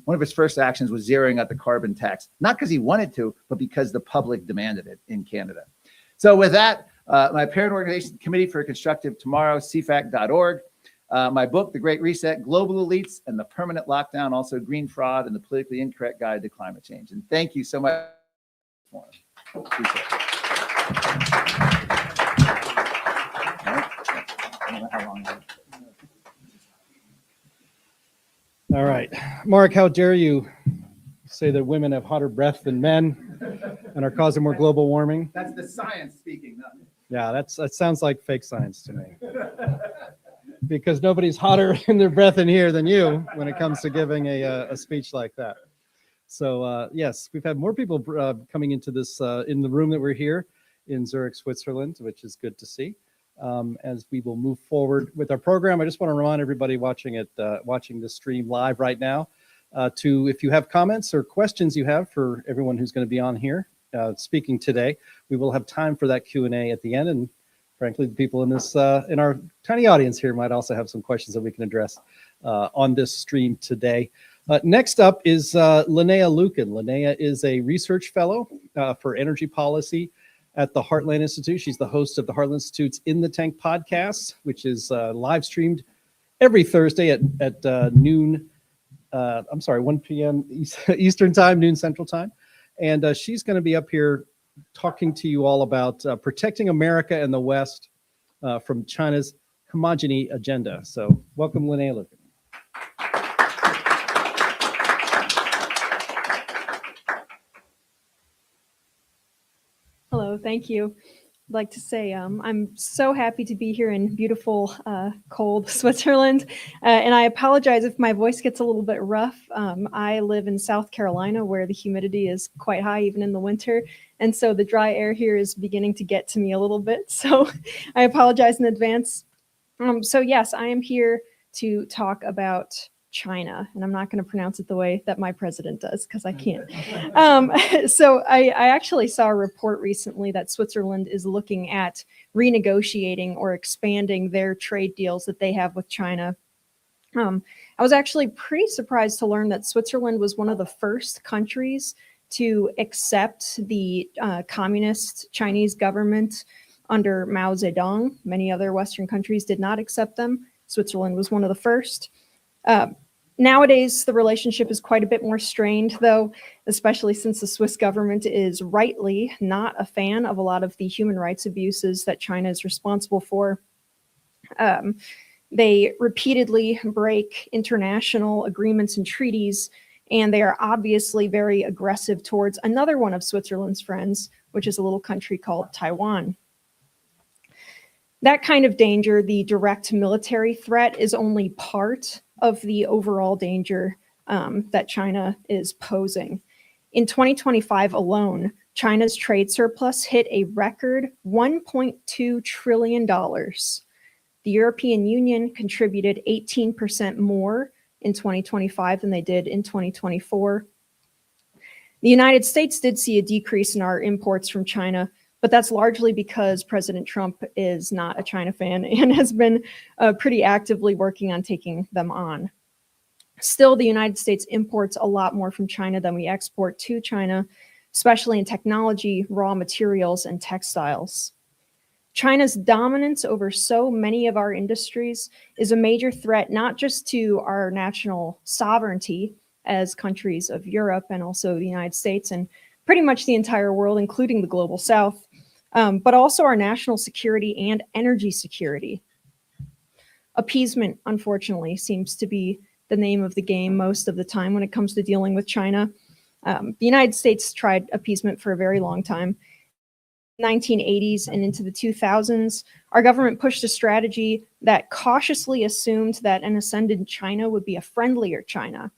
D: One of his first actions was zeroing out the carbon tax, not because he wanted to, but because the public demanded it in Canada. So with that, my parent organization, Committee for a Constructive Tomorrow, cfac.org. My book, The Great Reset, Global Elites and the Permanent Lockdown, also Green Fraud and the Politically Incorrect Guide to Climate Change. And thank you so much. Appreciate it.
A: All right. Mark, how dare you say that women have hotter breath than men and are causing more global warming?
D: That's the science speaking, not me.
A: Yeah, that sounds like fake science to me. Because nobody's hotter in their breath in here than you when it comes to giving a speech like that. So yes, we've had more people coming into this in the room that we're here in Zurich, Switzerland, which is good to see. As we will move forward with our program, I just want to remind everybody watching the stream live right now to, if you have comments or questions you have for everyone who's going to be on here speaking today, we will have time for that Q&A at the end. And frankly, the people in this in our tiny audience here might also have some questions that we can address on this stream today. Next up is Linnea Lucan. Linnea is a research fellow for energy policy at the Heartland Institute. She's the host of the Heartland Institute's In the Tank podcast, which is live streamed every Thursday at 1 p.m. Eastern time, noon Central time. And she's going to be up here talking to you all about protecting America and the West from China's homogeny agenda. So welcome, Linnea Lucan.
E: Hello, thank you. I'd like to say I'm so happy to be here in beautiful, cold Switzerland. And I apologize if my voice gets a little bit rough. I live in South Carolina where the humidity is quite high even in the winter. And so the dry air here is beginning to get to me a little bit. So I apologize in advance. So yes, I am here to talk about China, and I'm not going to pronounce it the way that my president does because I can't. So I actually saw a report recently that Switzerland is looking at renegotiating or expanding their trade deals that they have with China. I was actually pretty surprised to learn that Switzerland was one of the first countries to accept the communist Chinese government under Mao Zedong. Many other Western countries did not accept them. Switzerland was one of the first. Nowadays, the relationship is quite a bit more strained, though, especially since the Swiss government is rightly not a fan of a lot of the human rights abuses that China is responsible for. They repeatedly break international agreements and treaties, and they are obviously very aggressive towards another one of Switzerland's friends, which is a little country called Taiwan. That kind of danger, the direct military threat, is only part of the overall danger that China is posing. In 2025 alone, China's trade surplus hit a record $1.2 trillion. The European Union contributed 18% more in 2025 than they did in 2024. The United States did see a decrease in our imports from China, but that's largely because President Trump is not a China fan and has been pretty actively working on taking them on. Still, the United States imports a lot more from China than we export to China, especially in technology, raw materials, and textiles. China's dominance over so many of our industries is a major threat, not just to our national sovereignty as countries of Europe and also the United States and pretty much the entire world, including the global South, but also our national security and energy security. Appeasement, unfortunately, seems to be the name of the game most of the time when it comes to dealing with China. The United States tried appeasement for a very long time. 1980s and into the 2000s, our government pushed a strategy that cautiously assumed that an ascendant China would be a friendlier China.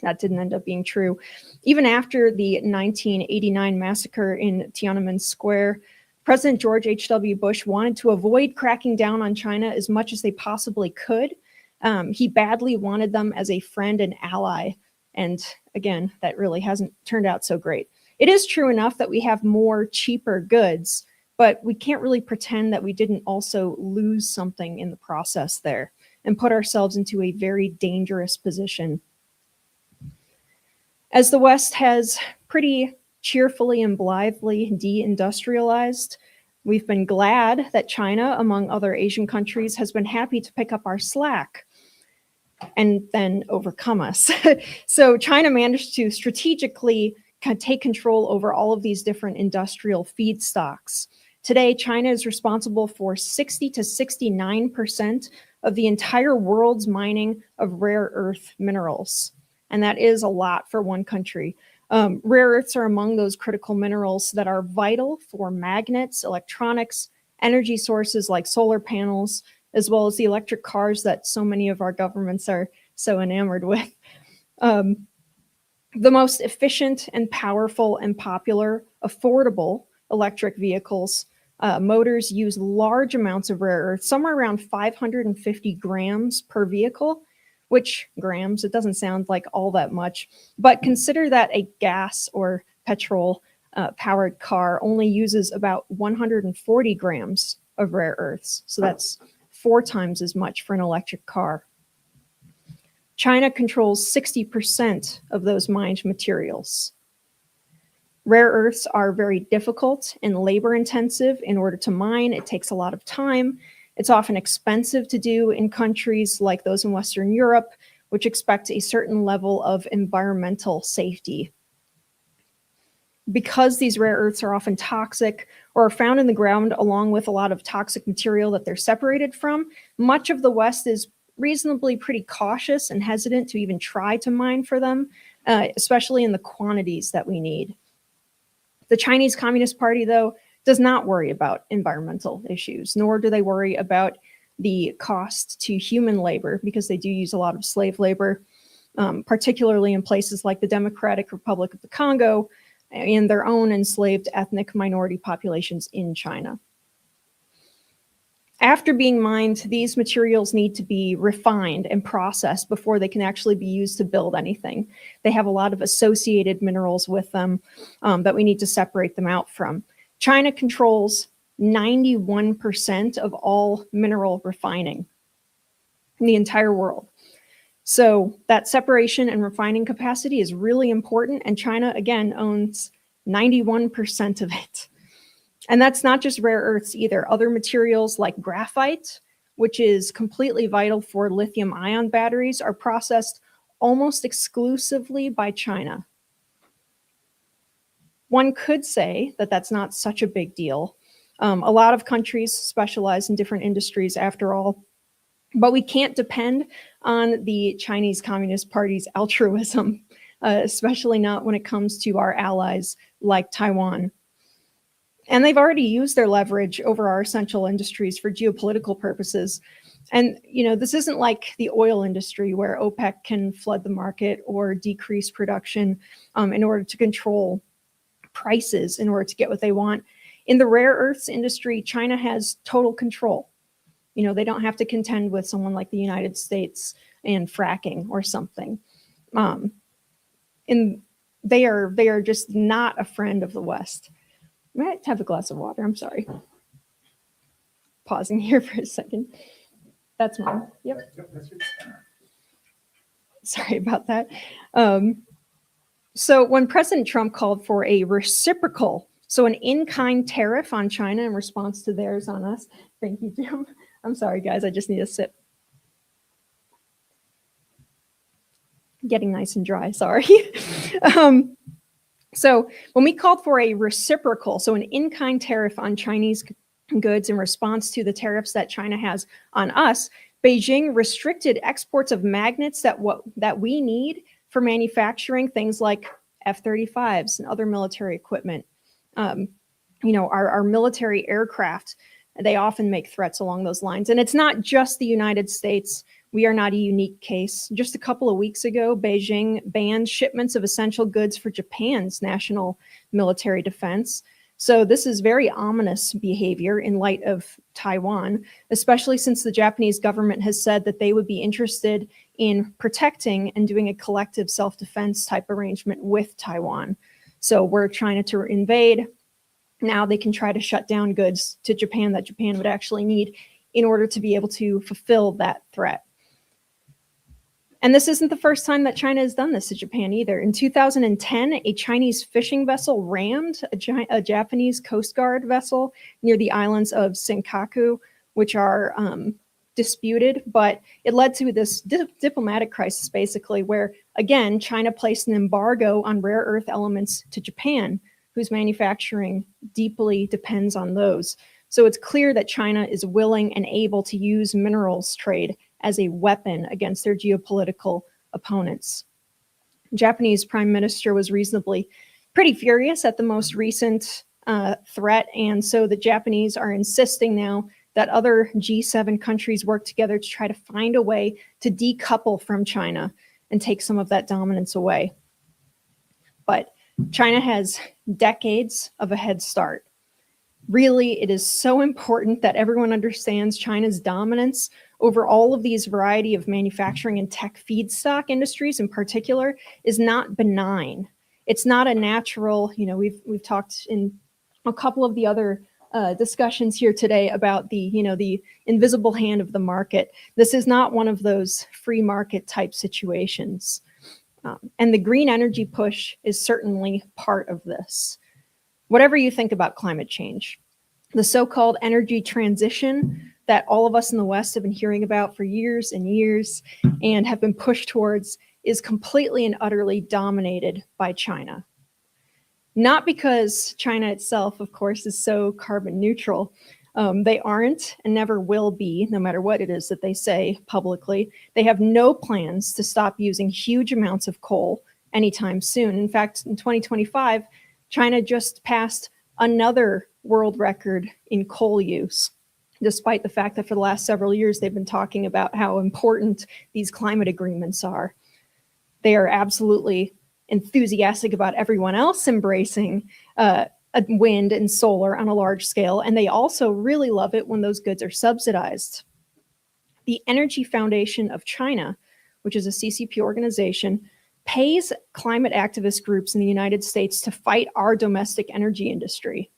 E: That didn't end up being true. Even after the 1989 massacre in Tiananmen Square, President George H.W. Bush wanted to avoid cracking down on China as much as they possibly could. He badly wanted them as a friend and ally. And again, that really hasn't turned out so great. It is true enough that we have more cheaper goods, but we can't really pretend that we didn't also lose something in the process there and put ourselves into a very dangerous position. As the West has pretty cheerfully and blithely deindustrialized, we've been glad that China, among other Asian countries, has been happy to pick up our slack and then overcome us. So China managed to strategically take control over all of these different industrial feedstocks. Today, China is responsible for 60 to 69% of the entire world's mining of rare earth minerals. And that is a lot for one country. Rare earths are among those critical minerals that are vital for magnets, electronics, energy sources like solar panels, as well as the electric cars that so many of our governments are so enamored with. The most efficient and powerful and popular, affordable electric vehicles, motors use large amounts of rare earth, somewhere around 550 grams per vehicle, which grams, it doesn't sound like all that much, but consider that a gas or petrol powered car only uses about 140 grams of rare earths. So that's 4 times as much for an electric car. China controls 60% of those mined materials. Rare earths are very difficult and labor intensive in order to mine. It takes a lot of time. It's often expensive to do in countries like those in Western Europe, which expect a certain level of environmental safety. Because these rare earths are often toxic or are found in the ground along with a lot of toxic material that they're separated from, much of the West is reasonably pretty cautious and hesitant to even try to mine for them, especially in the quantities that we need. The Chinese Communist Party, though, does not worry about environmental issues, nor do they worry about the cost to human labor, because they do use a lot of slave labor, particularly in places like the Democratic Republic of the Congo and their own enslaved ethnic minority populations in China. After being mined, these materials need to be refined and processed before they can actually be used to build anything. They have a lot of associated minerals with them that we need to separate them out from. China controls 91% of all mineral refining in the entire world. So that separation and refining capacity is really important, and China, again, owns 91% of it. And that's not just rare earths either. Other materials like graphite, which is completely vital for lithium-ion batteries, are processed almost exclusively by China. One could say that that's not such a big deal. A lot of countries specialize in different industries after all, but we can't depend on the Chinese Communist Party's altruism, especially not when it comes to our allies like Taiwan. And they've already used their leverage over our essential industries for geopolitical purposes. And, this isn't like the oil industry where OPEC can flood the market or decrease production in order to control prices in order to get what they want. In the rare earths industry, China has total control. They don't have to contend with someone like the United States and fracking or something. And they are just not a friend of the West. I might have a glass of water. I'm sorry. Pausing here for a second. That's mine. Yep. Sorry about that. So when President Trump called for a reciprocal, so an in-kind tariff on China in response to theirs on us. Thank you, Jim. I'm sorry, guys. I just need a sip. Getting nice and dry. Sorry. So when we called for a reciprocal, so an in-kind tariff on Chinese goods in response to the tariffs that China has on us, Beijing restricted exports of magnets that we need for manufacturing things like F-35s and other military equipment. Our military aircraft, they often make threats along those lines. And it's not just the United States. We are not a unique case. Just a couple of weeks ago, Beijing banned shipments of essential goods for Japan's national military defense. So this is very ominous behavior in light of Taiwan, especially since the Japanese government has said that they would be interested in protecting and doing a collective self-defense type arrangement with Taiwan. So were China to invade, now they can try to shut down goods to Japan that Japan would actually need in order to be able to fulfill that threat. And this isn't the first time that China has done this to Japan either. In 2010, a Chinese fishing vessel rammed a Japanese Coast Guard vessel near the islands of Senkaku, which are disputed, but it led to this diplomatic crisis, basically, where, again, China placed an embargo on rare earth elements to Japan, whose manufacturing deeply depends on those. So it's clear that China is willing and able to use minerals trade as a weapon against their geopolitical opponents. The Japanese Prime Minister was reasonably pretty furious at the most recent threat, and so the Japanese are insisting now that other G7 countries work together to try to find a way to decouple from China and take some of that dominance away. But China has decades of a head start. Really, it is so important that everyone understands China's dominance over all of these variety of manufacturing and tech feedstock industries in particular is not benign. It's not a natural, we've talked in a couple of the other discussions here today about the invisible hand of the market. This is not one of those free market type situations. And the green energy push is certainly part of this. Whatever you think about climate change, the so-called energy transition that all of us in the West have been hearing about for years and years and have been pushed towards is completely and utterly dominated by China. Not because China itself, of course, is so carbon neutral. They aren't and never will be, no matter what it is that they say publicly. They have no plans to stop using huge amounts of coal anytime soon. In fact, in 2025, China just passed another world record in coal use, despite the fact that for the last several years they've been talking about how important these climate agreements are. They are absolutely enthusiastic about everyone else embracing wind and solar on a large scale, and they also really love it when those goods are subsidized. The Energy Foundation of China, which is a CCP organization, pays climate activist groups in the United States to fight our domestic energy industry.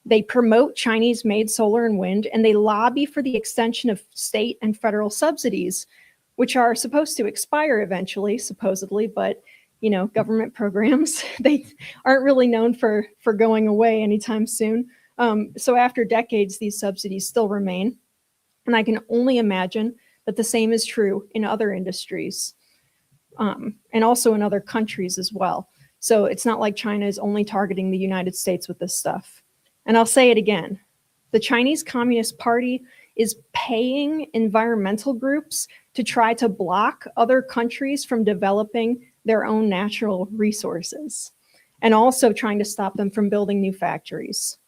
E: They promote Chinese-made solar and wind, and they lobby for the extension of state and federal subsidies, which are supposed to expire eventually, supposedly, but you know, government programs, they aren't really known for going away anytime soon. So after decades, these subsidies still remain. And I can only imagine that the same is true in other industries and also in other countries as well. So it's not like China is only targeting the United States with this stuff. And I'll say it again, the Chinese Communist Party is paying environmental groups to try to block other countries from developing their own natural resources, and also trying to stop them from building new factories.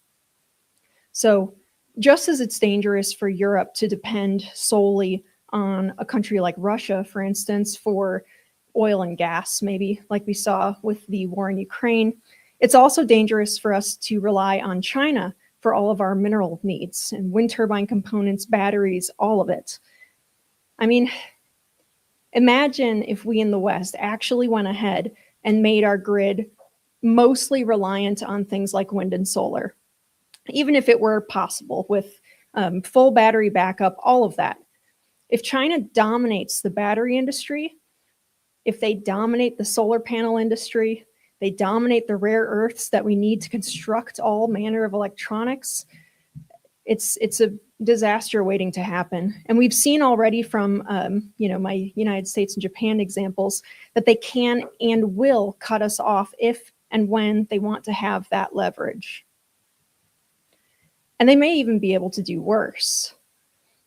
E: So just as it's dangerous for Europe to depend solely on a country like Russia, for instance, for oil and gas, maybe like we saw with the war in Ukraine, it's also dangerous for us to rely on China for all of our mineral needs and wind turbine components, batteries, all of it. I mean, imagine if we in the West actually went ahead and made our grid mostly reliant on things like wind and solar, even if it were possible with full battery backup, all of that. If China dominates the battery industry, if they dominate the solar panel industry, they dominate the rare earths that we need to construct all manner of electronics, it's a disaster waiting to happen. And we've seen already from my United States and Japan examples that they can and will cut us off if and when they want to have that leverage. And they may even be able to do worse.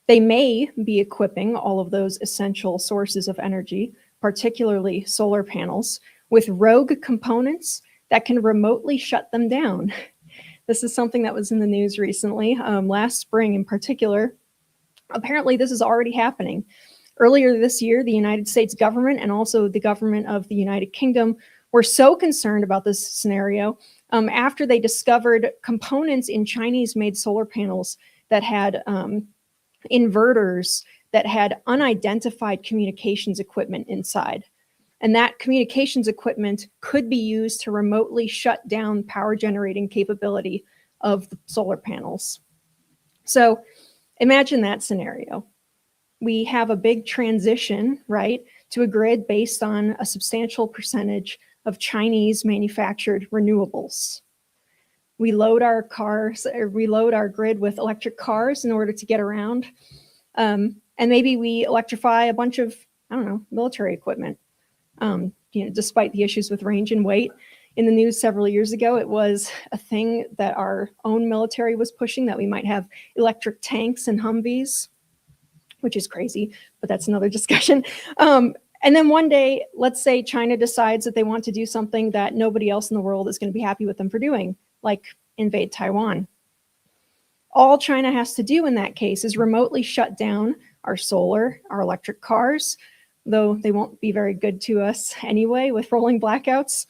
E: They may be equipping all of those essential sources of energy, particularly solar panels, with rogue components that can remotely shut them down. This is something that was in the news recently, last spring in particular. Apparently, this is already happening. Earlier this year, the United States government and also the government of the United Kingdom were so concerned about this scenario after they discovered components in Chinese-made solar panels that had inverters that had unidentified communications equipment inside. And that communications equipment could be used to remotely shut down power generating capability of the solar panels. So imagine that scenario. We have a big transition, right, to a grid based on a substantial percentage of Chinese manufactured renewables. We load our cars, or we load our grid with electric cars in order to get around. And maybe we electrify a bunch of, military equipment. Despite the issues with range and weight. In the news several years ago, it was a thing that our own military was pushing, that we might have electric tanks and Humvees, which is crazy, but that's another discussion. And then one day, let's say China decides that they want to do something that nobody else in the world is going to be happy with them for doing, like invade Taiwan. All China has to do in that case is remotely shut down our solar, our electric cars, though they won't be very good to us anyway with rolling blackouts.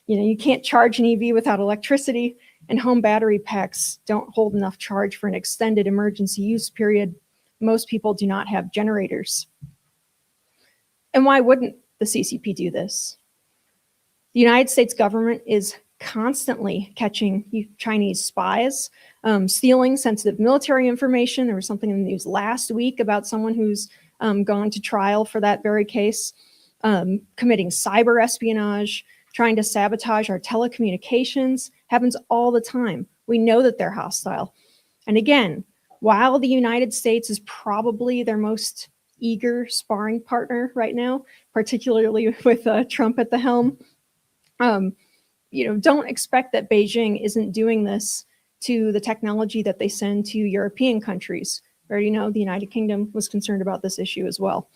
E: You can't charge an EV without electricity, and home battery packs don't hold enough charge for an extended emergency use period. Most people do not have generators. And why wouldn't the CCP do this? The United States government is constantly catching Chinese spies, stealing sensitive military information. There was something in the news last week about someone who's gone to trial for that very case, committing cyber espionage, trying to sabotage our telecommunications, happens all the time. We know that they're hostile. And again, while the United States is probably their most eager sparring partner right now, particularly with Trump at the helm, don't expect that Beijing isn't doing this to the technology that they send to European countries. We already know the United Kingdom was concerned about this issue as well.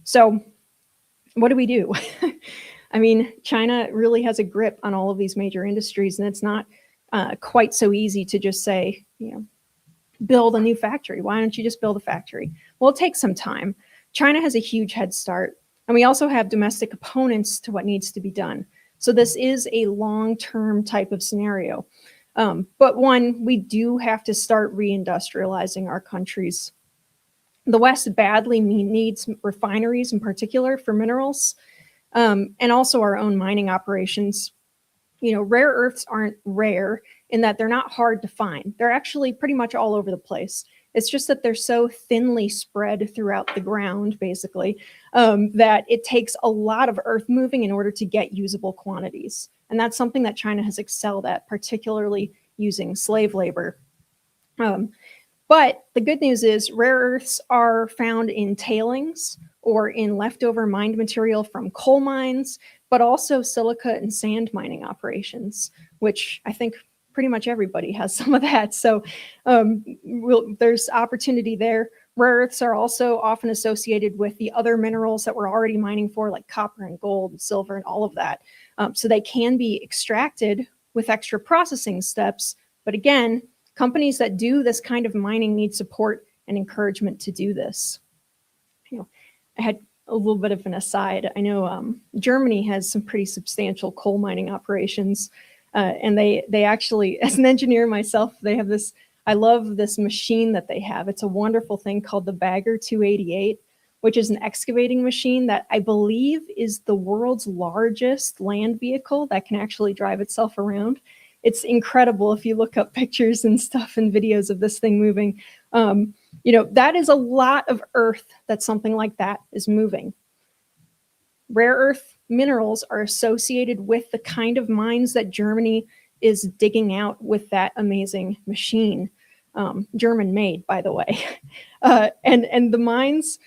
E: So what do we do? I mean, China really has a grip on all of these major industries, and it's not quite so easy to just say, build a new factory. Why don't you just build a factory? Well, it takes some time. China has a huge head start, and we also have domestic opponents to what needs to be done. So this is a long-term type of scenario. But one, we do have to start reindustrializing our countries. The West badly needs refineries in particular for minerals, and also our own mining operations. Rare earths aren't rare in that they're not hard to find. They're actually pretty much all over the place. It's just that they're so thinly spread throughout the ground, basically, that it takes a lot of earth moving in order to get usable quantities. And that's something that China has excelled at, particularly using slave labor. But the good news is rare earths are found in tailings or in leftover mined material from coal mines, but also silica and sand mining operations, which I think pretty much everybody has some of that. So there's opportunity there. Rare earths are also often associated with the other minerals that we're already mining for, like copper and gold and silver and all of that. So they can be extracted with extra processing steps. But again, companies that do this kind of mining need support and encouragement to do this. I had a little bit of an aside. I know Germany has some pretty substantial coal mining operations, and they actually, as an engineer myself, they have this. I love this machine that they have. It's a wonderful thing called the Bagger 288, which is an excavating machine that I believe is the world's largest land vehicle that can actually drive itself around. It's incredible if you look up pictures and stuff and videos of this thing moving. That is a lot of earth that something like that is moving. Rare earth minerals are associated with the kind of mines that Germany is digging out with that amazing machine. German made, by the way. And the mines,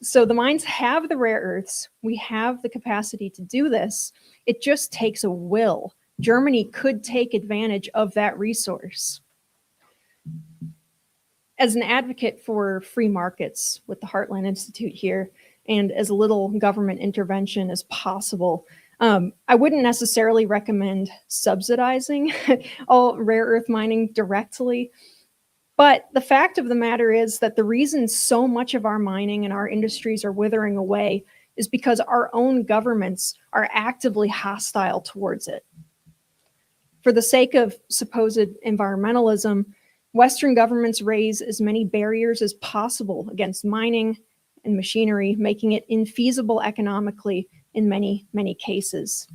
E: so the mines have the rare earths. We have the capacity to do this. It just takes a will. Germany could take advantage of that resource. As an advocate for free markets with the Heartland Institute here, and as little government intervention as possible, I wouldn't necessarily recommend subsidizing all rare earth mining directly. But the fact of the matter is that the reason so much of our mining and our industries are withering away is because our own governments are actively hostile towards it. For the sake of supposed environmentalism, Western governments raise as many barriers as possible against mining and machinery, making it infeasible economically in many, many cases.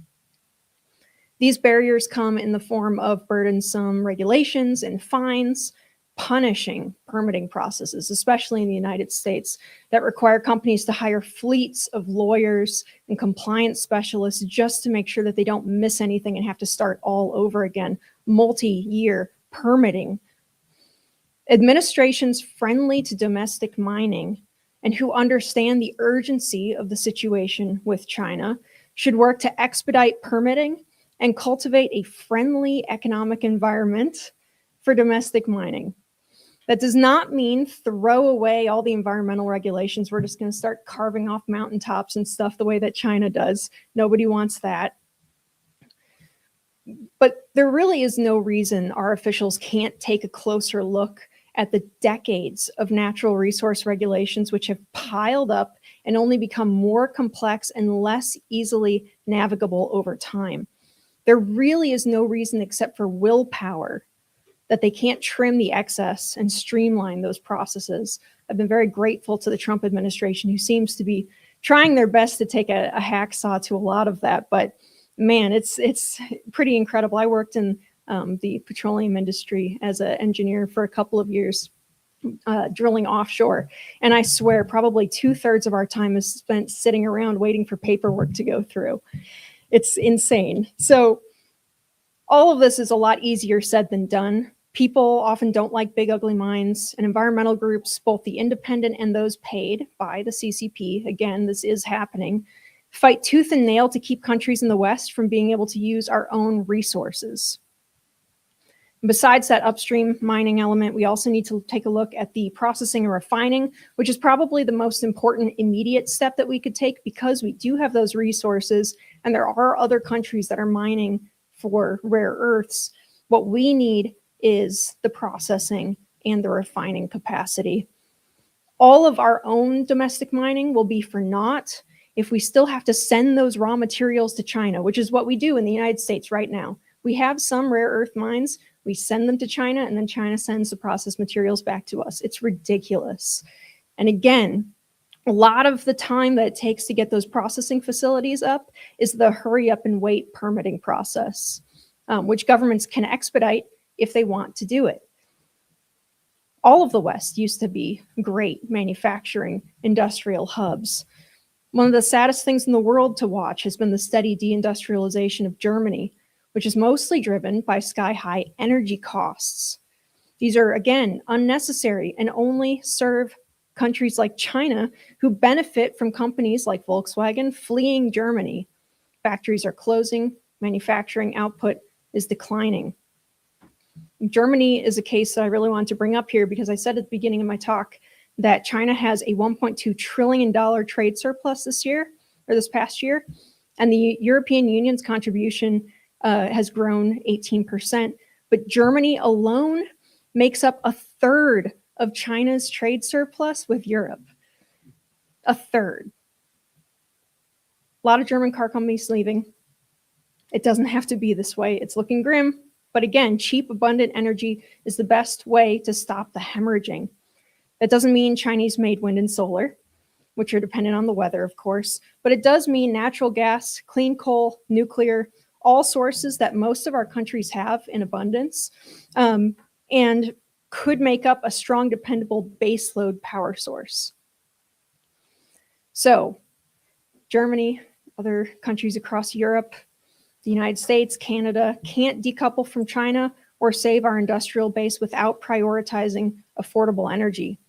E: These barriers come in the form of burdensome regulations and fines, punishing permitting processes, especially in the United States, that require companies to hire fleets of lawyers and compliance specialists just to make sure that they don't miss anything and have to start all over again. Multi-year permitting. Administrations friendly to domestic mining and who understand the urgency of the situation with China should work to expedite permitting and cultivate a friendly economic environment for domestic mining. That does not mean throw away all the environmental regulations. We're just going to start carving off mountaintops and stuff the way that China does. Nobody wants that. But there really is no reason our officials can't take a closer look at the decades of natural resource regulations which have piled up and only become more complex and less easily navigable over time. There really is no reason except for willpower that they can't trim the excess and streamline those processes. I've been very grateful to the Trump administration, who seems to be trying their best to take a hacksaw to a lot of that. But man, it's pretty incredible. I worked in the petroleum industry as an engineer for a couple of years, drilling offshore. And I swear probably 2/3 of our time is spent sitting around waiting for paperwork to go through. It's insane. So all of this is a lot easier said than done. People often don't like big, ugly mines, and environmental groups, both the independent and those paid by the CCP, again, this is happening, fight tooth and nail to keep countries in the West from being able to use our own resources. Besides that upstream mining element, we also need to take a look at the processing and refining, which is probably the most important immediate step that we could take because we do have those resources and there are other countries that are mining for rare earths. What we need is the processing and the refining capacity. All of our own domestic mining will be for naught if we still have to send those raw materials to China, which is what we do in the United States right now. We have some rare earth mines. We send them to China, and then China sends the processed materials back to us. It's ridiculous. And again, a lot of the time that it takes to get those processing facilities up is the hurry up and wait permitting process, which governments can expedite if they want to do it. All of the West used to be great manufacturing industrial hubs. One of the saddest things in the world to watch has been the steady deindustrialization of Germany, which is mostly driven by sky-high energy costs. These are, again, unnecessary and only serve countries like China who benefit from companies like Volkswagen fleeing Germany. Factories are closing, manufacturing output is declining. Germany is a case that I really wanted to bring up here because I said at the beginning of my talk that China has a $1.2 trillion trade surplus this past year, and the European Union's contribution has grown 18%, but Germany alone makes up a third of China's trade surplus with Europe. A third. A lot of German car companies leaving. It doesn't have to be this way. It's looking grim, but again, cheap, abundant energy is the best way to stop the hemorrhaging. That doesn't mean Chinese-made wind and solar, which are dependent on the weather, of course, but it does mean natural gas, clean coal, nuclear, all sources that most of our countries have in abundance, and could make up a strong, dependable baseload power source. So, Germany, other countries across Europe, the United States, Canada can't decouple from China or save our industrial base without prioritizing affordable energy.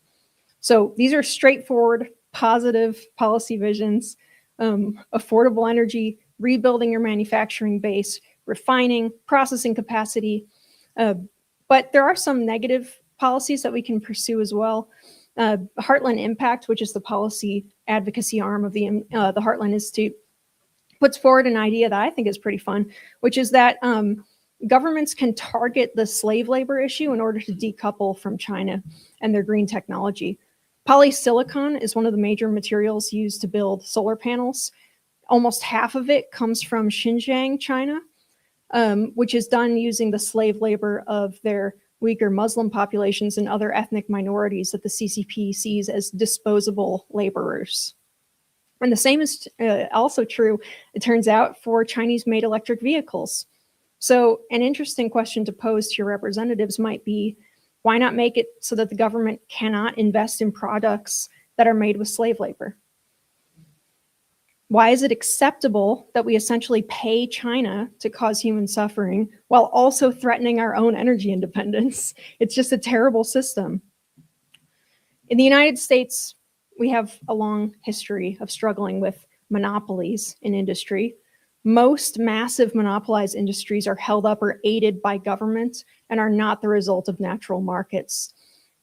E: So these are straightforward, positive policy visions, affordable energy, rebuilding your manufacturing base, refining, processing capacity. But there are some negative policies that we can pursue as well. Heartland Impact, which is the policy advocacy arm of the Heartland Institute, puts forward an idea that I think is pretty fun, which is that governments can target the slave labor issue in order to decouple from China and their green technology. Polysilicon is one of the major materials used to build solar panels. Almost half of it comes from Xinjiang, China, which is done using the slave labor of their Uyghur Muslim populations and other ethnic minorities that the CCP sees as disposable laborers. And the same is also true, it turns out, for Chinese-made electric vehicles. So an interesting question to pose to your representatives might be, why not make it so that the government cannot invest in products that are made with slave labor? Why is it acceptable that we essentially pay China to cause human suffering while also threatening our own energy independence? It's just a terrible system. In the United States, we have a long history of struggling with monopolies in industry. Most massive monopolized industries are held up or aided by government and are not the result of natural markets.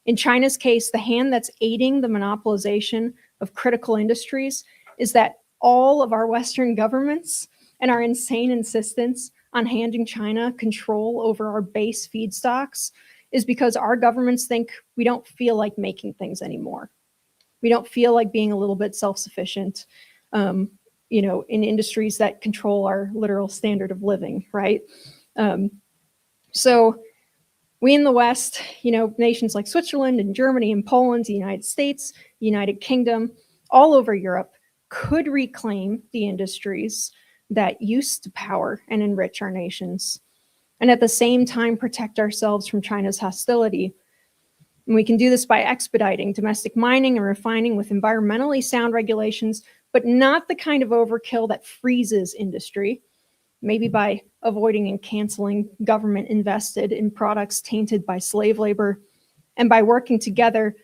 E: In China's case, the hand that's aiding the monopolization of critical industries is that all of our Western governments and our insane insistence on handing China control over our base feedstocks is because our governments think we don't feel like making things anymore. We don't feel like being a little bit self-sufficient, in industries that control our literal standard of living, right? So we in the West, nations like Switzerland and Germany and Poland, the United States, the United Kingdom, all over Europe could reclaim the industries that used to power and enrich our nations, and at the same time protect ourselves from China's hostility. And we can do this by expediting domestic mining and refining with environmentally sound regulations, but not the kind of overkill that freezes industry. maybe by avoiding and canceling government invested in products tainted by slave labor, and by working together,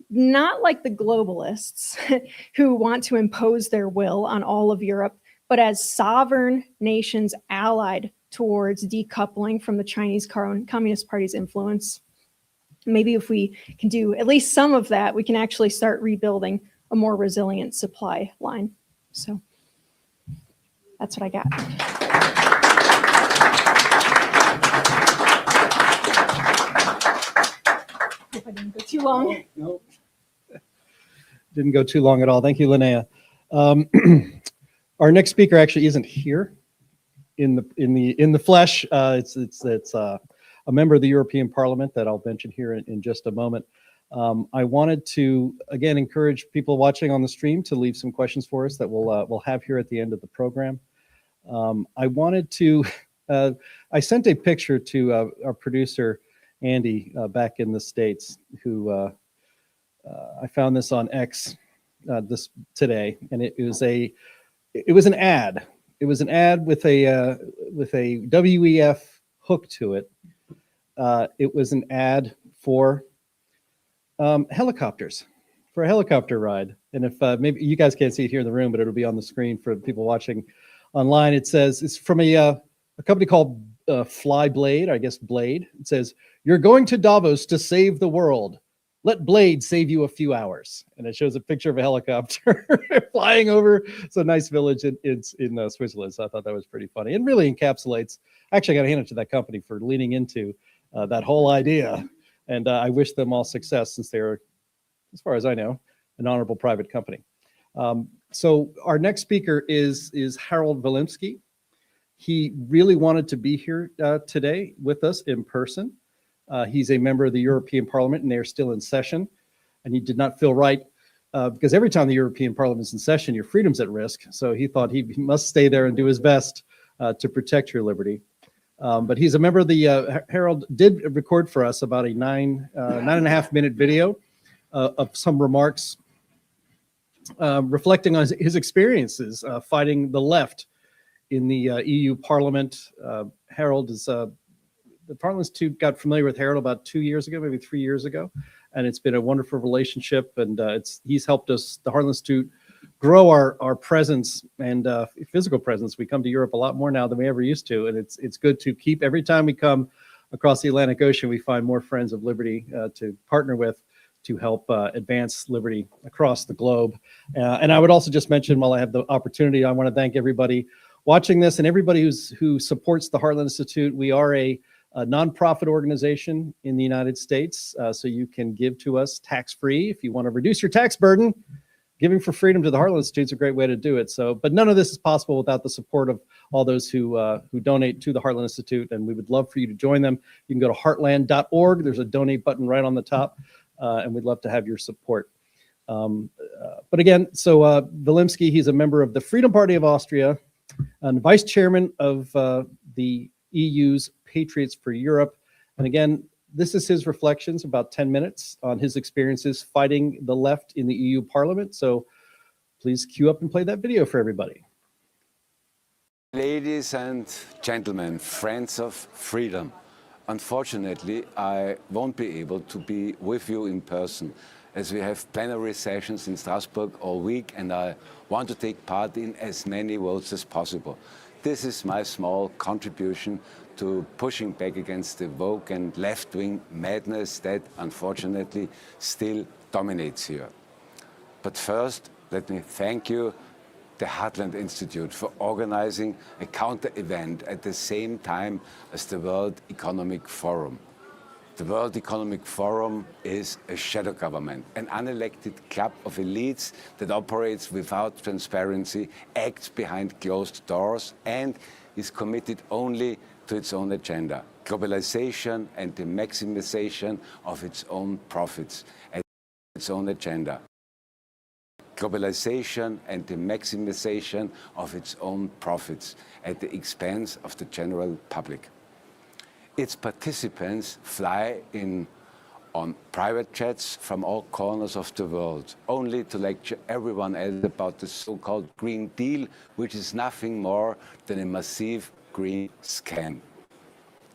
E: not like the globalists who want to impose their will on all of Europe, but as sovereign nations allied towards decoupling from the Chinese Communist Party's influence. Maybe if we can do at least some of that, we can actually start rebuilding a more resilient supply line. So that's what I got. Hope I didn't go too long.
A: No, didn't go too long at all. Thank you, Linnea. Our next speaker actually isn't here in the flesh. It's a member of the European Parliament that I'll mention here in just a moment. I wanted to again encourage people watching on the stream to leave some questions for us that we'll have here at the end of the program. I wanted to I sent a picture to our producer Andy back in the States, who I found this on X today, and it was an ad. It was an ad with a WEF hook to it. It was an ad for helicopters, for a helicopter ride. And if maybe you guys can't see it here in the room, but it'll be on the screen for people watching online. It says it's from a company called Fly Blade, I guess Blade. It says, "You're going to Davos to save the world. Let Blade save you a few hours." And it shows a picture of a helicopter flying over. It's a nice village in Switzerland. So I thought that was pretty funny. It really encapsulates, actually I got to hand it to that company for leaning into that whole idea. And I wish them all success, since they're, as far as I know, an honorable private company. So our next speaker is Harold Wilimski. He really wanted to be here today with us in person. He's a member of the European Parliament, and they're still in session. And he did not feel right, because every time the European Parliament is in session, your freedom's at risk. So he thought he must stay there and do his best to protect your liberty. But he's a member of the, Harold did record for us about a 9.5 minute video of some remarks reflecting on his experiences fighting the left in the EU Parliament. Harold is, the Parliament Institute got familiar with Harold about 2 years ago, maybe 3 years ago. And it's been a wonderful relationship. And he's helped us, the Heartland Institute, grow our presence and physical presence. We come to Europe a lot more now than we ever used to. And it's good to keep, every time we come across the Atlantic Ocean, we find more friends of liberty to partner with to help advance liberty across the globe. And I would also just mention, while I have the opportunity, I want to thank everybody watching this and everybody who supports the Heartland Institute. We are a nonprofit organization in the United States, so you can give to us tax-free if you want to reduce your tax burden. Giving for freedom to the Heartland Institute is a great way to do it. So, but none of this is possible without the support of all those who donate to the Heartland Institute, and we would love for you to join them. You can go to heartland.org. There's a donate button right on the top, and we'd love to have your support. But again, so Wilimski, he's a member of the Freedom Party of Austria and vice chairman of the EU's Patriots for Europe. And again, this is his reflections, about 10 minutes, on his experiences fighting the left in the EU Parliament. So please queue up and play that video for everybody.
F: Ladies and gentlemen, friends of freedom, unfortunately, I won't be able to be with you in person, as we have plenary sessions in Strasbourg all week, and I want to take part in as many votes as possible. This is my small contribution to pushing back against the woke and left-wing madness that, unfortunately, still dominates here. But first, let me thank you, the Heartland Institute, for organizing a counter-event at the same time as the World Economic Forum. The World Economic Forum is a shadow government, an unelected club of elites that operates without transparency, acts behind closed doors, and is committed only to its own agenda, globalization and the maximization of its own profits at its own agenda. Globalization and the maximization of its own profits at the expense of the general public. Its participants fly on private jets from all corners of the world, only to lecture everyone else about the so-called Green Deal, which is nothing more than a massive green scam.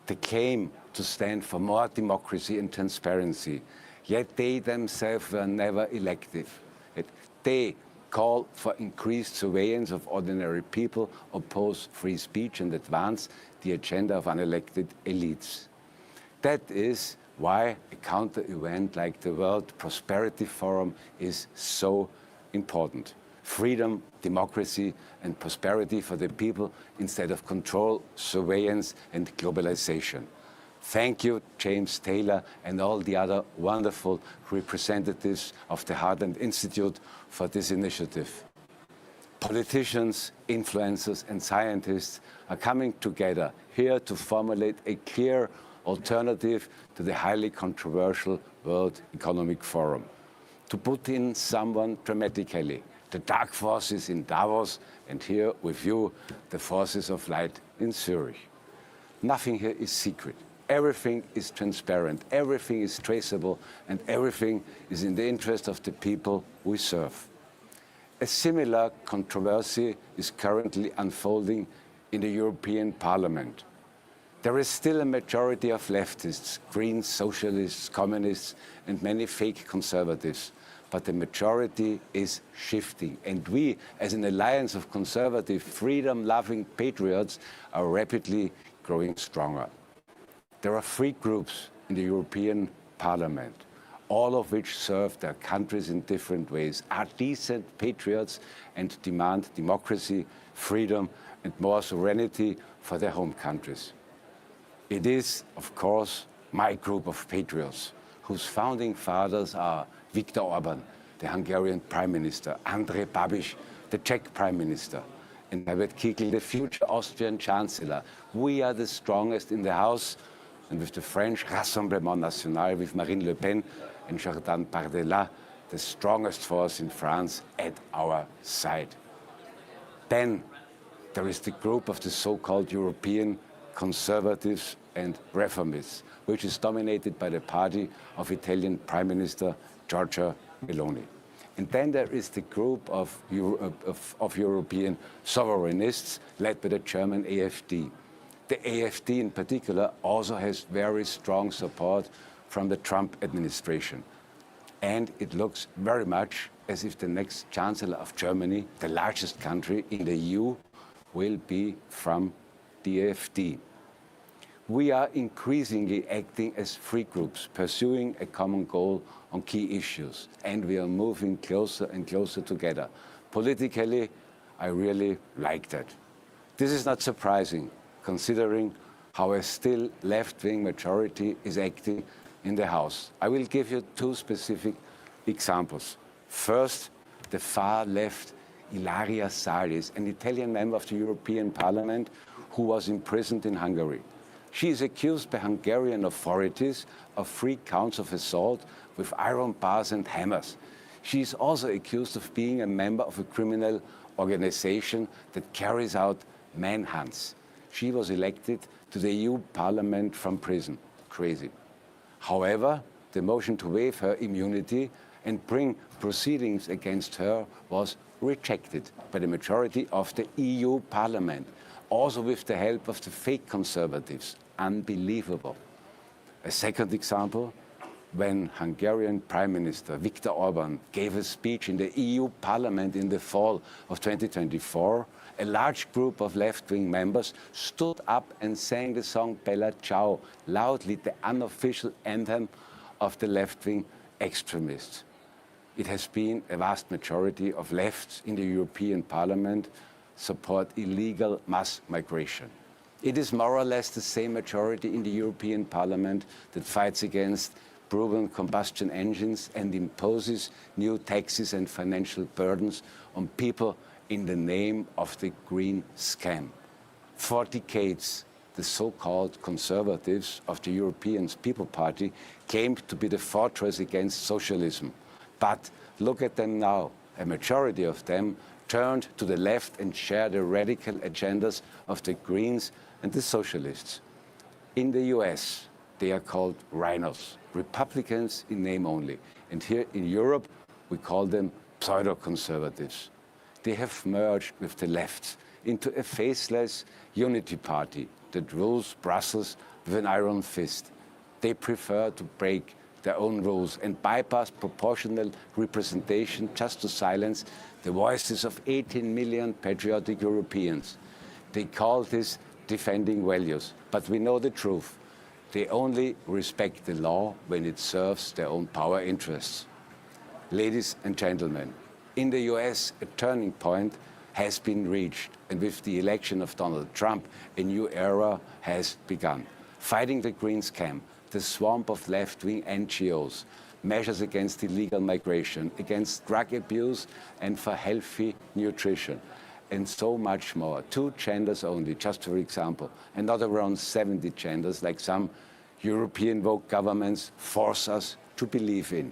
F: They claim to stand for more democracy and transparency, yet they themselves were never elected. They call for increased surveillance of ordinary people, oppose free speech, and advance the agenda of unelected elites. That is why a counter-event like the World Prosperity Forum is so important. Freedom, democracy, and prosperity for the people instead of control, surveillance, and globalization. Thank you, James Taylor, and all the other wonderful representatives of the Heartland Institute for this initiative. Politicians, influencers, and scientists are coming together here to formulate a clear alternative to the highly controversial World Economic Forum. To put in someone dramatically, the dark forces in Davos, and here with you, the forces of light in Zurich. Nothing here is secret. Everything is transparent, everything is traceable, and everything is in the interest of the people we serve. A similar controversy is currently unfolding in the European Parliament. There is still a majority of leftists, Greens, socialists, communists, and many fake conservatives. But the majority is shifting. And we, as an alliance of conservative, freedom-loving patriots, are rapidly growing stronger. There are 3 groups in the European Parliament, all of which serve their countries in different ways, are decent patriots and demand democracy, freedom, and more sovereignty for their home countries. It is, of course, my group of patriots, whose founding fathers are Viktor Orban, the Hungarian Prime Minister, Andrej Babiš, the Czech Prime Minister, and Herbert Kickl, the future Austrian Chancellor. We are the strongest in the House, and with the French Rassemblement National, with Marine Le Pen and Jordan Bardella, the strongest force in France at our side. Then there is the group of the so-called European conservatives and reformists, which is dominated by the party of Italian Prime Minister Giorgia Meloni. And then there is the group of European sovereignists led by the German AfD. The AfD in particular also has very strong support from the Trump administration. And it looks very much as if the next Chancellor of Germany, the largest country in the EU, will be from the AfD. We are increasingly acting as 3 groups, pursuing a common goal on key issues, and we are moving closer and closer together. Politically, I really like that. This is not surprising, considering how a still left-wing majority is acting in the House. I will give you 2 specific examples. First, the far-left Ilaria Salis, an Italian member of the European Parliament who was imprisoned in Hungary. She is accused by Hungarian authorities of 3 counts of assault with iron bars and hammers. She is also accused of being a member of a criminal organization that carries out manhunts. She was elected to the EU Parliament from prison. Crazy. However, the motion to waive her immunity and bring proceedings against her was rejected by the majority of the EU Parliament, also with the help of the fake conservatives. Unbelievable. A second example, when Hungarian Prime Minister Viktor Orban gave a speech in the EU Parliament in the fall of 2024, a large group of left-wing members stood up and sang the song Bella Ciao, loudly, the unofficial anthem of the left-wing extremists. It has been a vast majority of lefts in the European Parliament support illegal mass migration. It is more or less the same majority in the European Parliament that fights against proven combustion engines and imposes new taxes and financial burdens on people in the name of the green scam. For decades, the so-called conservatives of the European People Party claimed to be the fortress against socialism. But look at them now. A majority of them turned to the left and share the radical agendas of the Greens and the socialists. In the US, they are called rhinos, Republicans in name only. And here in Europe, we call them pseudo-conservatives. They have merged with the left into a faceless unity party that rules Brussels with an iron fist. They prefer to break their own rules and bypass proportional representation just to silence the voices of 18 million patriotic Europeans. They call this defending values, but we know the truth. They only respect the law when it serves their own power interests. Ladies and gentlemen, in the US, a turning point has been reached, and with the election of Donald Trump, a new era has begun. Fighting the green scam, the swamp of left-wing NGOs, measures against illegal migration, against drug abuse and for healthy nutrition, and so much more. 2 genders only, just for example, and not around 70 genders like some European woke governments force us to believe in.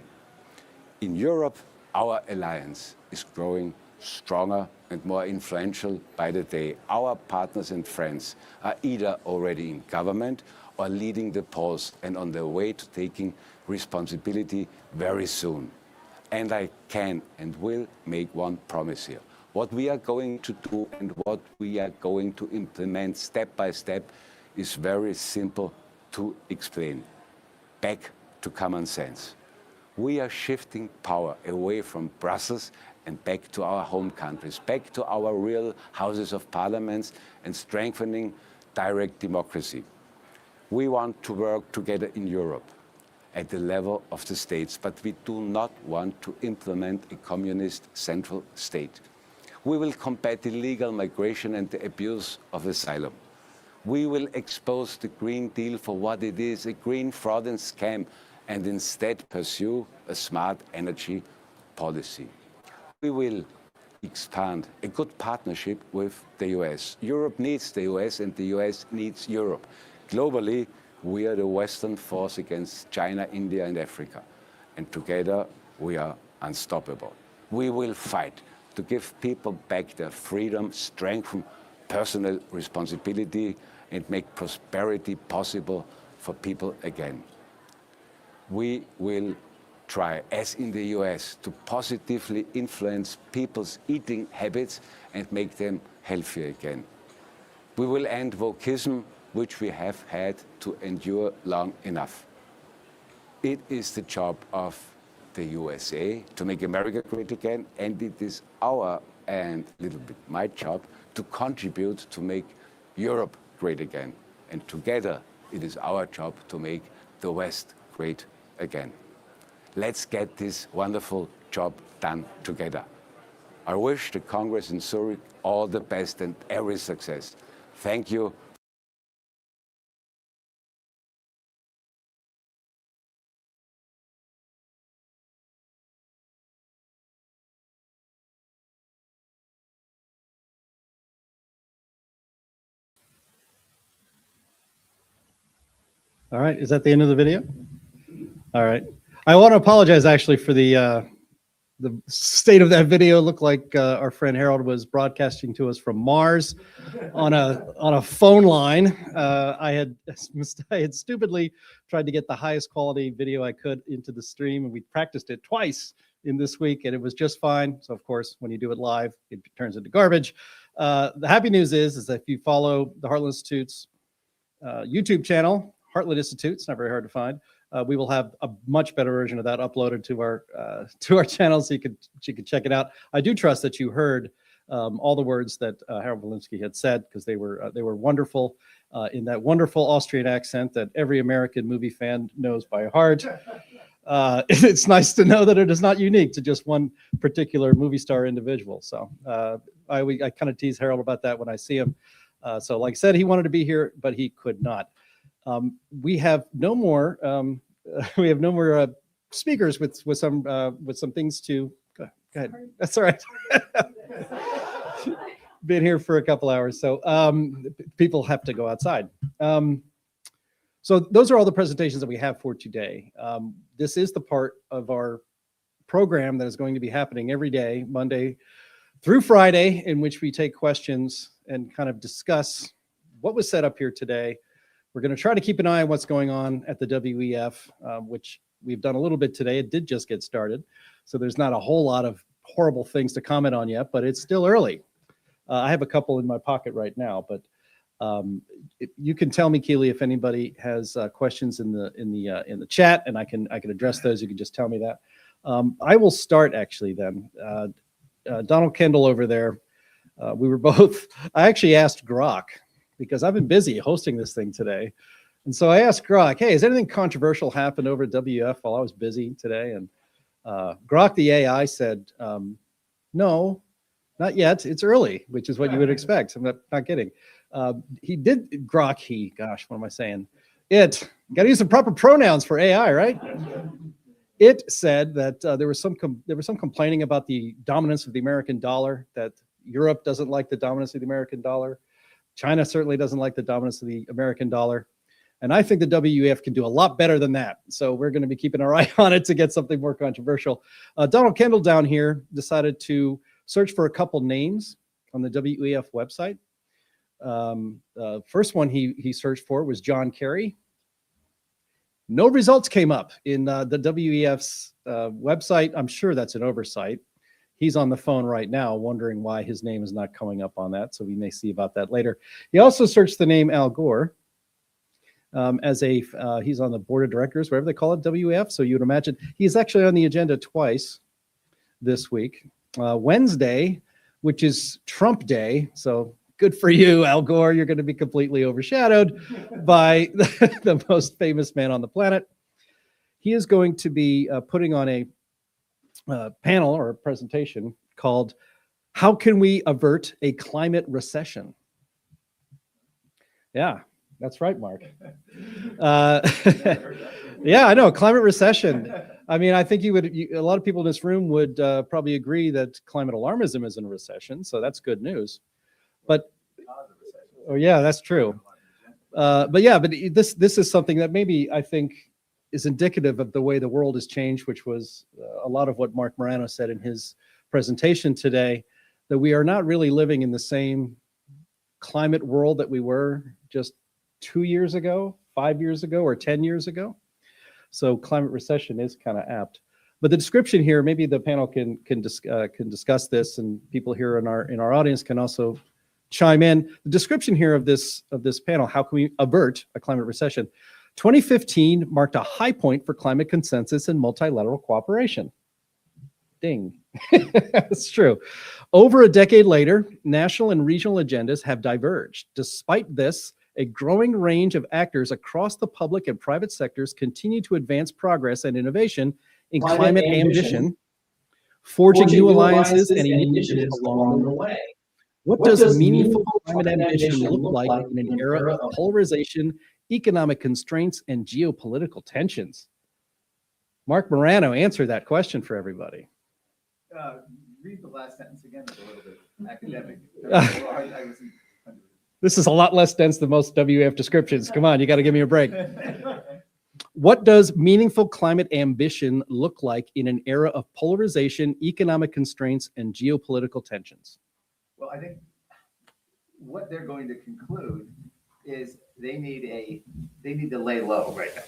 F: In Europe, our alliance is growing stronger and more influential by the day. Our partners and friends are either already in government or leading the polls and on their way to taking responsibility very soon. And I can and will make one promise here. What we are going to do and what we are going to implement step by step is very simple to explain. Back to common sense. We are shifting power away from Brussels and back to our home countries, back to our real houses of parliaments and strengthening direct democracy. We want to work together in Europe at the level of the states, but we do not want to implement a communist central state. We will combat illegal migration and the abuse of asylum. We will expose the Green Deal for what it is, a green fraud and scam, and instead pursue a smart energy policy. We will expand a good partnership with the US. Europe needs the US and the US needs Europe. Globally, we are the Western force against China, India, and Africa. And together, we are unstoppable. We will fight to give people back their freedom, strengthen personal responsibility, and make prosperity possible for people again. We will try, as in the US, to positively influence people's eating habits and make them healthier again. We will end wokeism, which we have had to endure long enough. It is the job of the USA to make America great again, and it is our and a little bit my job to contribute to make Europe great again. And together, it is our job to make the West great again. Let's get this wonderful job done together. I wish the Congress in Zurich all the best and every success. Thank you.
A: All right, is that the end of the video? All right. I want to apologize actually for the state of that video. It looked like our friend Harold was broadcasting to us from Mars on a phone line. I had stupidly tried to get the highest quality video I could into the stream, and we practiced it twice in this week, and it was just fine. So of course, when you do it live, it turns into garbage. The happy news is that if you follow the Heartland Institute's YouTube channel, Heartland Institute, it's not very hard to find. We will have a much better version of that uploaded to our channel, so you could check it out. I do trust that you heard all the words that Harold Walensky had said, because they were wonderful in that wonderful Austrian accent that every American movie fan knows by heart. It's nice to know that it is not unique to just one particular movie star individual. So I kind of tease Harold about that when I see him. So like I said, he wanted to be here, but he could not. We have no more. We have no more speakers with some things to. Go ahead. That's all right. Been here for a couple hours, so people have to go outside. So those are all the presentations that we have for today. This is the part of our program that is going to be happening every day, Monday through Friday, in which we take questions and kind of discuss what was set up here today. We're going to try to keep an eye on what's going on at the WEF, which we've done a little bit today. It did just get started, so there's not a whole lot of horrible things to comment on yet, but it's still early. I have a couple in my pocket right now, but you can tell me, Keely, if anybody has questions in the chat, and I can address those. You can just tell me that. I will start actually then. Donald Kendall over there. We were both. I actually asked Grok because I've been busy hosting this thing today, and so I asked Grok, "Hey, has anything controversial happened over at WF while I was busy today?" And Grok the AI said, "No, not yet. It's early," which is what you would expect. I'm not kidding. He did Grok. Gosh, what am I saying? It got to use some proper pronouns for AI, right? It said that there was some complaining about the dominance of the American dollar. That Europe doesn't like the dominance of the American dollar. China certainly doesn't like the dominance of the American dollar. And I think the WEF can do a lot better than that. So we're going to be keeping our eye on it to get something more controversial. Donald Kendall down here decided to search for a couple names on the WEF website. First one he searched for was John Kerry. No results came up in the WEF's website. I'm sure that's an oversight. He's on the phone right now wondering why his name is not coming up on that. So we may see about that later. He also searched the name Al Gore. He's on the board of directors, whatever they call it, WEF. So you would imagine he's actually on the agenda twice this week. Wednesday, which is Trump Day. So good for you, Al Gore. You're going to be completely overshadowed by the most famous man on the planet. He is going to be putting on a panel or a presentation called "How Can We Avert a Climate Recession?" Yeah. That's right, Mark. Yeah, I know. Climate recession. I mean, I think a lot of people in this room would probably agree that climate alarmism is in a recession. So that's good news. But, oh yeah, that's true. But this is something that maybe I think is indicative of the way the world has changed, which was a lot of what Mark Morano said in his presentation today, that we are not really living in the same climate world that we were just 2 years ago, 5 years ago, or 10 years ago. So climate recession is kind of apt. But the description here, maybe the panel can discuss this, and people here in our audience can also chime in. The description here of this panel, how can we avert a climate recession? 2015 marked a high point for climate consensus and multilateral cooperation. Ding. That's true. Over a decade later, national and regional agendas have diverged. Despite this, a growing range of actors across the public and private sectors continue to advance progress and innovation in climate ambition, forging new alliances and initiatives along the way. What does meaningful climate ambition look like in an era of polarization, economic constraints, and geopolitical tensions? Mark Morano, answer that question for everybody.
D: Read the last sentence again. It's a little bit academic.
A: This is a lot less dense than most WF descriptions. Come on, you got to give me a break. What does meaningful climate ambition look like in an era of polarization, economic constraints, and geopolitical tensions?
D: Well, I think what they're going to conclude is they need to lay low right now.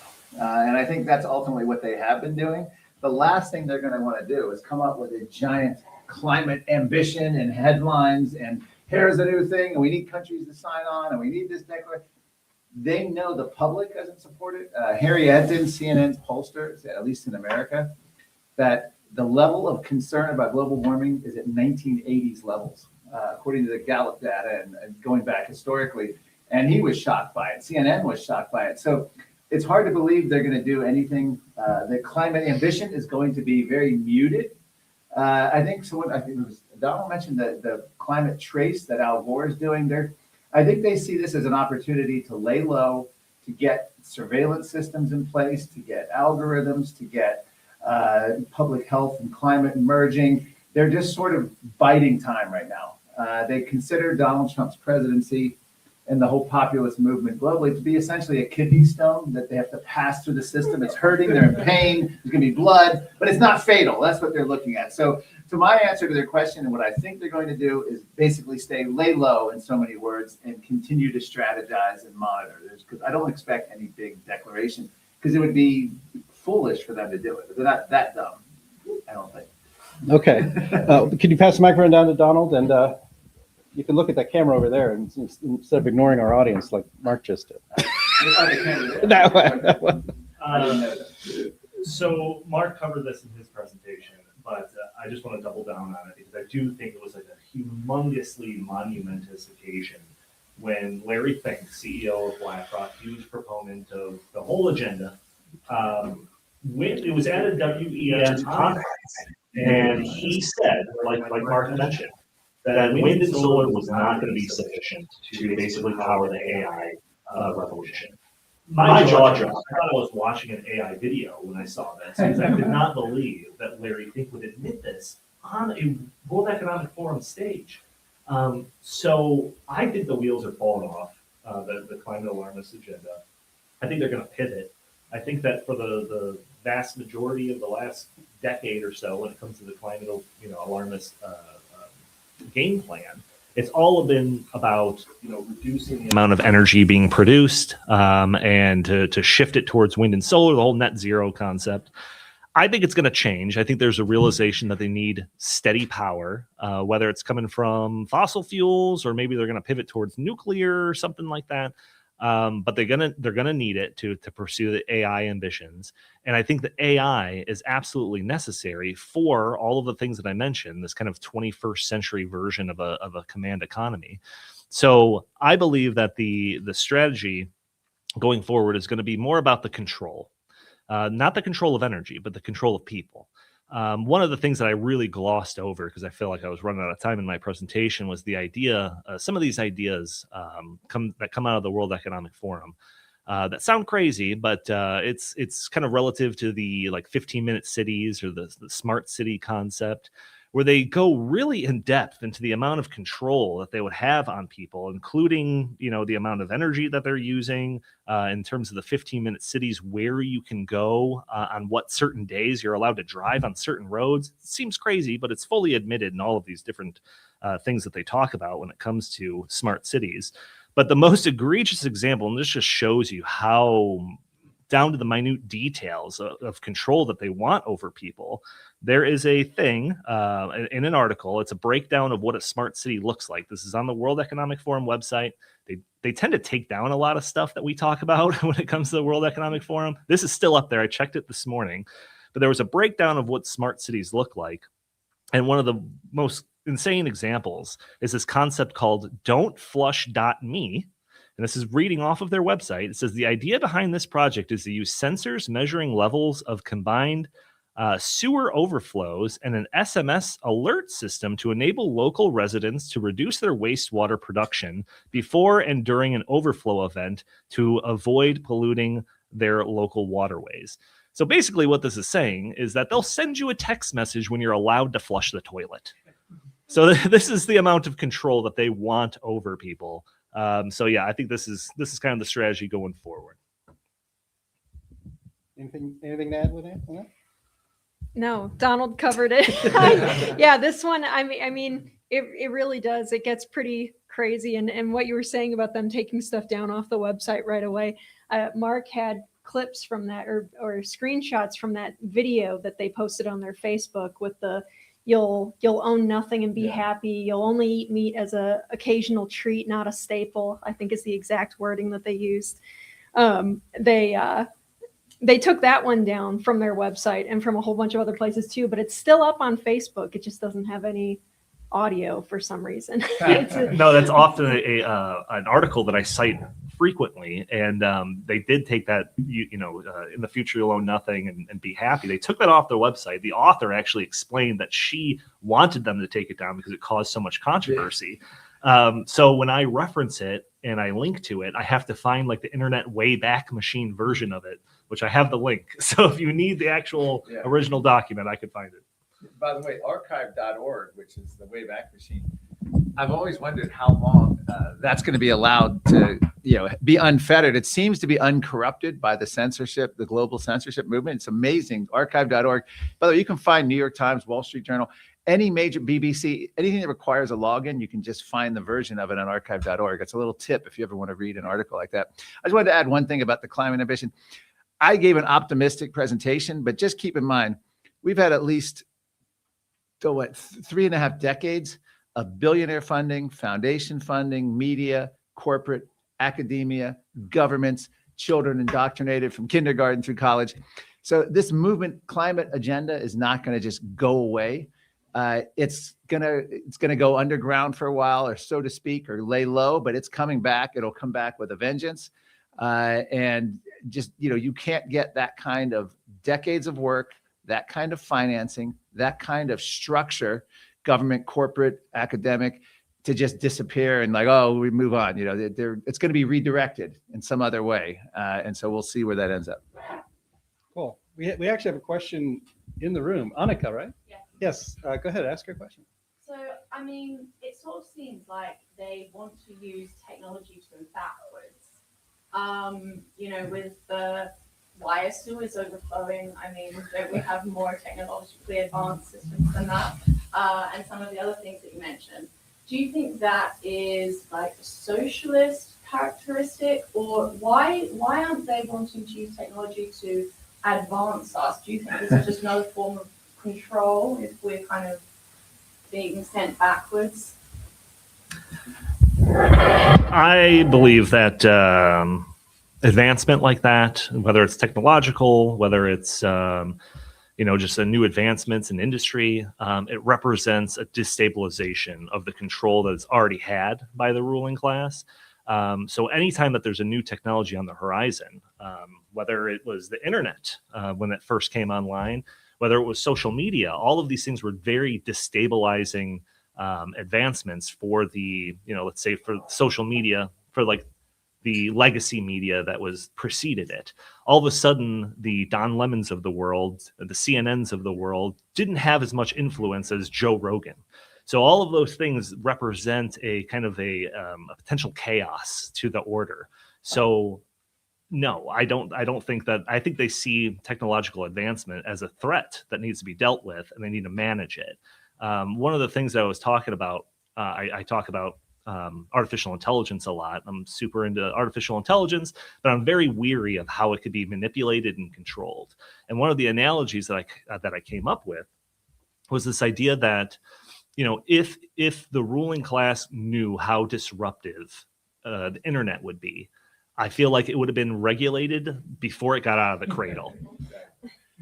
D: And I think that's ultimately what they have been doing. The last thing they're going to want to do is come up with a giant climate ambition and headlines and here's a new thing, and we need countries to sign on, and we need this declaration. They know the public doesn't support it. Harry Enten, CNN's pollster, said, at least in America, that the level of concern about global warming is at 1980s levels, according to the Gallup data and going back historically. And he was shocked by it. CNN was shocked by it. So it's hard to believe they're going to do anything. The climate ambition is going to be very muted. I think it was Donald mentioned the climate trace that Al Gore is doing there. I think they see this as an opportunity to lay low, to get surveillance systems in place, to get algorithms, to get public health and climate merging. They're just sort of biding time right now. They consider Donald Trump's presidency and the whole populist movement globally to be essentially a kidney stone that they have to pass through the system. It's hurting, they're in pain, there's gonna be blood, but it's not fatal. That's what they're looking at. So to my answer to their question and what I think they're going to do is basically lay low in so many words and continue to strategize and monitor this, because I don't expect any big declaration, because it would be foolish for them to do it. They're not that dumb, I don't think.
A: Okay. Can you pass the microphone down to Donald? And You can look at that camera over there and instead of ignoring our audience like Mark just did. That one. That one.
C: So Mark covered this in his presentation, but I just want to double down on it because I do think it was like a humongously monumentous occasion when Larry Fink, CEO of BlackRock, huge proponent of the whole agenda, it was at a WEF conference, and he said, like Mark mentioned, that wind and solar was not going to be sufficient to basically power the AI revolution. My jaw dropped. I thought I was watching an AI video when I saw this because I could not believe that Larry Fink would admit this on a World Economic Forum stage. So I think the wheels are falling off the climate alarmist agenda. I think they're going to pivot. I think that for the vast majority of the last decade or so, when it comes to the climate alarmist game plan, it's all been about reducing the amount of energy being produced and to shift it towards wind and solar, the whole net zero concept. I think it's going to change. I think there's a realization that they need steady power, whether it's coming from fossil fuels or maybe they're going to pivot towards nuclear or something like that. But they're gonna need it to pursue the AI ambitions. And I think that AI is absolutely necessary for all of the things that I mentioned, this kind of 21st century version of a command economy. So I believe that the strategy going forward is going to be more about the control, not the control of energy, but the control of people. One of the things that I really glossed over because I feel like I was running out of time in my presentation was the idea, some of these ideas come out of the World Economic Forum that sound crazy, but it's kind of relative to the 15-minute cities or the smart city concept, where they go really in depth into the amount of control that they would have on people, including, the amount of energy that they're using in terms of the 15-minute cities, where you can go on what certain days you're allowed to drive on certain roads. It seems crazy, but it's fully admitted in all of these different things that they talk about when it comes to smart cities. But the most egregious example, and this just shows you how down to the minute details of control that they want over people. There is a thing in an article. It's a breakdown of what a smart city looks like. This is on the World Economic Forum website. They tend to take down a lot of stuff that we talk about when it comes to the World Economic Forum. This is still up there. I checked it this morning. But there was a breakdown of what smart cities look like. And one of the most insane examples is this concept called don'tflush.me. And this is reading off of their website. It says the idea behind this project is to use sensors measuring levels of combined sewer overflows and an SMS alert system to enable local residents to reduce their wastewater production before and during an overflow event to avoid polluting their local waterways. So basically what this is saying is that they'll send you a text message when you're allowed to flush the toilet. So this is the amount of control that they want over people. So yeah, I think this is kind of the strategy going forward.
A: Anything to add with that?
E: No, Donald covered it. Yeah, this one, I mean, it really does. It gets pretty crazy. And what you were saying about them taking stuff down off the website right away, Mark had clips from that or screenshots from that video that they posted on their Facebook with the you'll own nothing and be happy. You'll only eat meat as a occasional treat, not a staple, I think is the exact wording that they used. They took that one down from their website and from a whole bunch of other places too, but it's still up on Facebook. It just doesn't have any audio for some reason.
C: No, that's often an article that I cite frequently, and they did take that, in the future you'll own nothing and be happy. They took that off their website. The author actually explained that she wanted them to take it down because it caused so much controversy. So when I reference it and I link to it, I have to find the Internet Wayback Machine version of it, which I have the link. So if you need the actual original document, I could find it.
D: By the way, archive.org, which is the Wayback Machine, I've always wondered how long that's going to be allowed to, be unfettered. It seems to be uncorrupted by the censorship, the global censorship movement. It's amazing. Archive.org. By the way, you can find New York Times, Wall Street Journal, any major BBC, anything that requires a login, you can just find the version of it on archive.org. It's a little tip if you ever want to read an article like that. I just wanted to add one thing about the climate ambition. I gave an optimistic presentation, but just keep in mind, we've had at least 3.5 decades of billionaire funding, foundation funding, media, corporate, academia, governments, children indoctrinated from kindergarten through college. So this movement climate agenda is not going to just go away. It's gonna go underground for a while, or so to speak, or lay low, but it's coming back. It'll come back with a vengeance. And just, you can't get that kind of decades of work, that kind of financing, that kind of structure, government, corporate, academic, to just disappear and like, oh, we move on. It's going to be redirected in some other way. And so we'll see where that ends up.
A: Cool. We actually have a question in the room. Annika, right?
G: Yeah.
A: Yes. Go ahead. Ask your question.
G: So, I mean, it sort of seems like they want to use technology to go backwards. With the wire sewers overflowing, I mean, don't we have more technologically advanced systems than that? And some of the other things that you mentioned. Do you think that is like a socialist characteristic, or why aren't they wanting to use technology to advance us? Do you think this is just another form of control if we're kind of being sent backwards?
C: I believe that advancement like that, whether it's technological, whether it's just a new advancements in industry, it represents a destabilization of the control that is already had by the ruling class. So anytime that there's a new technology on the horizon, whether it was the internet when it first came online, whether it was social media, all of these things were very destabilizing advancements for the, let's say for social media, for like the legacy media that was preceded it. All of a sudden, the Don Lemons of the world, the CNNs of the world didn't have as much influence as Joe Rogan. So all of those things represent a kind of a potential chaos to the order. So no, I don't think that. I think they see technological advancement as a threat that needs to be dealt with, and they need to manage it. One of the things that I was talking about, I talk about artificial intelligence a lot. I'm super into artificial intelligence, but I'm very weary of how it could be manipulated and controlled. And one of the analogies that I came up with was this idea that, if the ruling class knew how disruptive the internet would be, I feel like it would have been regulated before it got out of the cradle.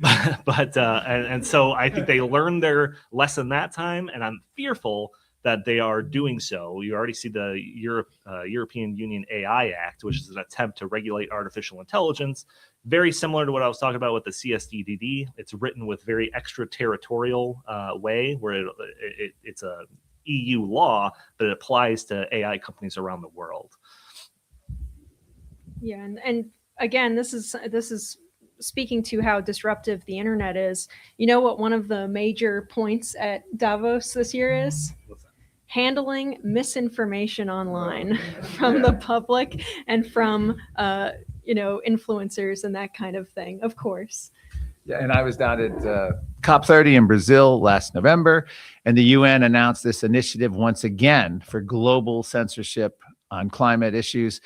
C: And so I think they learned their lesson that time, and I'm fearful that they are doing so. You already see the European Union AI Act, which is an attempt to regulate artificial intelligence, very similar to what I was talking about with the CSDDD. It's written with very extraterritorial way, where it's a EU law, but it applies to AI companies around the world.
E: Yeah, and again, this is speaking to how disruptive the internet is. You know what one of the major points at Davos this year is? Handling misinformation online from the public and from influencers and that kind of thing, of course.
D: Yeah, and I was down at COP30 in Brazil last November, and the UN announced this initiative once again for global censorship on climate issues.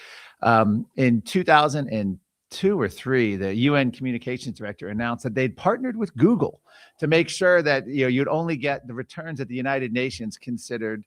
D: In 2002 or 3, the UN communications director announced that they'd partnered with Google to make sure that you'd only get the returns that the United Nations considered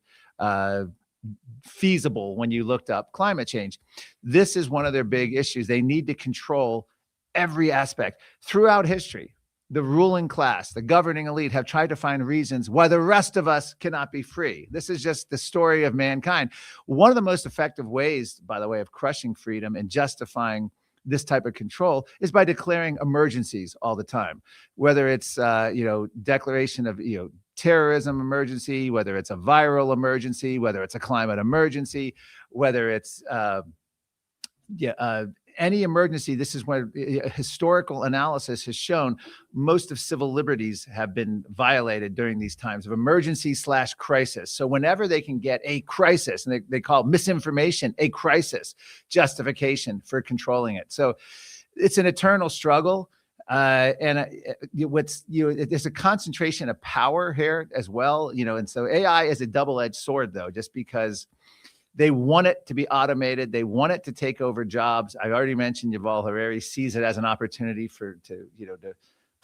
D: feasible when you looked up climate change. This is one of their big issues. They need to control every aspect. Throughout history, the ruling class, the governing elite have tried to find reasons why the rest of us cannot be free. This is just the story of mankind. One of the most effective ways, by the way, of crushing freedom and justifying this type of control is by declaring emergencies all the time, whether it's declaration of terrorism emergency, whether it's a viral emergency, whether it's a climate emergency, whether it's any emergency. This is what historical analysis has shown. Most of civil liberties have been violated during these times of emergency/crisis. So whenever they can get a crisis, and they call misinformation a crisis, justification for controlling it. So it's an eternal struggle. There's a concentration of power here as well, and so AI is a double-edged sword, though, just because they want it to be automated. They want it to take over jobs. I already mentioned Yuval Harari sees it as an opportunity to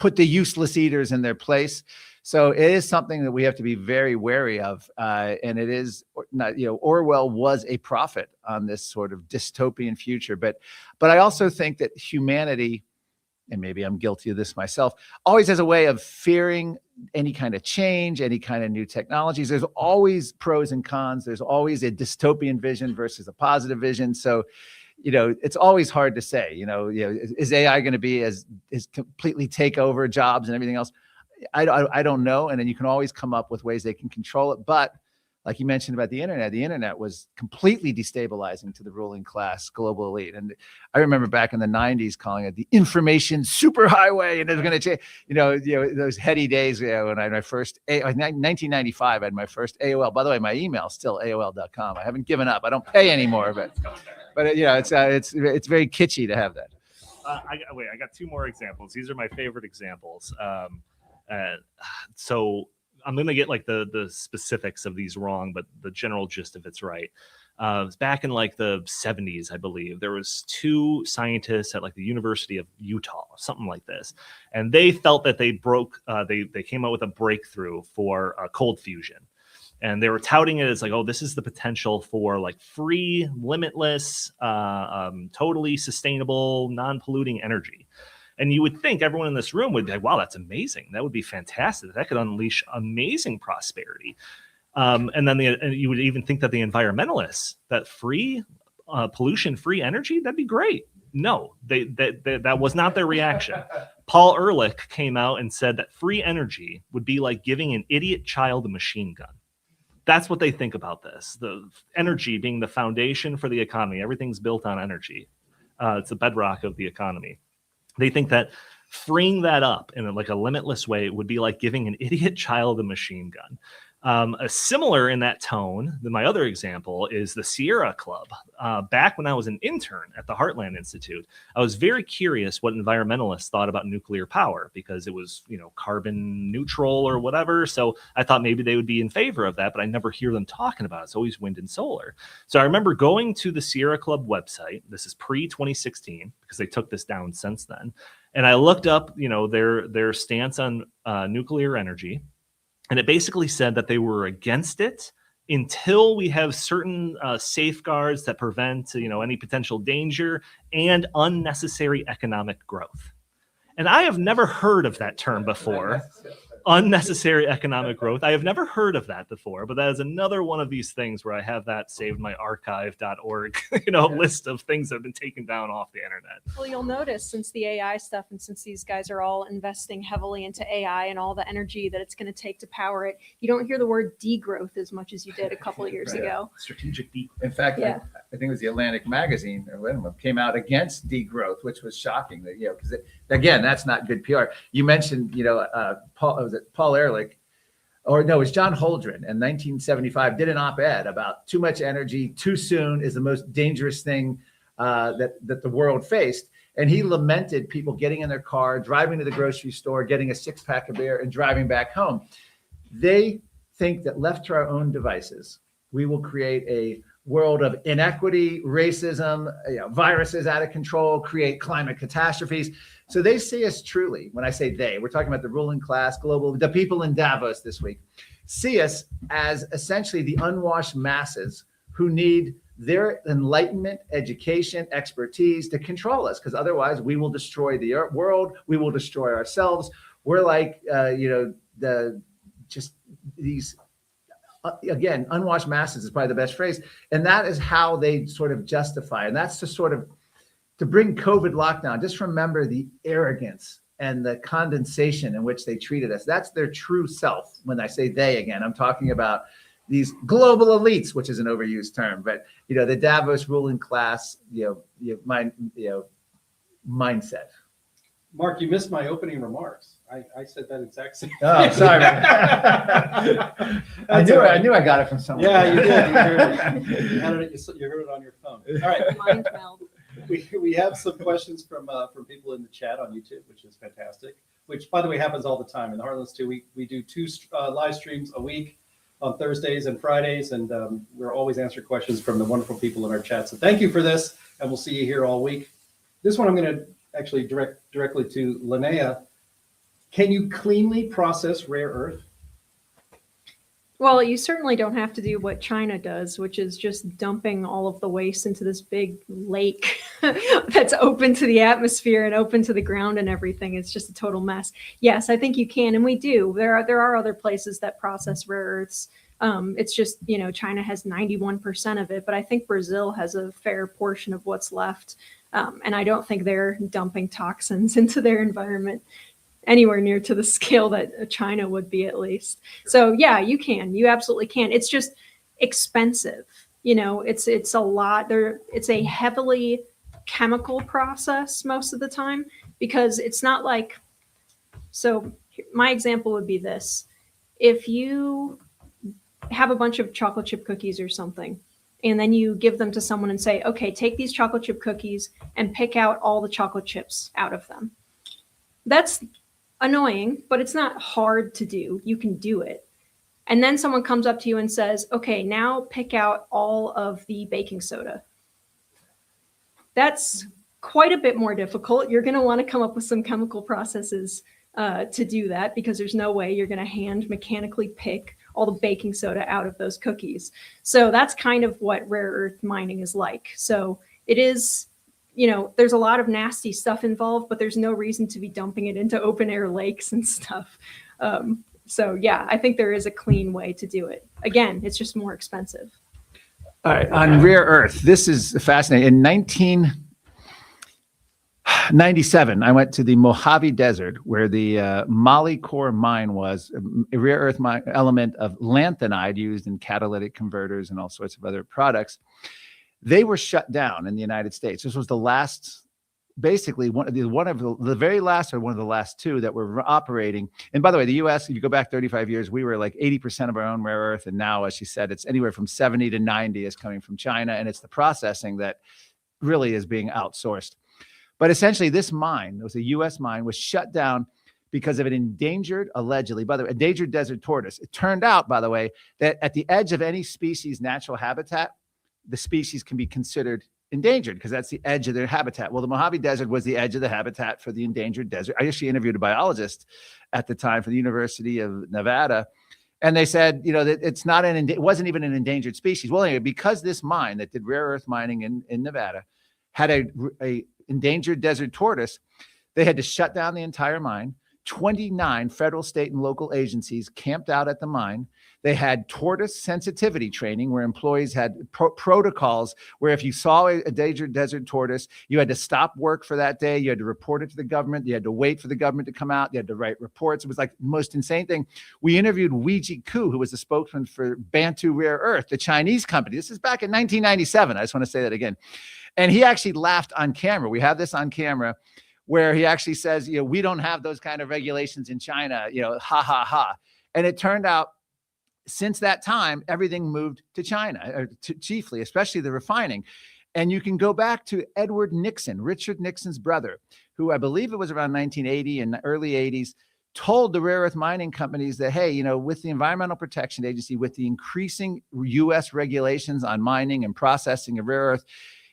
D: put the useless eaters in their place. So it is something that we have to be very wary of. And it is not, Orwell was a prophet on this sort of dystopian future. But I also think that humanity, and maybe I'm guilty of this myself, always has a way of fearing any kind of change, any kind of new technologies. There's always pros and cons. There's always a dystopian vision versus a positive vision. So, it's always hard to say, is AI going to be is completely take over jobs and everything else? I don't know. And then you can always come up with ways they can control it. But like you mentioned about the internet was completely destabilizing to the ruling class, global elite. And I remember back in the 90s calling it the information superhighway, and it was going to change, those heady days, when I had my first, 1995, I had my first AOL. By the way, my email is still AOL.com. I haven't given up. I don't pay anymore, but it's very kitschy to have that.
C: I got two more examples. These are my favorite examples. So I'm going to get like the specifics of these wrong, but the general gist of it's right. It was back in like the 70s, I believe. There was two scientists at like the University of Utah, something like this. And they felt that they came out with a breakthrough for cold fusion. And they were touting it as like, oh, this is the potential for like free, limitless, totally sustainable, non-polluting energy. And you would think everyone in this room would be like, wow, that's amazing. That would be fantastic. That could unleash amazing prosperity. And then you would even think that the environmentalists, that free, pollution-free energy, that'd be great. No, that was not their reaction. Paul Ehrlich came out and said that free energy would be like giving an idiot child a machine gun. That's what they think about this. The energy being the foundation for the economy. Everything's built on energy. It's the bedrock of the economy. They think that freeing that up in like a limitless way would be like giving an idiot child a machine gun. A similar in that tone than my other example is the Sierra Club. Back when I was an intern at the Heartland Institute, I was very curious what environmentalists thought about nuclear power because it was, carbon neutral or whatever. So I thought maybe they would be in favor of that, but I never hear them talking about it. It's always wind and solar. So I remember going to the Sierra Club website. This is pre-2016 because they took this down since then. And I looked up, their stance on nuclear energy. And it basically said that they were against it until we have certain safeguards that prevent, any potential danger and unnecessary economic growth. And I have never heard of that term before. Unnecessary economic growth. I have never heard of that before, but that is another one of these things where I have that saved in my archive.org, list of things that have been taken down off the internet.
E: Well, you'll notice since the AI stuff and since these guys are all investing heavily into AI and all the energy that it's going to take to power it, you don't hear the word degrowth as much as you did a couple of years ago.
C: Strategic degrowth.
D: In fact, I think it was the Atlantic magazine or one of them came out against degrowth, which was shocking. That because again, that's not good PR. You mentioned Paul Ehrlich, or no, it's John Holdren in 1975 did an op-ed about too much energy too soon is the most dangerous thing that the world faced. And he lamented people getting in their car, driving to the grocery store, getting a 6-pack of beer and driving back home. They think that left to our own devices, we will create a world of inequity, racism, viruses out of control, create climate catastrophes. So they see us truly, when I say they, we're talking about the ruling class, the people in Davos this week, see us as essentially the unwashed masses who need their enlightenment, education, expertise to control us, because otherwise we will destroy the world, we will destroy ourselves. We're like, these, again, unwashed masses is probably the best phrase. And that is how they sort of justify. And that's to bring COVID lockdown. Just remember the arrogance and the condensation in which they treated us. That's their true self. When I say they again, I'm talking about these global elites, which is an overused term, but the Davos ruling class, mindset.
A: Mark, you missed my opening remarks. I said that exact same.
D: Oh, sorry. I knew I got it from somewhere.
A: Yeah, you did. You heard it. You heard it on your phone. All right.
E: Mind meld.
A: We have some questions from people in the chat on YouTube, which is fantastic. Which, by the way, happens all the time in the Heartland Institute. We do 2 live streams a week on Thursdays and Fridays, and we're always answering questions from the wonderful people in our chat. So thank you for this, and we'll see you here all week. This one I'm going to actually direct directly to Linnea. Can you cleanly process rare earth?
E: Well, you certainly don't have to do what China does, which is just dumping all of the waste into this big lake that's open to the atmosphere and open to the ground and everything. It's just a total mess. Yes, I think you can, and we do. There are other places that process rare earths. It's just, China has 91% of it, but I think Brazil has a fair portion of what's left. And I don't think they're dumping toxins into their environment anywhere near to the scale that China would be, at least. So yeah, you absolutely can. It's just expensive. It's a lot there. It's a heavily chemical process most of the time, because it's not like, so my example would be this. If you have a bunch of chocolate chip cookies or something, and then you give them to someone and say, okay, take these chocolate chip cookies and pick out all the chocolate chips out of them. That's annoying, but it's not hard to do. You can do it. And then someone comes up to you and says, okay, now pick out all of the baking soda. That's quite a bit more difficult. You're going to want to come up with some chemical processes to do that, because there's no way you're going to hand mechanically pick all the baking soda out of those cookies. So that's kind of what rare earth mining is like. So it is, there's a lot of nasty stuff involved, but there's no reason to be dumping it into open air lakes and stuff. So yeah, I think there is a clean way to do it. Again, it's just more expensive.
D: All right, on rare earth, this is fascinating. In 1997, I went to the Mojave Desert, where the Molycorp mine was, a rare earth element of lanthanide used in catalytic converters and all sorts of other products. They were shut down in the United States. This was the last, basically one of the very last, or one of the last two that were operating. And by the way, the U.S., if you go back 35 years, we were like 80% of our own rare earth. And now, as she said, it's anywhere from 70 to 90 is coming from China. And it's the processing that really is being outsourced. But essentially, this mine, it was a U.S. mine, was shut down because of an endangered, allegedly, by the way, endangered desert tortoise. It turned out, by the way, that at the edge of any species' natural habitat, the species can be considered endangered, because that's the edge of their habitat. Well, the Mojave Desert was the edge of the habitat for the endangered desert. I actually interviewed a biologist at the time for the University of Nevada, and they said, that it wasn't even an endangered species. Well, anyway, because this mine that did rare earth mining in Nevada had a endangered desert tortoise, they had to shut down the entire mine. 29 federal, state, and local agencies camped out at the mine. They had tortoise sensitivity training, where employees had protocols where if you saw a endangered desert tortoise, you had to stop work for that day. You had to report it to the government. You had to wait for the government to come out. You had to write reports. It was like the most insane thing. We interviewed Weijie Ku, who was the spokesman for Bantu Rare Earth, the Chinese company. This is back in 1997. I just want to say that again. And he actually laughed on camera. We have this on camera, where he actually says, we don't have those kind of regulations in China, ha, ha, ha. And it turned out, since that time, everything moved to China, chiefly, especially the refining. And you can go back to Edward Nixon, Richard Nixon's brother, who I believe it was around 1980 and the early 80s, told the rare earth mining companies that, hey, with the Environmental Protection Agency, with the increasing U.S. regulations on mining and processing of rare earth,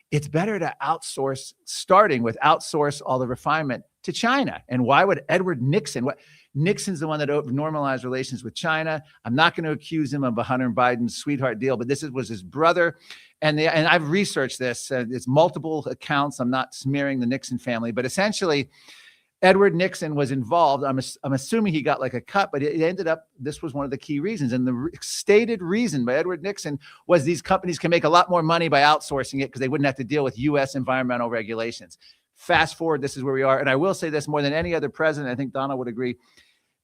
D: it's better to outsource, starting with outsource all the refinement to China. And why would Edward Nixon, Nixon's the one that normalized relations with China. I'm not going to accuse him of a Hunter Biden sweetheart deal, but was his brother. And I've researched this. It's multiple accounts. I'm not smearing the Nixon family, but essentially, Edward Nixon was involved. I'm assuming he got like a cut, but it ended up, this was one of the key reasons. And the stated reason by Edward Nixon was these companies can make a lot more money by outsourcing it, because they wouldn't have to deal with U.S. environmental regulations. Fast forward, this is where we are. And I will say this, more than any other president, I think Donald would agree,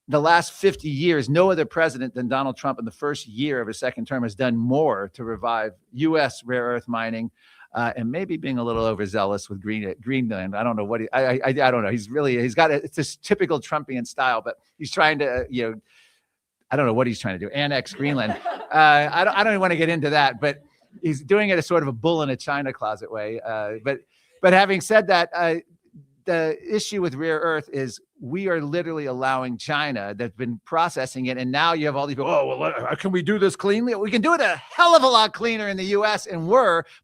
D: the last 50 years, no other president than Donald Trump in the first year of his second term has done more to revive U.S. rare earth mining. And maybe being a little overzealous with Greenland. I don't know what I don't know. He's got it's this typical Trumpian style, but he's trying to, I don't know what he's trying to do. Annex Greenland. I don't even want to get into that, but he's doing it as sort of a bull in a china closet way. But having said that, the issue with rare earth is we are literally allowing China that's been processing it. And now you have all these people, oh, well, can we do this cleanly? We can do it a hell of a lot cleaner in the US and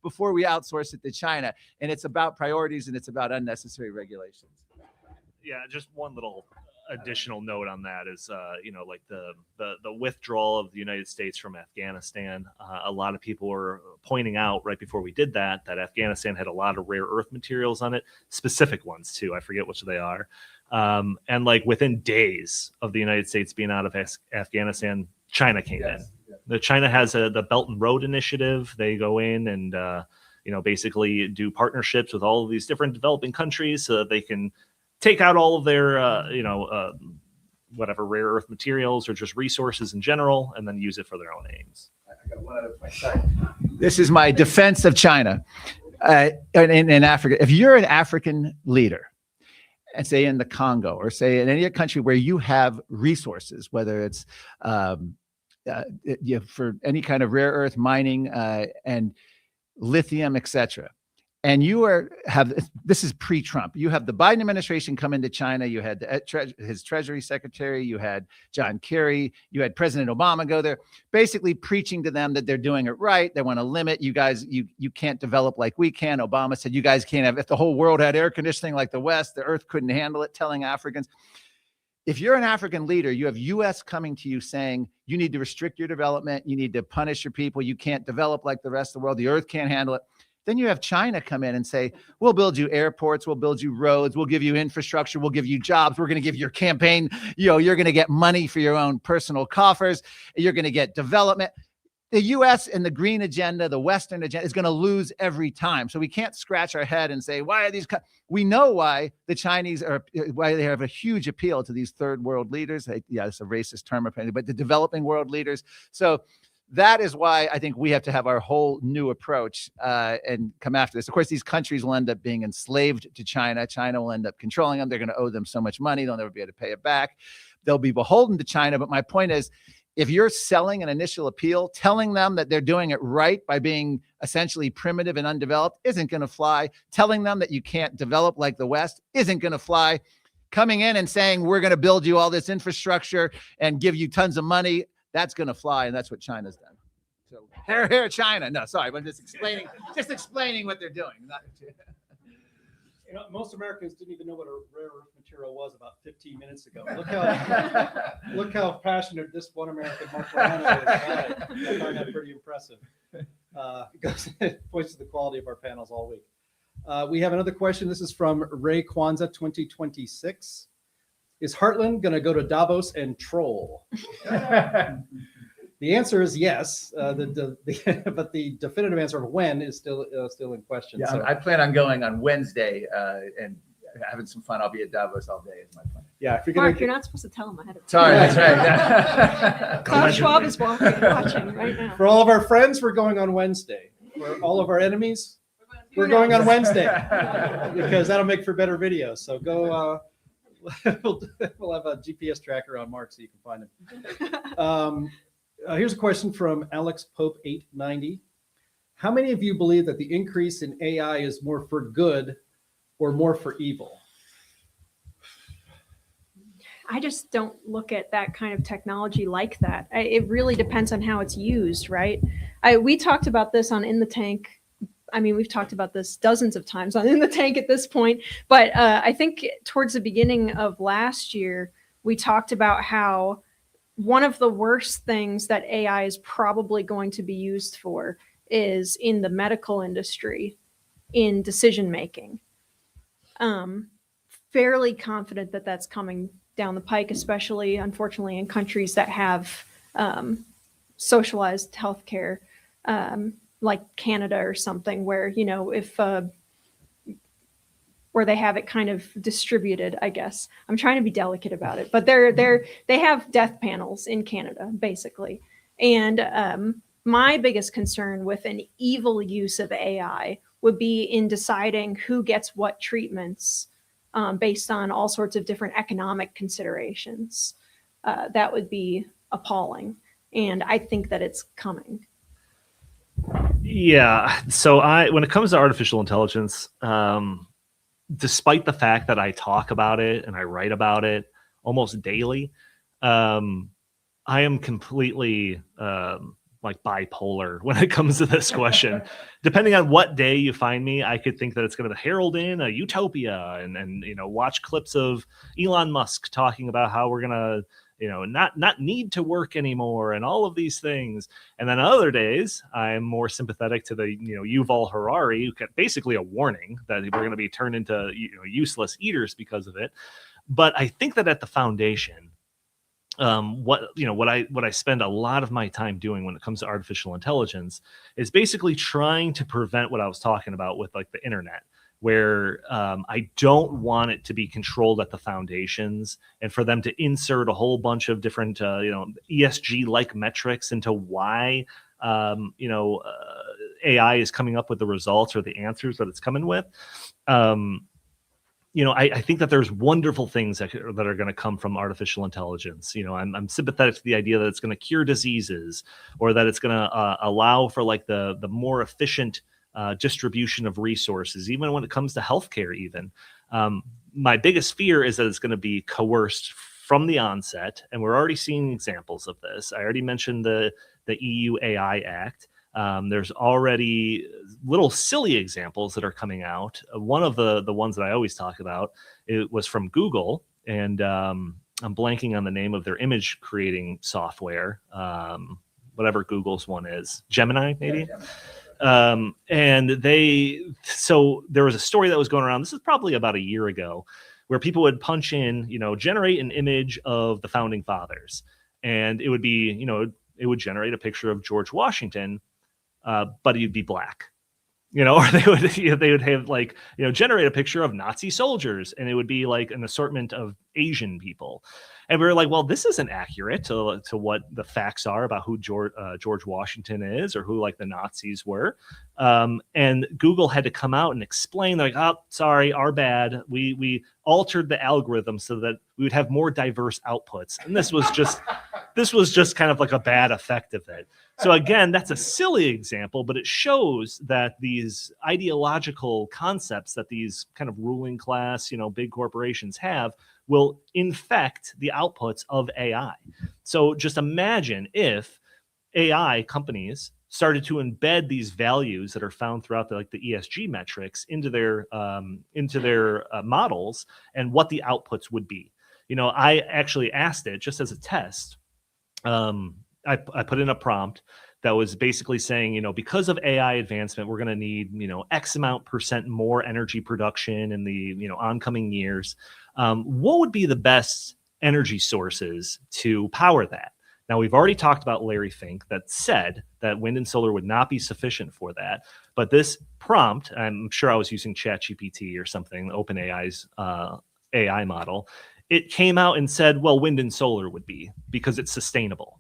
D: before we outsource it to China. And it's about priorities, and it's about unnecessary regulations.
C: Yeah, just one little additional note on that is, like the withdrawal of the United States from Afghanistan. A lot of people were pointing out right before we did that Afghanistan had a lot of rare earth materials on it, specific ones too. I forget which they are. And like within days of the United States being out of Afghanistan, China came in. China has the Belt and Road Initiative. They go in and basically do partnerships with all of these different developing countries so that they can take out all of their whatever rare earth materials or just resources in general, and then use it for their own aims.
D: I got one other point. Sorry. This is my defense of China in Africa. If you're an African leader, and say in the Congo, or say in any country where you have resources, whether it's for any kind of rare earth mining and lithium, etc. And this is pre-Trump. You have the Biden administration come into China. You had his Treasury Secretary. You had John Kerry. You had President Obama go there, basically preaching to them that they're doing it right. They want to limit you guys. You can't develop like we can. Obama said you guys can't have. If the whole world had air conditioning like the West, the Earth couldn't handle it. Telling Africans, if you're an African leader, you have U.S. coming to you saying you need to restrict your development. You need to punish your people. You can't develop like the rest of the world. The Earth can't handle it. Then you have China come in and say, we'll build you airports, we'll build you roads, we'll give you infrastructure, we'll give you jobs, we're going to give your campaign, you're going to get money for your own personal coffers, you're going to get development. The U.S. and the green agenda, the Western agenda is going to lose every time. So we can't scratch our head and say, why are these? We know why the Chinese why they have a huge appeal to these third world leaders. It's a racist term, apparently, but the developing world leaders. So that is why I think we have to have our whole new approach and come after this. Of course, these countries will end up being enslaved to China. China will end up controlling them. They're going to owe them so much money. They'll never be able to pay it back. They'll be beholden to China. But my point is, if you're selling an initial appeal, telling them that they're doing it right by being essentially primitive and undeveloped isn't going to fly. Telling them that you can't develop like the West isn't going to fly. Coming in and saying, we're going to build you all this infrastructure and give you tons of money, that's going to fly, and that's what China's done. So, hair, China. No, sorry, I'm just explaining what they're doing.
A: Most Americans didn't even know what a rare earth material was about 15 minutes ago. Look how passionate this one American, Mark Morano, is about it. I find that pretty impressive. It points to the quality of our panels all week. We have another question. This is from Ray Kwanzaa 2026. Is Heartland going to go to Davos and troll? The answer is yes, but the definitive answer of when is still in question.
D: Yeah,
A: so,
D: I plan on going on Wednesday and having some fun. I'll be at Davos all day is my plan.
A: yeah, if you're
E: Mark, you're not supposed to tell him ahead of time.
D: Sorry, that's right.
E: Klaus Schwab is watching right now.
A: For all of our friends, we're going on Wednesday. For all of our enemies, we're going on Wednesday because that'll make for better videos. So go. We'll have a GPS tracker on Mark so you can find him. Here's a question from Alex Pope 890. How many of you believe that the increase in AI is more for good or more for evil?
E: I just don't look at that kind of technology like that. It really depends on how it's used, right? We talked about this on In the Tank. I mean, we've talked about this dozens of times on In the Tank at this point, but I think towards the beginning of last year, we talked about how one of the worst things that AI is probably going to be used for is in the medical industry, in decision making. Fairly confident that that's coming down the pike, especially, unfortunately, in countries that have socialized healthcare, like Canada or something, where, if where they have it kind of distributed, I guess. I'm trying to be delicate about it, but they have death panels in Canada, basically. And my biggest concern with an evil use of AI would be in deciding who gets what treatments based on all sorts of different economic considerations. That would be appalling. And I think that it's coming.
C: Yeah. So when it comes to artificial intelligence, despite the fact that I talk about it and I write about it almost daily, I am completely like bipolar when it comes to this question. Depending on what day you find me, I could think that it's going to herald in a utopia and watch clips of Elon Musk talking about how we're going to not need to work anymore and all of these things. And then other days, I'm more sympathetic to the, Yuval Harari, who got basically a warning that we're going to be turned into useless eaters because of it. But I think that at the foundation, what I spend a lot of my time doing when it comes to artificial intelligence is basically trying to prevent what I was talking about with like the internet, where I don't want it to be controlled at the foundations and for them to insert a whole bunch of different ESG like metrics into why AI is coming up with the results or the answers that it's coming with. I think that there's wonderful things that are going to come from artificial intelligence. I'm sympathetic to the idea that it's going to cure diseases, or that it's going to allow for like the more efficient distribution of resources, even when it comes to healthcare. Even my biggest fear is that it's going to be coerced from the onset, and we're already seeing examples of this. I already mentioned the EU AI Act. There's already little silly examples that are coming out. One of the ones that I always talk about, it was from Google, and I'm blanking on the name of their image creating software, whatever Google's one is, Gemini maybe. Yeah, so there was a story that was going around. This is probably about a year ago, where people would punch in, generate an image of the founding fathers, and it would be, it would generate a picture of George Washington. But he'd be black, or they would have like, generate a picture of Nazi soldiers, and it would be like an assortment of Asian people. And we were like, well, this isn't accurate to what the facts are about who George Washington is, or who like the Nazis were. And Google had to come out and explain, like, oh, sorry, our bad. We altered the algorithm so that we would have more diverse outputs. And this was just kind of like a bad effect of it. So again, that's a silly example, but it shows that these ideological concepts that these kind of ruling class, big corporations have will infect the outputs of AI. So just imagine if AI companies started to embed these values that are found throughout the ESG metrics into their models, and what the outputs would be. I actually asked it just as a test. I put in a prompt that was basically saying, because of AI advancement, we're going to need, X amount % more energy production in the, oncoming years. What would be the best energy sources to power that? Now, we've already talked about Larry Fink that said that wind and solar would not be sufficient for that. But this prompt, I'm sure I was using ChatGPT or something, OpenAI's AI model, it came out and said, well, wind and solar would be, because it's sustainable.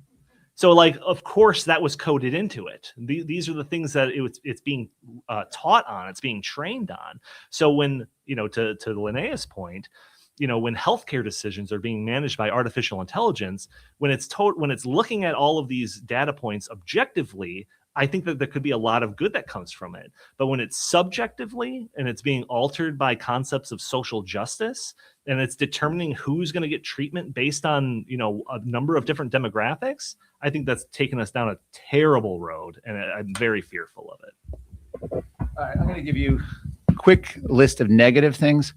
C: So, of course, that was coded into it. These are the things that it's being taught on, it's being trained on. So when, to Linnea's point, when healthcare decisions are being managed by artificial intelligence, when it's looking at all of these data points objectively, I think that there could be a lot of good that comes from it. But when it's subjectively and it's being altered by concepts of social justice, and it's determining who's going to get treatment based on, a number of different demographics, I think that's taken us down a terrible road, and I'm very fearful of it.
D: All right, I'm going to give you a quick list of negative things.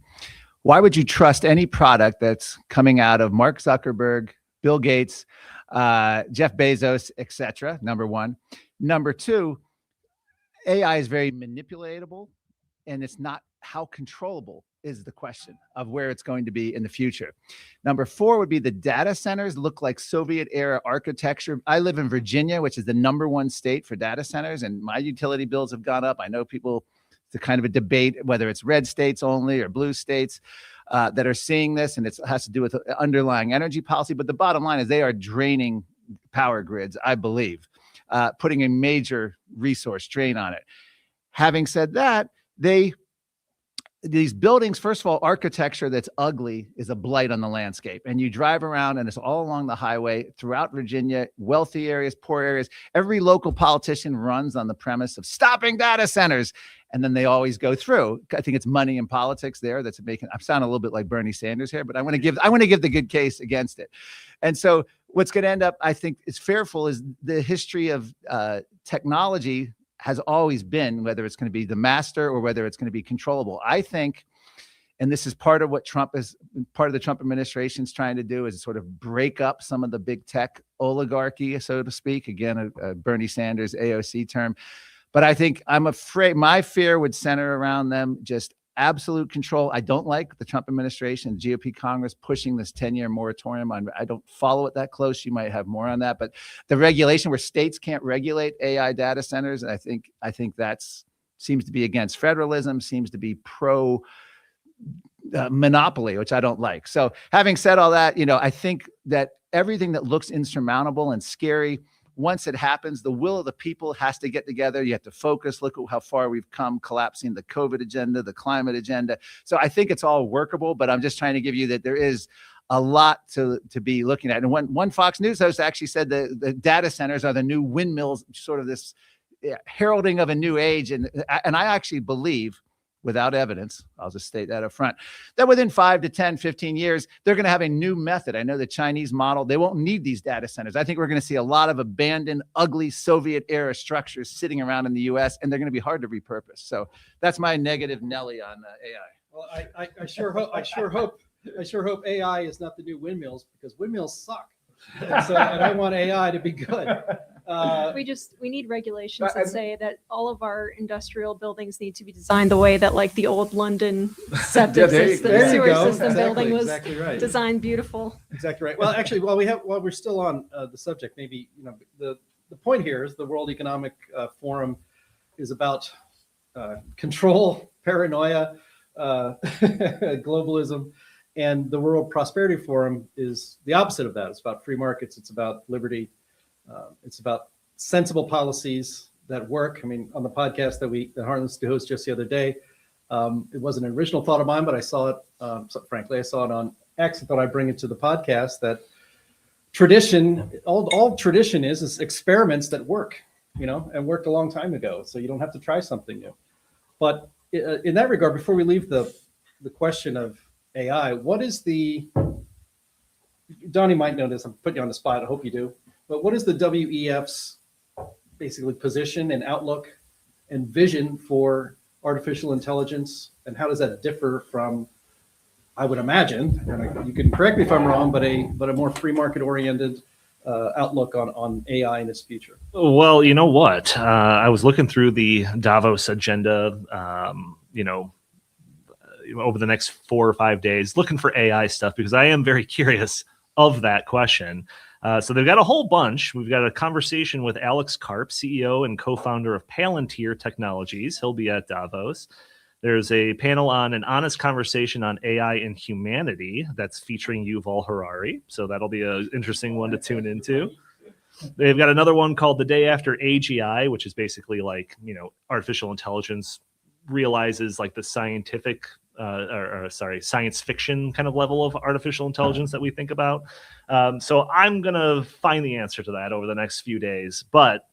D: Why would you trust any product that's coming out of Mark Zuckerberg, Bill Gates, Jeff Bezos, etc.? Number one. Number two, AI is very manipulatable, and it's not how controllable is the question of where it's going to be in the future. Number four would be the data centers look like Soviet era architecture. I live in Virginia, which is the #1 state for data centers, and my utility bills have gone up. I know people, it's a kind of a debate whether it's red states only or blue states that are seeing this, and it has to do with underlying energy policy. But the bottom line is they are draining power grids, I believe, putting a major resource drain on it. Having said that, these buildings, first of all, architecture that's ugly is a blight on the landscape. And you drive around and it's all along the highway throughout Virginia, wealthy areas, poor areas. Every local politician runs on the premise of stopping data centers. And then they always go through. I think it's money in politics there that's making, I'm sounding a little bit like Bernie Sanders here, but I want to give the good case against it. And so what's going to end up, I think, is fearful is the history of technology has always been, whether it's going to be the master or whether it's going to be controllable. I think, and this is part of what part of the Trump administration is trying to do, is sort of break up some of the big tech oligarchy, so to speak. Again, a Bernie Sanders AOC term. But I think, I'm afraid my fear would center around them just absolute control. I don't like the Trump administration, GOP Congress pushing this 10-year moratorium on. I don't follow it that close. You might have more on that, but the regulation where states can't regulate AI data centers, I think that's seems to be against federalism, seems to be pro monopoly, which I don't like. So having said all that, I think that everything that looks insurmountable and scary, once it happens, the will of the people has to get together. You have to focus. Look at how far we've come, collapsing the COVID agenda, the climate agenda. So I think it's all workable, but I'm just trying to give you that there is a lot to be looking at. And one Fox News host actually said the data centers are the new windmills, sort of this heralding of a new age. And I actually believe, without evidence, I'll just state that up front, that within 5 to 10, 15 years, they're going to have a new method. I know the Chinese model, they won't need these data centers. I think we're going to see a lot of abandoned, ugly Soviet era structures sitting around in the US, and they're going to be hard to repurpose. So that's my negative Nelly on AI.
A: Well, I sure hope AI is not the new windmills, because windmills suck. And I want AI to be good.
E: We need regulations that say that all of our industrial buildings need to be designed the way that like the old London septic system,
A: there you
E: sewer
A: go.
E: system
A: Exactly,
E: building was
A: exactly right.
E: designed beautiful.
A: Exactly right. Well, actually, while we're still on the subject, maybe the point here is the World Economic Forum is about control, paranoia, globalism, and the World Prosperity Forum is the opposite of that. It's about free markets. It's about liberty. It's about sensible policies that work. I mean, on the podcast that Heartland Institute hosted just the other day, it wasn't an original thought of mine, but I saw it. Frankly, I saw it on X. I thought I'd bring it to the podcast. That tradition, all tradition is experiments that work, and worked a long time ago. So you don't have to try something new. But in that regard, before we leave the question of AI, what is Donnie might know this. I'm putting you on the spot. I hope you do. But what is the WEF's basically position and outlook and vision for artificial intelligence, and how does that differ from, I would imagine, and you can correct me if I'm wrong, but a more free market oriented outlook on AI in its future?
C: Well, you know what? I was looking through the Davos agenda, over the next 4 or 5 days, looking for AI stuff, because I am very curious of that question. So they've got a whole bunch. We've got a conversation with Alex Karp, CEO and co-founder of Palantir Technologies. He'll be at Davos. There's a panel on an honest conversation on AI and humanity that's featuring Yuval Harari. So that'll be an interesting one to tune into. They've got another one called The Day After AGI, which is basically like, artificial intelligence realizes like the scientific science fiction kind of level of artificial intelligence that we think about. So I'm going to find the answer to that over the next few days. But,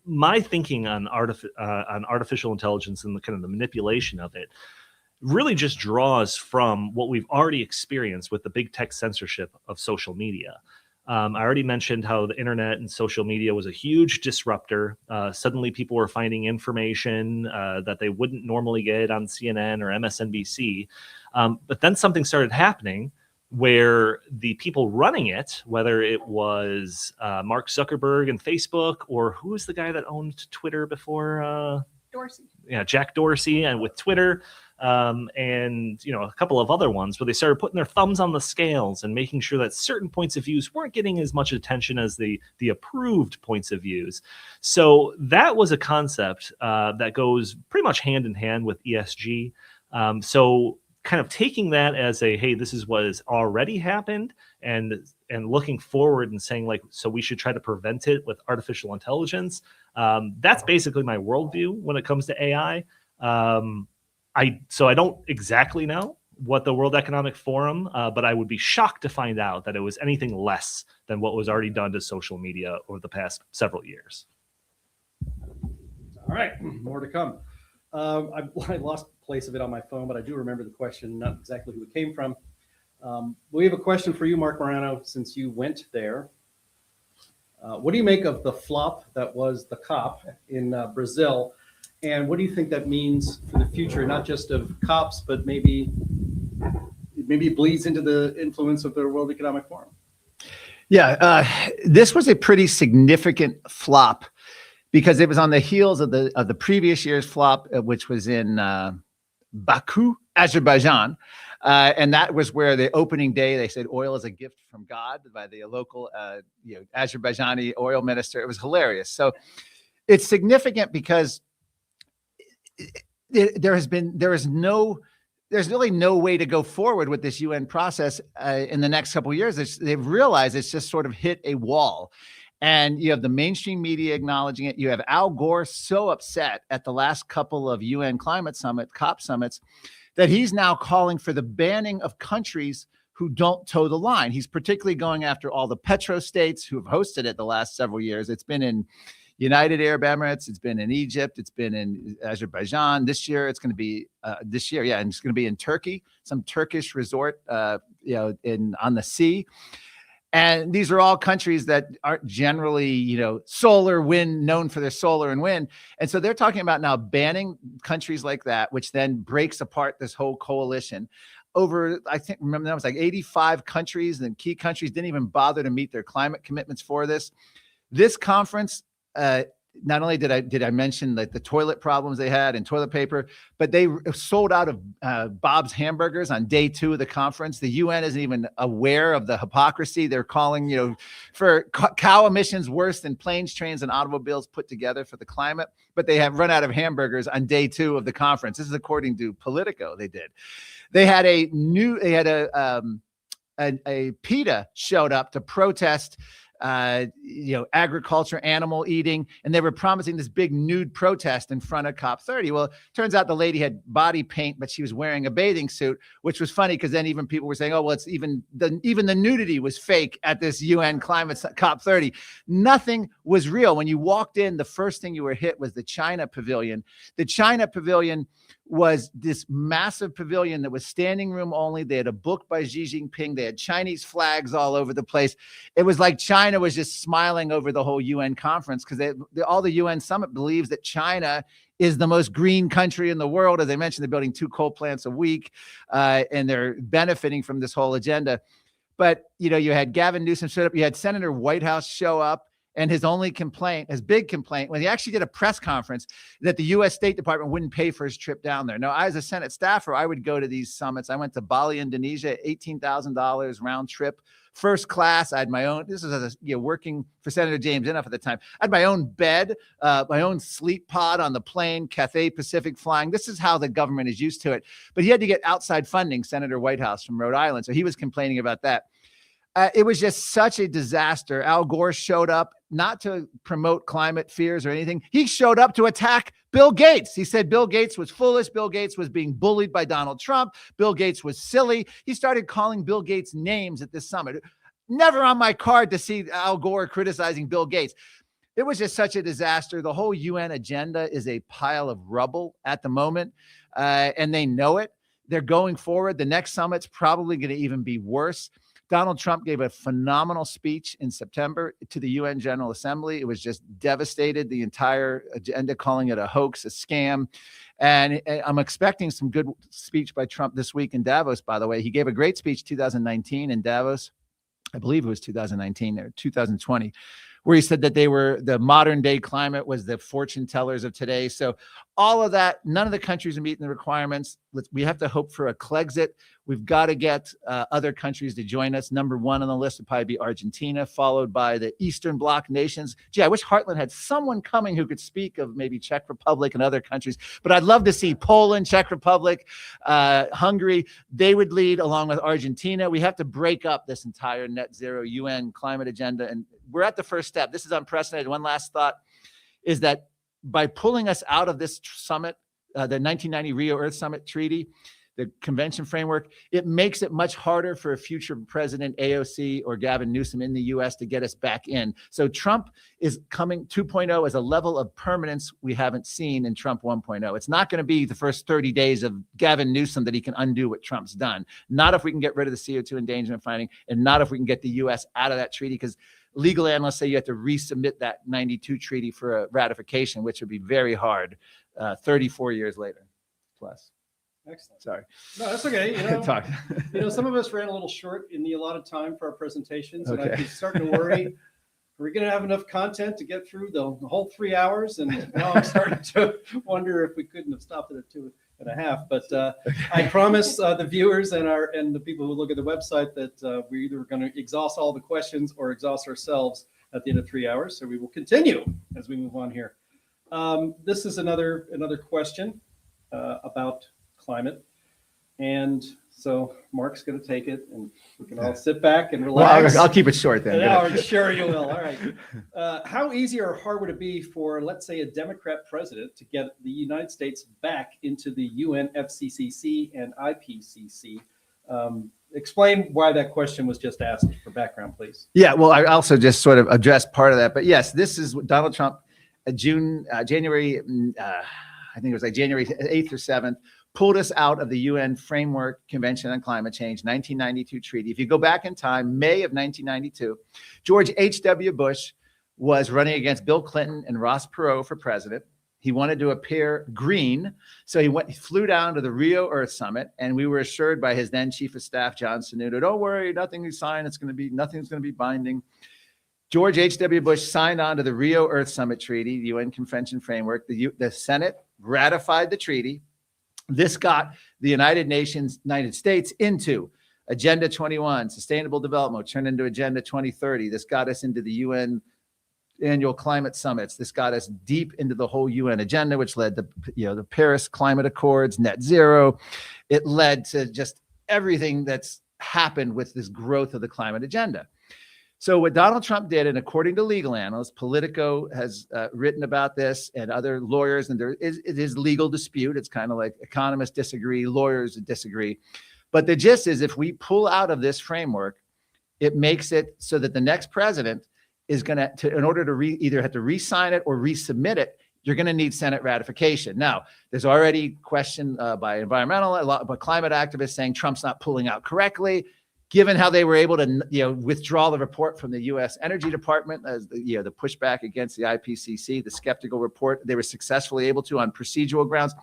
C: my thinking on artificial intelligence and the kind of the manipulation of it really just draws from what we've already experienced with the big tech censorship of social media. I already mentioned how the internet and social media was a huge disruptor. Suddenly people were finding information that they wouldn't normally get on CNN or MSNBC. But then something started happening where the people running it, whether it was Mark Zuckerberg and Facebook, or who was the guy that owned Twitter before?
E: Dorsey.
C: Yeah, Jack Dorsey, and with Twitter, and a couple of other ones, where they started putting their thumbs on the scales and making sure that certain points of views weren't getting as much attention as the approved points of views. So that was a concept that goes pretty much hand in hand with ESG. So kind of taking that as hey, this is what has already happened, and looking forward and saying so we should try to prevent it with artificial intelligence. That's basically my worldview when it comes to AI. I don't exactly know what the World Economic Forum, but I would be shocked to find out that it was anything less than what was already done to social media over the past several years.
A: All right, more to come. I lost place of it on my phone, but I do remember the question, not exactly who it came from. We have a question for you, Mark Morano, since you went there. What do you make of the flop that was the COP in Brazil? And what do you think that means for the future, not just of COPs, but maybe it bleeds into the influence of the World Economic Forum?
D: Yeah, this was a pretty significant flop because it was on the heels of the previous year's flop, which was in Baku, Azerbaijan. And that was where the opening day, they said oil is a gift from God by the local Azerbaijani oil minister. It was hilarious. So it's significant because there's really no way to go forward with this UN process in the next couple of years. They've realized it's just sort of hit a wall. And you have the mainstream media acknowledging it. You have Al Gore so upset at the last couple of UN climate summit, COP summits, that he's now calling for the banning of countries who don't toe the line. He's particularly going after all the petro-states who have hosted it the last several years. It's been in United Arab Emirates, it's been in Egypt, it's been in Azerbaijan. This year, it's going to be and it's going to be in Turkey, some Turkish resort, on the sea. And these are all countries that aren't generally, solar wind, known for their solar and wind. And so they're talking about now banning countries like that, which then breaks apart this whole coalition. Over, remember that was like 85 countries, and key countries didn't even bother to meet their climate commitments for this. This conference, not only did I mention like the toilet problems they had and toilet paper, but they sold out of Bob's hamburgers on day 2 of the conference. The UN isn't even aware of the hypocrisy. They're calling, for cow emissions worse than planes, trains, and automobiles put together for the climate, but they have run out of hamburgers on day 2 of the conference. This is according to Politico. They had a PETA showed up to protest agriculture, animal eating, and they were promising this big nude protest in front of COP30. Well, it turns out the lady had body paint, but she was wearing a bathing suit, which was funny because then even people were saying, oh, well, it's even the nudity was fake at this UN climate COP30. Nothing was real. When you walked in, the first thing you were hit was the China pavilion. The China pavilion was this massive pavilion that was standing room only. They had a book by Xi Jinping. They had Chinese flags all over the place. It was like China was just smiling over the whole UN conference because all the UN summit believes that China is the most green country in the world. As I mentioned, they're building 2 coal plants a week, and they're benefiting from this whole agenda. But, you had Gavin Newsom show up. You had Senator Whitehouse show up. And his big complaint, when he actually did a press conference, that the U.S. State Department wouldn't pay for his trip down there. Now, as a Senate staffer, I would go to these summits. I went to Bali, Indonesia, $18,000 round trip, first class. I had my own. This was working for Senator James Inhofe at the time. I had my own bed, my own sleep pod on the plane, Cathay Pacific flying. This is how the government is used to it. But he had to get outside funding, Senator Whitehouse from Rhode Island. So he was complaining about that. It was just such a disaster. Al Gore showed up not to promote climate fears or anything. He showed up to attack Bill Gates. He said Bill Gates was foolish. Bill Gates was being bullied by Donald Trump. Bill Gates was silly. He started calling Bill Gates names at this summit. Never on my card to see Al Gore criticizing Bill Gates. It was just such a disaster. The whole UN agenda is a pile of rubble at the moment, and they know it. They're going forward. The next summit's probably going to even be worse. Donald Trump gave a phenomenal speech in September to the UN General Assembly. It was just devastated, the entire agenda, calling it a hoax, a scam. And I'm expecting some good speech by Trump this week in Davos, by the way. He gave a great speech 2019 in Davos. I believe it was 2019 or 2020, where he said that the modern day climate was the fortune tellers of today. So all of that, none of the countries are meeting the requirements. We have to hope for a Clegxit. We've got to get other countries to join us. Number 1 on the list would probably be Argentina, followed by the Eastern Bloc nations. Gee, I wish Heartland had someone coming who could speak of maybe Czech Republic and other countries. But I'd love to see Poland, Czech Republic, Hungary. They would lead along with Argentina. We have to break up this entire net zero UN climate agenda. And we're at the first step. This is unprecedented. One last thought is that by pulling us out of this summit, the 1990 Rio Earth Summit Treaty, the convention framework, it makes it much harder for a future president, AOC or Gavin Newsom in the US to get us back in. So Trump is coming 2.0 as a level of permanence we haven't seen in Trump 1.0. It's not going to be the first 30 days of Gavin Newsom that he can undo what Trump's done. Not if we can get rid of the CO2 endangerment finding, and not if we can get the US out of that treaty, because legal analysts say you have to resubmit that 92 treaty for a ratification, which would be very hard 34 years later plus.
A: Excellent.
D: Sorry.
A: No, that's okay.
D: Talk.
A: Some of us ran a little short in the allotted time for our presentations, and
D: Okay.
A: I'm starting to worry, are we going to have enough content to get through the whole 3 hours? And now I'm starting to wonder if we couldn't have stopped it at 2.5. But I promise the viewers and the people who look at the website that we're either going to exhaust all the questions or exhaust ourselves at the end of 3 hours. So we will continue as we move on here. This is another question about climate. And so Mark's going to take it, and we can all sit back and relax.
D: Well, I'll keep it short then.
A: Sure you will. All right. How easy or hard would it be for, let's say, a Democrat president to get the United States back into the UN FCCC and IPCC? Explain why that question was just asked for background, please.
D: Yeah, well, I also just sort of addressed part of that. But yes, this is what Donald Trump, January, I think it was like January 8th or 7th, pulled us out of the UN Framework Convention on Climate Change, 1992 treaty. If you go back in time, May of 1992, George H.W. Bush was running against Bill Clinton and Ross Perot for president. He wanted to appear green, so he flew down to the Rio Earth Summit, and we were assured by his then chief of staff, John Sununu, don't worry, nothing we sign, nothing's going to be binding. George H.W. Bush signed on to the Rio Earth Summit Treaty, the UN Convention Framework. The Senate ratified the treaty. This got the United States into Agenda 21, Sustainable Development, turned into Agenda 2030. This got us into the UN annual climate summits. This got us deep into the whole UN agenda, which led to the Paris Climate Accords, net zero. It led to just everything that's happened with this growth of the climate agenda. So what Donald Trump did, and according to legal analysts, Politico has written about this, and other lawyers, and it is legal dispute. It's kind of like economists disagree, lawyers disagree. But the gist is, if we pull out of this framework, it makes it so that the next president is going to, in order to either have to re-sign it or resubmit it, you're going to need Senate ratification. Now, there's already question by but climate activists saying Trump's not pulling out correctly. Given how they were able to, withdraw the report from the U.S. Energy Department, as the pushback against the IPCC, the skeptical report, they were successfully able to on procedural grounds.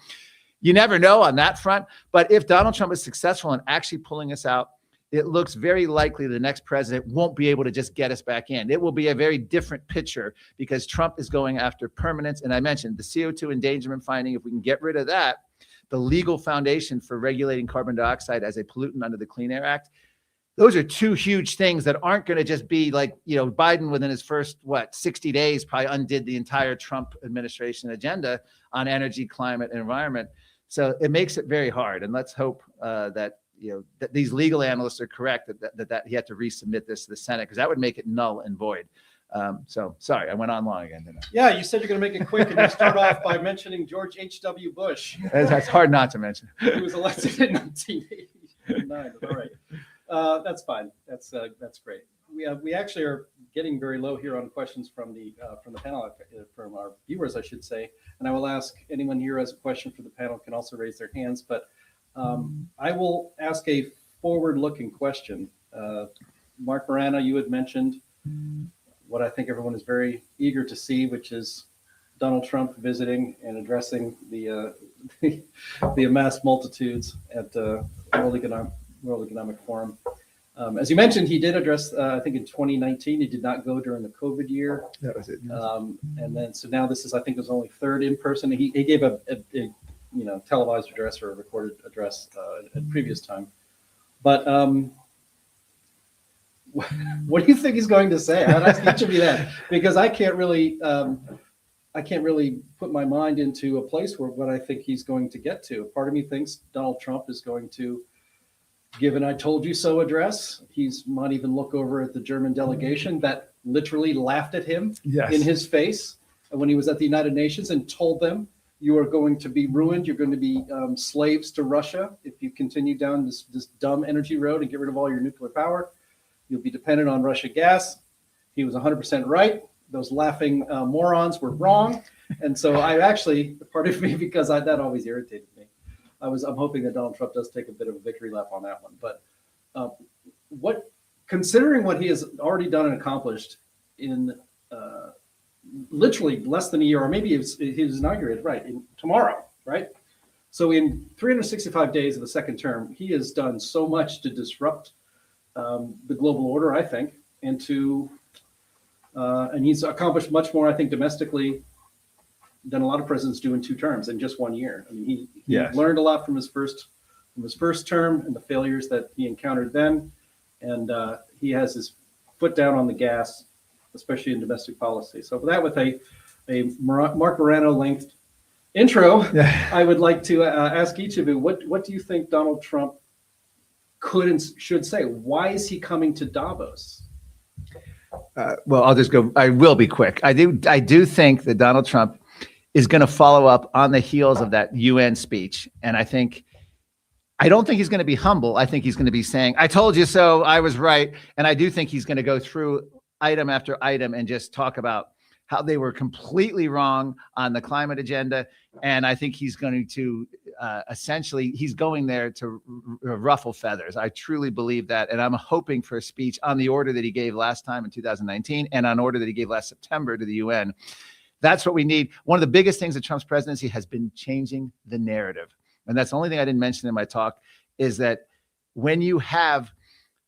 D: You never know on that front. But if Donald Trump is successful in actually pulling us out, it looks very likely the next president won't be able to just get us back in. It will be a very different picture because Trump is going after permanence. And I mentioned the CO2 endangerment finding. If we can get rid of that, the legal foundation for regulating carbon dioxide as a pollutant under the Clean Air Act. Those are two huge things that aren't going to just be like, Biden within his first, 60 days probably undid the entire Trump administration agenda on energy, climate, and environment. So it makes it very hard. And let's hope that these legal analysts are correct that he had to resubmit this to the Senate, because that would make it null and void. So sorry, I went on long again, didn't I?
A: Yeah, you said you're going to make it quick, and you start off by mentioning George H.W. Bush.
D: That's hard not to mention.
A: He was elected in 1989. All right. That's fine. That's great. We actually are getting very low here on questions from the panel, from our viewers, I should say. And I will ask anyone here who has a question for the panel can also raise their hands. But I will ask a forward-looking question. Mark Morano, you had mentioned what I think everyone is very eager to see, which is Donald Trump visiting and addressing the amassed multitudes at World Economic Forum. As you mentioned, he did address, I think in 2019, he did not go during the COVID year.
D: That was it.
A: And then, so now this is, I think, his only third in person. He gave a televised address or a recorded address at previous time. But what do you think he's going to say? I'd ask each of you that, because I can't really put my mind into a place where what I think he's going to get to. Part of me thinks Donald Trump is going to give an "I told you so" address. He's might even look over at the German delegation that literally laughed at him in his face when he was at the United Nations and told them You are going to be ruined. You're going to be slaves to Russia if you continue down this dumb energy road and get rid of all your nuclear power. You'll be dependent on Russia gas. He was 100% right. Those laughing morons were wrong. And so I actually, part of me, because that always irritated me, I'm hoping that Donald Trump does take a bit of a victory lap on that one. But considering what he has already done and accomplished in literally less than a year, or maybe he was inaugurated tomorrow, right? So in 365 days of the second term, he has done so much to disrupt the global order, I think, and he's accomplished much more, I think, domestically than a lot of presidents do in 2 terms in just 1 year. I mean, he
D: Yes.
A: learned a lot from his first term and the failures that he encountered then, and he has his foot down on the gas, especially in domestic policy. So with that, with a Mark Morano length intro, I would like to ask each of you, what do you think Donald Trump could and should say? Why is he coming to Davos?
D: Well, I'll just go. I will be quick. I do think that Donald Trump is going to follow up on the heels of that UN speech, and I don't think he's going to be humble. I think he's going to be saying, "I told you so. I was right." And I do think he's going to go through item after item and just talk about how they were completely wrong on the climate agenda. And I think he's going to essentially, he's going there to ruffle feathers. I truly believe that. And I'm hoping for a speech on the order that he gave last time in 2019 and on order that he gave last September to the UN. That's what we need. One of the biggest things of Trump's presidency has been changing the narrative. And that's the only thing I didn't mention in my talk, is that when you have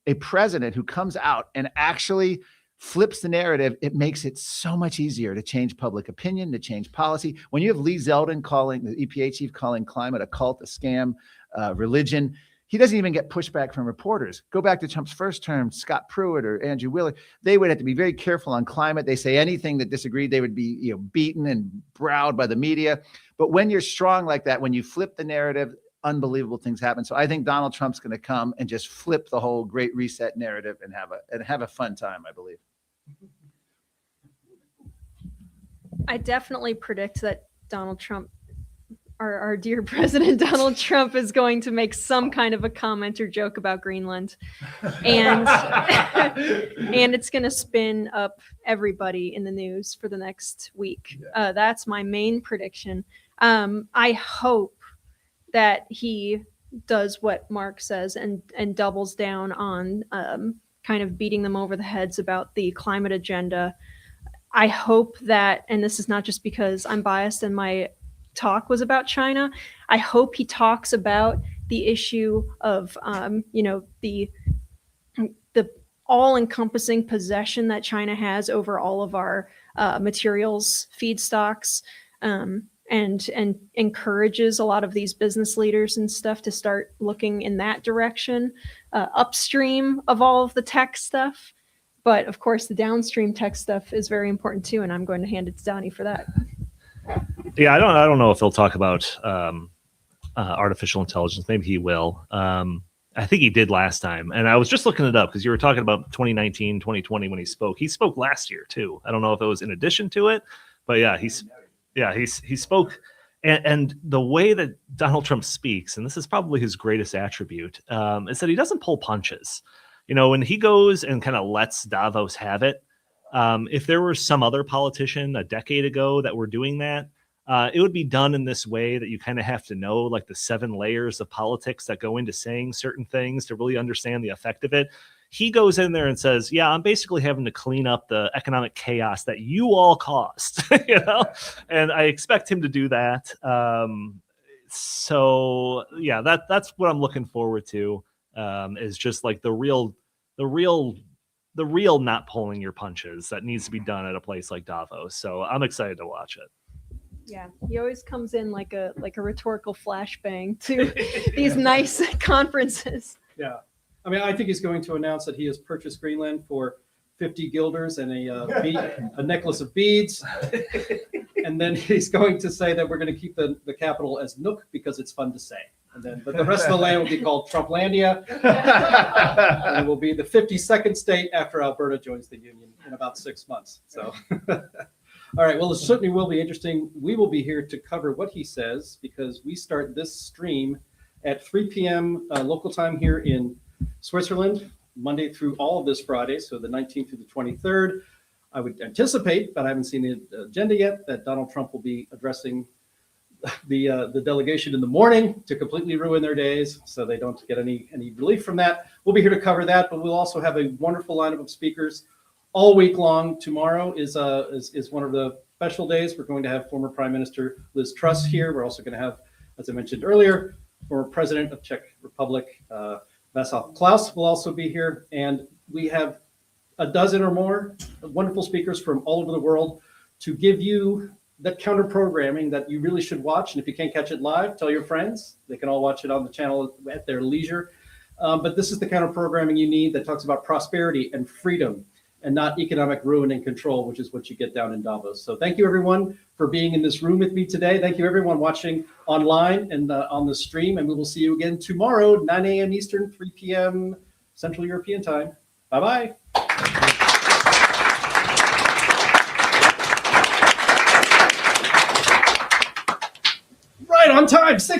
D: a president who comes out and actually flips the narrative, it makes it so much easier to change public opinion, to change policy. When you have Lee Zeldin the EPA chief, calling climate a cult, a scam, religion, he doesn't even get pushback from reporters. Go back to Trump's first term, Scott Pruitt or Andrew Wheeler, they would have to be very careful on climate. They say anything that disagreed, they would be beaten and browed by the media. But when you're strong like that, when you flip the narrative, unbelievable things happen. So I think Donald Trump's going to come and just flip the whole Great Reset narrative and have a fun time, I believe.
E: I definitely predict that Donald Trump, our dear President Donald Trump, is going to make some kind of a comment or joke about Greenland. And and it's going to spin up everybody in the news for the next week. That's my main prediction. I hope that he does what Mark says and doubles down on kind of beating them over the heads about the climate agenda. I hope that, and this is not just because I'm biased and my talk was about China, I hope he talks about the issue of, the all-encompassing possession that China has over all of our materials, feedstocks, and encourages a lot of these business leaders and stuff to start looking in that direction, upstream of all of the tech stuff. But of course, the downstream tech stuff is very important too, and I'm going to hand it to Donnie for that.
C: Yeah, I don't know if he'll talk about artificial intelligence. Maybe he will. I think he did last time, and I was just looking it up because you were talking about 2019, 2020 when he spoke. He spoke last year too. I don't know if it was in addition to it, but yeah, he spoke. And the way that Donald Trump speaks, and this is probably his greatest attribute, is that he doesn't pull punches. When he goes and kind of lets Davos have it, if there were some other politician a decade ago that were doing that, it would be done in this way that you kind of have to know, like, the 7 layers of politics that go into saying certain things to really understand the effect of it. He goes in there and says, yeah, I'm basically having to clean up the economic chaos that you all caused, and I expect him to do that. So yeah, that's what I'm looking forward to, is just like the real not pulling your punches that needs to be done at a place like Davos. So I'm excited to watch it.
E: Yeah, he always comes in like a rhetorical flashbang to these nice conferences.
A: Yeah. I mean, I think he's going to announce that he has purchased Greenland for 50 guilders and a necklace of beads. And then he's going to say that we're going to keep the capital as Nook because it's fun to say. But the rest of the land will be called Trumplandia. And it will be the 52nd state after Alberta joins the Union in about 6 months. So All right, well, it certainly will be interesting. We will be here to cover what he says because we start this stream at 3 p.m. Local time here in Switzerland, Monday through all of this Friday, so the 19th through the 23rd. I would anticipate, but I haven't seen the agenda yet, that Donald Trump will be addressing the delegation in the morning to completely ruin their days so they don't get any relief from that. We'll be here to cover that, but we'll also have a wonderful lineup of speakers all week long. Tomorrow is one of the special days. We're going to have former Prime Minister Liz Truss here. We're also going to have, as I mentioned earlier, former President of Czech Republic, Václav Klaus will also be here. And we have a dozen or more wonderful speakers from all over the world to give you that counter programming that you really should watch. And if you can't catch it live, tell your friends. They can all watch it on the channel at their leisure. But this is the kind of programming you need that talks about prosperity and freedom and not economic ruin and control, which is what you get down in Davos. So thank you, everyone, for being in this room with me today. Thank you, everyone watching online and on the stream. And we will see you again tomorrow, 9 a.m. Eastern, 3 p.m. Central European time. Bye-bye. Right on time, 6